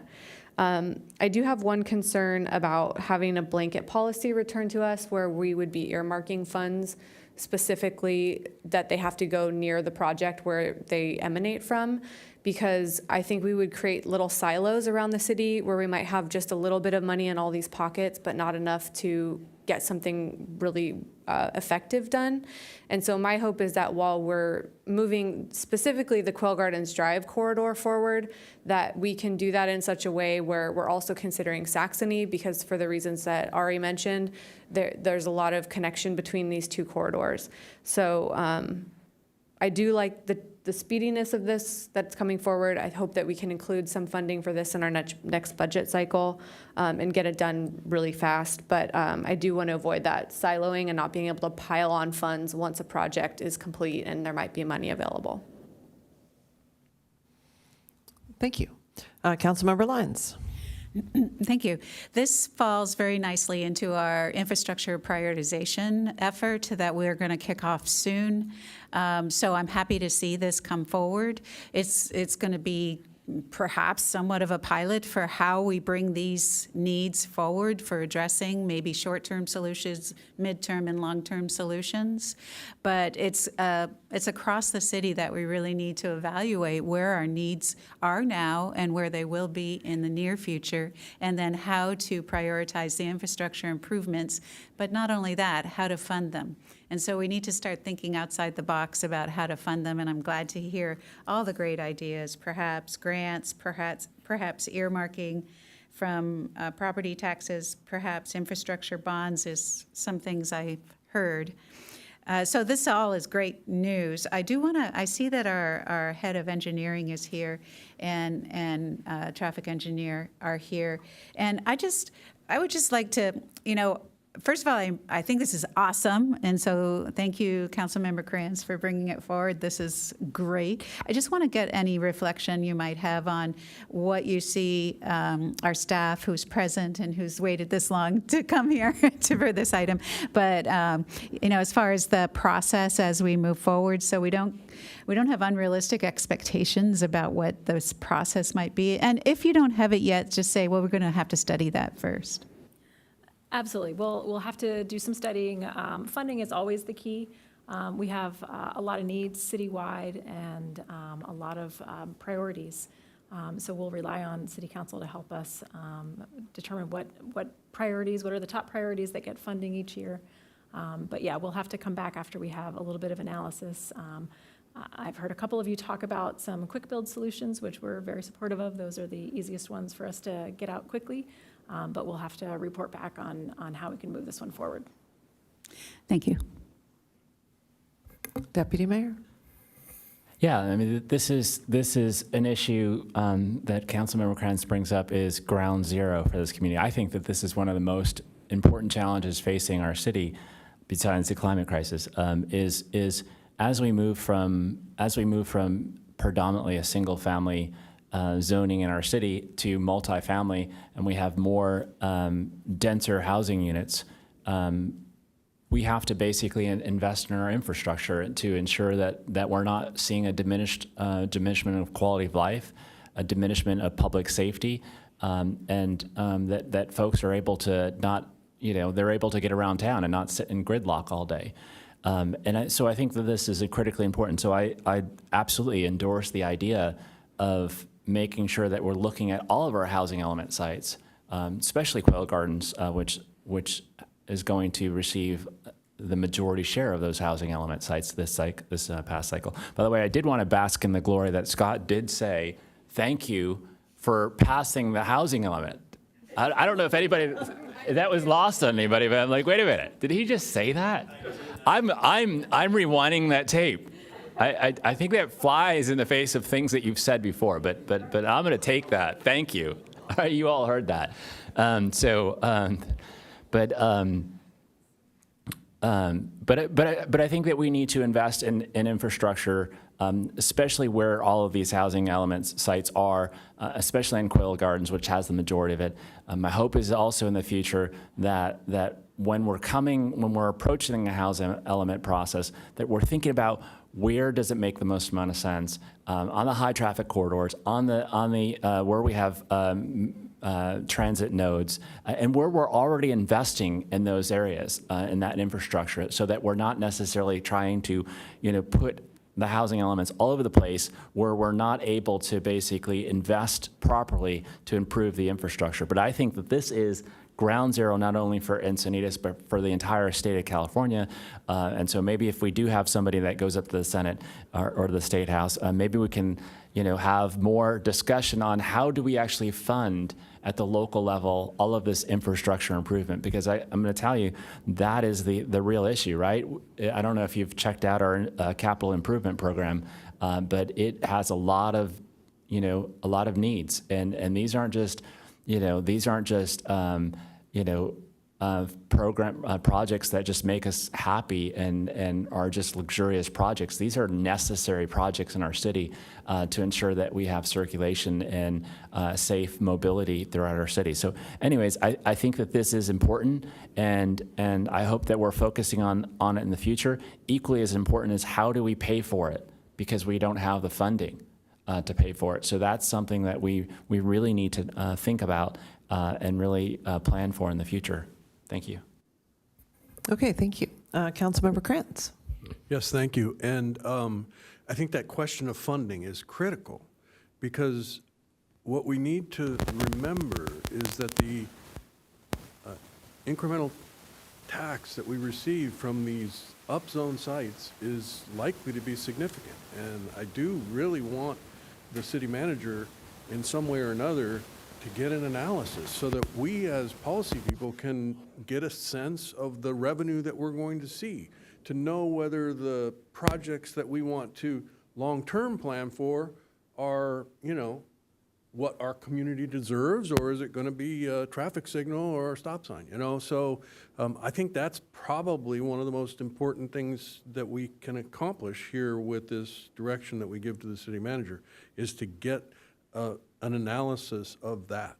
I do have one concern about having a blanket policy returned to us where we would be earmarking funds specifically that they have to go near the project where they emanate from, because I think we would create little silos around the city where we might have just a little bit of money in all these pockets, but not enough to get something really effective done. And so my hope is that while we're moving specifically the Quail Gardens Drive corridor forward, that we can do that in such a way where we're also considering Saxony, because for the reasons that Ari mentioned, there's a lot of connection between these 2 corridors. So I do like the speediness of this that's coming forward. I hope that we can include some funding for this in our next budget cycle and get it done really fast. But I do want to avoid that siloing and not being able to pile on funds once a project is complete and there might be money available. Thank you. Councilmember Lyons. Thank you. This falls very nicely into our infrastructure prioritization effort that we're going to kick off soon. So I'm happy to see this come forward. It's going to be perhaps somewhat of a pilot for how we bring these needs forward for addressing maybe short-term solutions, mid-term and long-term solutions. But it's across the city that we really need to evaluate where our needs are now and where they will be in the near future, and then how to prioritize the infrastructure improvements, but not only that, how to fund them. And so we need to start thinking outside the box about how to fund them, and I'm glad to hear all the great ideas, perhaps grants, perhaps earmarking from property taxes, perhaps infrastructure bonds is some things I've heard. So this all is great news. I do want to, I see that our head of engineering is here and traffic engineer are here. And I would just like to, first of all, I think this is awesome, and so thank you, Councilmember Kranz, for bringing it forward. This is great. I just want to get any reflection you might have on what you see our staff who's present and who's waited this long to come here for this item. But as far as the process as we move forward, so we don't have unrealistic expectations about what this process might be. And if you don't have it yet, just say, well, we're going to have to study that first. Absolutely. We'll have to do some studying. Funding is always the key. We have a lot of needs citywide and a lot of priorities. So we'll rely on City Council to help us determine what are the top priorities that get funding each year. But yeah, we'll have to come back after we have a little bit of analysis. I've heard a couple of you talk about some quick build solutions, which we're very supportive of. Those are the easiest ones for us to get out quickly. But we'll have to report back on how we can move this one forward. Thank you. Deputy Mayor? Yeah, I mean, this is an issue that Councilmember Kranz brings up is ground zero for this community. I think that this is one of the most important challenges facing our city, besides the climate crisis, is as we move from predominantly a single family zoning in our city to multifamily, and we have more denser housing units, we have to basically invest in our infrastructure to ensure that we're not seeing a diminishment of quality of life, a diminishment of public safety, and that folks are able to they're able to get around town and not sit in gridlock all day. So I think that this is critically important. So I absolutely endorse the idea of making sure that we're looking at all of our housing element sites, especially Quail Gardens, which is going to receive the majority share of those housing element sites this past cycle. By the way, I did want to bask in the glory that Scott did say, thank you for passing the housing element. I don't know if anybody, that was lost on anybody, but I'm like, wait a minute, did he just say that? I'm rewinding that tape. I think that flies in the face of things that you've said before, but I'm going to take that. Thank you. You all heard that. But I think that we need to invest in infrastructure, especially where all of these housing elements sites are, especially in Quail Gardens, which has the majority of it. My hope is also in the future that when we're approaching the housing element process, that we're thinking about where does it make the most amount of sense on the high traffic corridors, on the where we have transit nodes, and where we're already investing in those areas, in that infrastructure, so that we're not necessarily trying to, put the housing elements all over the place where we're not able to basically invest properly to improve the infrastructure. But I think that this is ground zero, not only for Encinitas, but for the entire state of California. And so maybe if we do have somebody that goes up to the Senate or the State House, maybe we can, have more discussion on how do we actually fund at the local level all of this infrastructure improvement, because I'm going to tell you, that is the real issue, right? I don't know if you've checked out our capital improvement program, but it has a lot of needs, and these aren't just, projects that just make us happy and are just luxurious projects. These are necessary projects in our city to ensure that we have circulation and safe mobility throughout our city. So anyways, I think that this is important, and I hope that we're focusing on it in the future. Equally as important is how do we pay for it, because we don't have the funding to pay for it. So that's something that we really need to think about and really plan for in the future. Thank you. Okay, thank you. Councilmember Krantz. Yes, thank you. And I think that question of funding is critical, because what we need to remember is that the incremental tax that we receive from these upzone sites is likely to be significant. And I do really want the city manager in some way or another to get an analysis so that we as policy people can get a sense of the revenue that we're going to see, to know whether the projects that we want to long-term plan for are, what our community deserves, or is it going to be a traffic signal or a stop sign, So I think that's probably one of the most important things that we can accomplish here with this direction that we give to the city manager, is to get an analysis of that.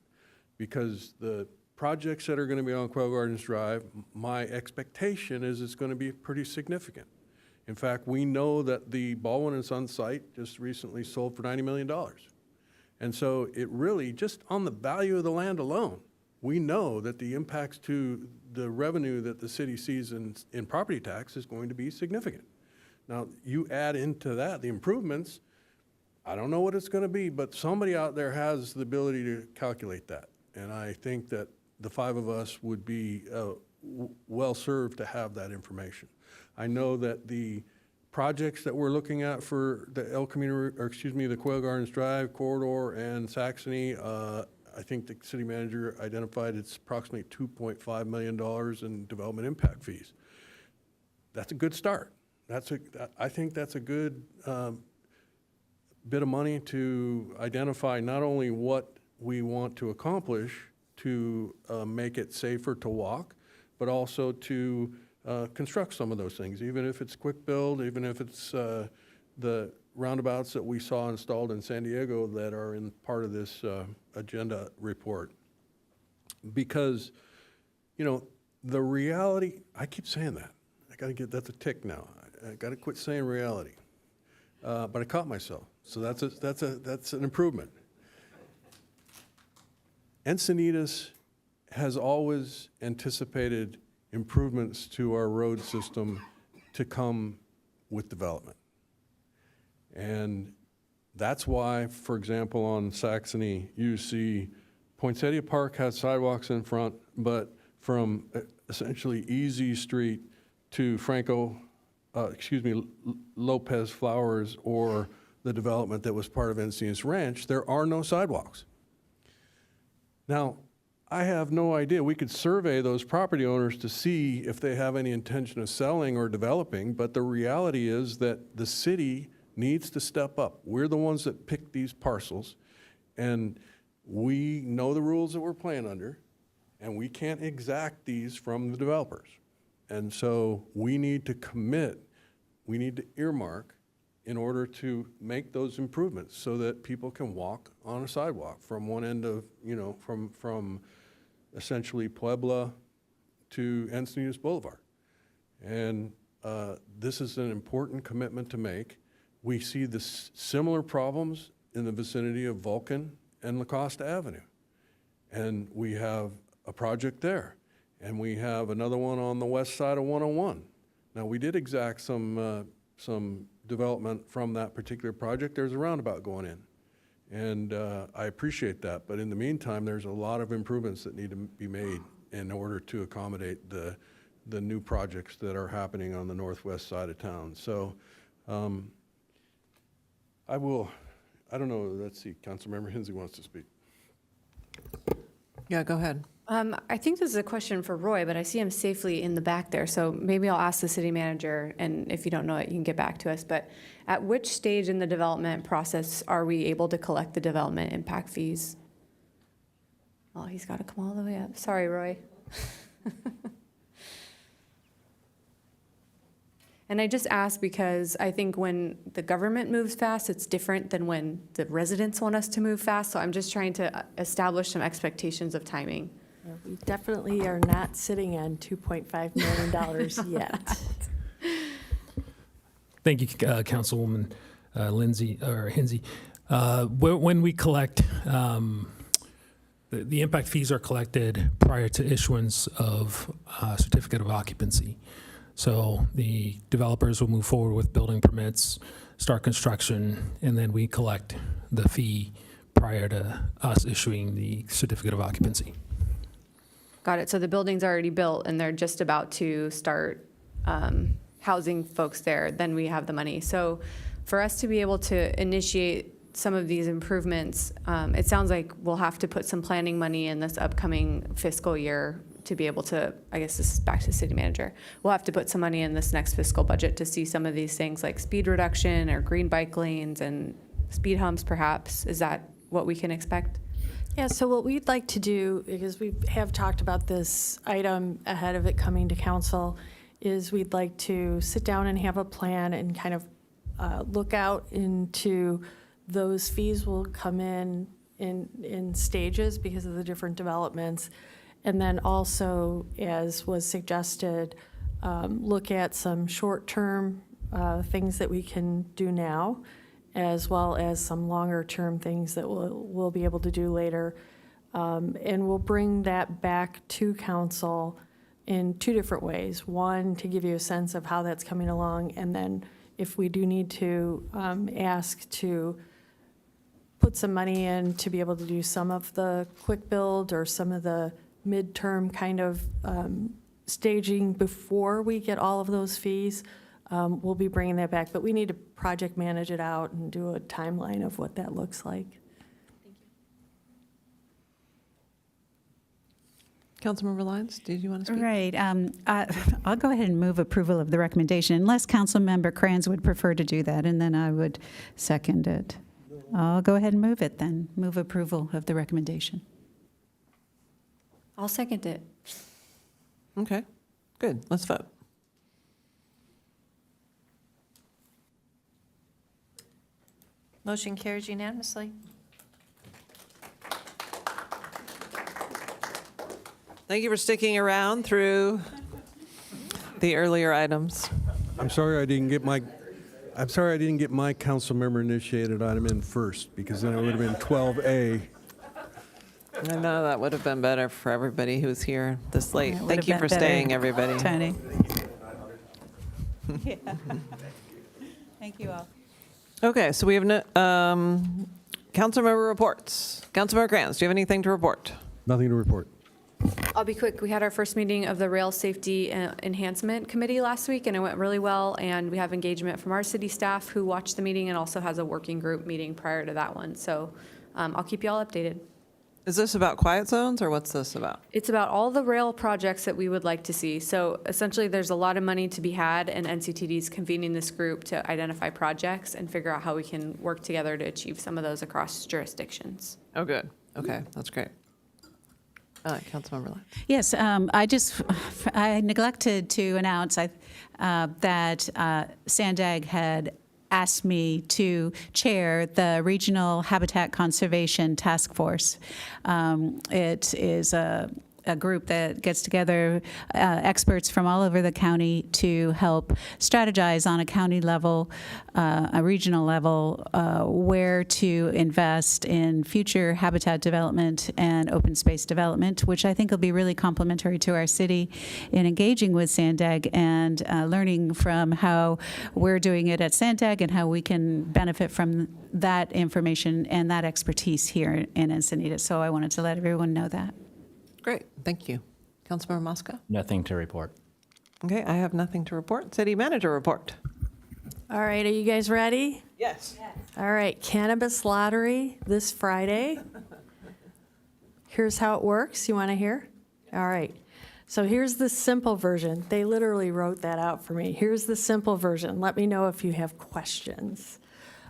Because the projects that are going to be on Quail Gardens Drive, my expectation is it's going to be pretty significant. In fact, we know that the Baldwin & Sons site just recently sold for $90 million. And so it really, just on the value of the land alone, we know that the impacts to the revenue that the city sees in property tax is going to be significant. Now, you add into that the improvements, I don't know what it's going to be, but somebody out there has the ability to calculate that. And I think that the five of us would be well served to have that information. I know that the projects that we're looking at for the the Quail Gardens Drive corridor and Saxony, I think the city manager identified it's approximately $2.5 million in development impact fees. That's a good start. I think that's a good bit of money to identify not only what we want to accomplish to make it safer to walk, but also to construct some of those things, even if it's quick build, even if it's the roundabouts that we saw installed in San Diego that are in part of this agenda report. Because, the reality, I keep saying that. That's a tick now. I got to quit saying reality. But I caught myself. So that's an improvement. Encinitas has always anticipated improvements to our road system to come with development. And that's why, for example, on Saxony, you see Poinsettia Park has sidewalks in front, but from essentially Easy Street to Lopez Flowers or the development that was part of Encinitas Ranch, there are no sidewalks. Now, I have no idea. We could survey those property owners to see if they have any intention of selling or developing, but the reality is that the city needs to step up. We're the ones that pick these parcels, and we know the rules that we're playing under, and we can't exact these from the developers. And so we need to commit, we need to earmark in order to make those improvements so that people can walk on a sidewalk from one end of, from essentially Puebla to Encinitas Boulevard. And this is an important commitment to make. We see the similar problems in the vicinity of Vulcan and La Costa Avenue. And we have a project there. And we have another one on the west side of 101. Now, we did exact some development from that particular project. There's a roundabout going in. And I appreciate that. But in the meantime, there's a lot of improvements that need to be made in order to accommodate the new projects that are happening on the northwest side of town. So I don't know, let's see, Councilmember Hinsey wants to speak. Yeah, go ahead. I think this is a question for Roy, but I see him safely in the back there. So maybe I'll ask the city manager, and if you don't know it, you can get back to us. But at which stage in the development process are we able to collect the development impact fees? Oh, he's got to come all the way up. Sorry, Roy. And I just ask because I think when the government moves fast, it's different than when the residents want us to move fast. So I'm just trying to establish some expectations of timing. We definitely are not sitting on $2.5 million yet. Thank you, Councilwoman Hinsey. When we collect, the impact fees are collected prior to issuance of certificate of occupancy. So the developers will move forward with building permits, start construction, and then we collect the fee prior to us issuing the certificate of occupancy. Got it. So the building's already built and they're just about to start housing folks there, then we have the money. So for us to be able to initiate some of these improvements, it sounds like we'll have to put some planning money in this upcoming fiscal year to be able to, I guess this is back to the city manager, we'll have to put some money in this next fiscal budget to see some of these things like speed reduction or green bike lanes and speed humps perhaps. Is that what we can expect? Yeah, so what we'd like to do, because we have talked about this item ahead of it coming to council, is we'd like to sit down and have a plan and kind of look out into those fees will come in stages because of the different developments. And then also, as was suggested, look at some short-term things that we can do now, as well as some longer-term things that we'll be able to do later. And we'll bring that back to council in two different ways. One, to give you a sense of how that's coming along, and then if we do need to ask to put some money in to be able to do some of the quick build or some of the midterm kind of staging before we get all of those fees, we'll be bringing that back. But we need to project manage it out and do a timeline of what that looks like. Councilmember Lyons, did you want to speak? Right. I'll go ahead and move approval of the recommendation, unless Councilmember Kranz would prefer to do that, and then I would second it. I'll go ahead and move it then. Move approval of the recommendation. I'll second it. Okay, good. Let's vote. Motion carries unanimously. Thank you for sticking around through the earlier items. I'm sorry I didn't get my council member initiated item in first, because then it would have been 12A. I know that would have been better for everybody who's here this late. Yeah, it would Thank have you been for better, staying, everybody. Tony. Yeah. Thank you all. Okay, so we have council member reports. Councilmember Kranz, do you have anything to report? Nothing to report. I'll be quick. We had our first meeting of the Rail Safety Enhancement Committee last week, and it went really well. And we have engagement from our city staff who watched the meeting and also has a working group meeting prior to that one. So I'll keep you all updated. Is this about quiet zones, or what's this about? It's about all the rail projects that we would like to see. So essentially, there's a lot of money to be had, and NCTD's convening this group to identify projects and figure out how we can work together to achieve some of those across jurisdictions. Oh, good. Okay, that's great. Councilmember Lyon. Yes, I neglected to announce that Sandag had asked me to chair the Regional Habitat Conservation Task Force. It is a group that gets together experts from all over the county to help strategize on a county level, a regional level, where to invest in future habitat development and open space development, which I think will be really complementary to our city in engaging with Sandag and learning from how we're doing it at Sandag and how we can benefit from that information and that expertise here in Encinitas. So I wanted to let everyone know that. Great, thank you. Councilmember Mosca? Nothing to report. Okay, I have nothing to report. City manager report. All right, are you guys ready? Yes. All right, cannabis lottery this Friday. Here's how it works. You want to hear? All right. So here's the simple version. They literally wrote that out for me. Here's the simple version. Let me know if you have questions.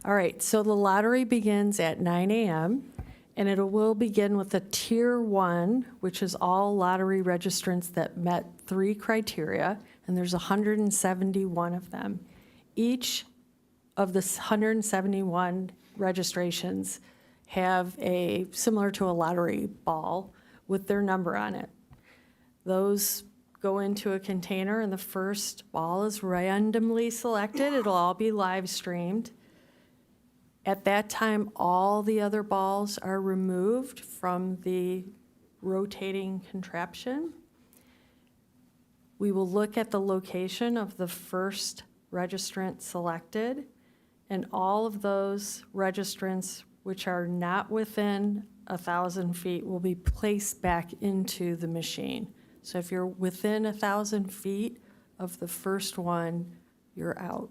All right, so the lottery begins at 9 a.m. and it will begin with a tier 1, which is all lottery registrants that met 3 criteria, and there's 171 of them. Each of the 171 registrations have a, similar to a lottery ball with their number on it. Those go into a container, and the first ball is randomly selected. It'll all be live streamed. At that time, all the other balls are removed from the rotating contraption. We will look at the location of the first registrant selected, and all of those registrants which are not within 1,000 feet will be placed back into the machine. So if you're within 1,000 feet of the first one, you're out.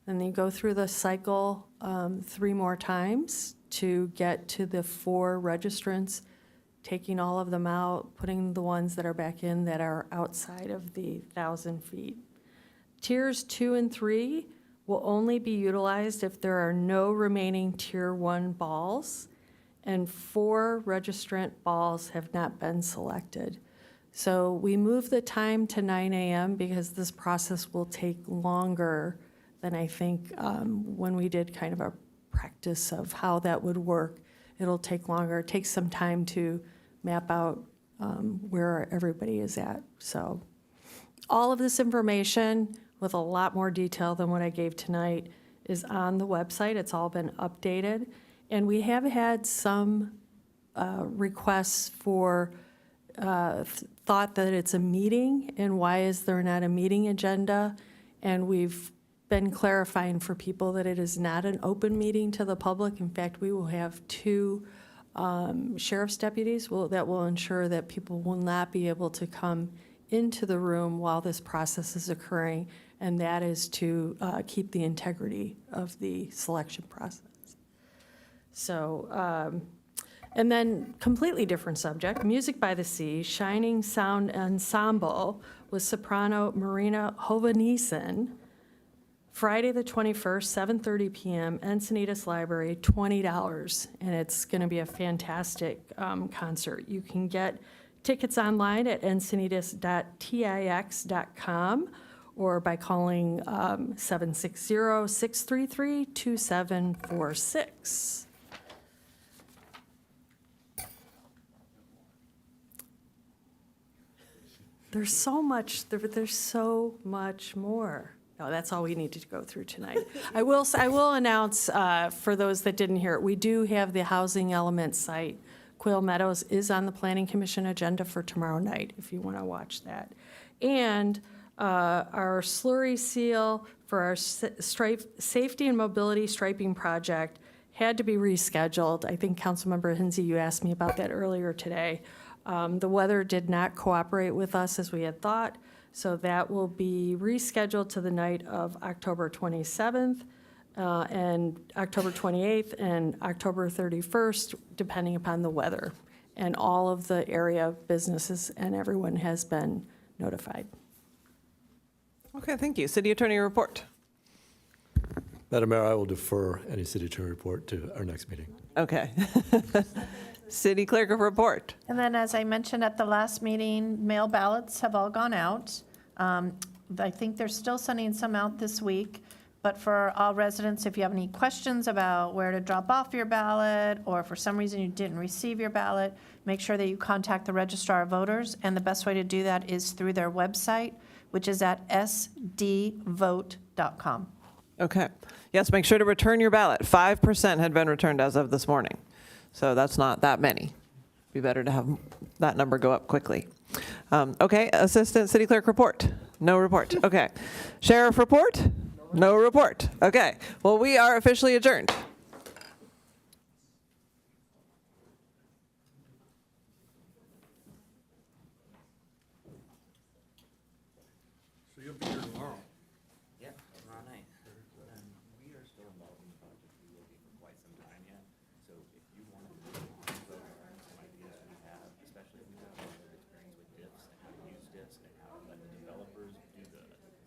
And then you go through the cycle 3 more times to get to the 4 registrants, taking all of them out, putting the ones that are back in that are outside of the 1,000 feet. Tiers 2 and 3 will only be utilized if there are no remaining tier 1 balls and 4 registrant balls have not been selected. So we move the time to 9 a.m. because this process will take longer than I think when we did kind of a practice of how that would work. It'll take longer. It takes some time to map out where everybody is at. So all of this information with a lot more detail than what I gave tonight is on the website. It's all been updated. And we have had some requests for thought that it's a meeting and why is there not a meeting agenda? And we've been clarifying for people that it is not an open meeting to the public. In fact, we will have 2 sheriff's deputies that will ensure that people will not be able to come into the room while this process is occurring, and that is to keep the integrity of the selection process. So, and then completely different subject, Music by the Sea, Shining Sound Ensemble with soprano Marina Hovanesen, Friday the 21st, 7:30 p.m., Encinitas Library, $20, and it's going to be a fantastic concert. You can get tickets online at encinitas.tix.com or by calling 760-633-2746. There's so much more. No, that's all we need to go through tonight. I will announce, for those that didn't hear it, we do have the housing element site. Quail Meadows is on the Planning Commission agenda for tomorrow night, if you want to watch that. And our slurry seal for our safety and mobility striping project had to be rescheduled. I think Councilmember Hinsey, you asked me about that earlier today. The weather did not cooperate with us as we had thought, so that will be rescheduled to the night of October 27th and October 28th and October 31st, depending upon the weather. And all of the area businesses and everyone has been notified. Okay, thank you. City Attorney report. Madam Mayor, I will defer any city attorney report to our next meeting. Okay. City Clerk report. And then, as I mentioned at the last meeting, mail ballots have all gone out. I think they're still sending some out this week. But for all residents, if you have any questions about where to drop off your ballot, or for some reason you didn't receive your ballot, make sure that you contact the Registrar of Voters. And the best way to do that is through their website, which is at sdvote.com. Okay. Yes, make sure to return your ballot. 5% had been returned as of this morning. So that's not that many. Be better to have that number go up quickly. Okay, Assistant City Clerk report. No report. Okay. Sheriff report. No report. Okay. Well, we are officially adjourned.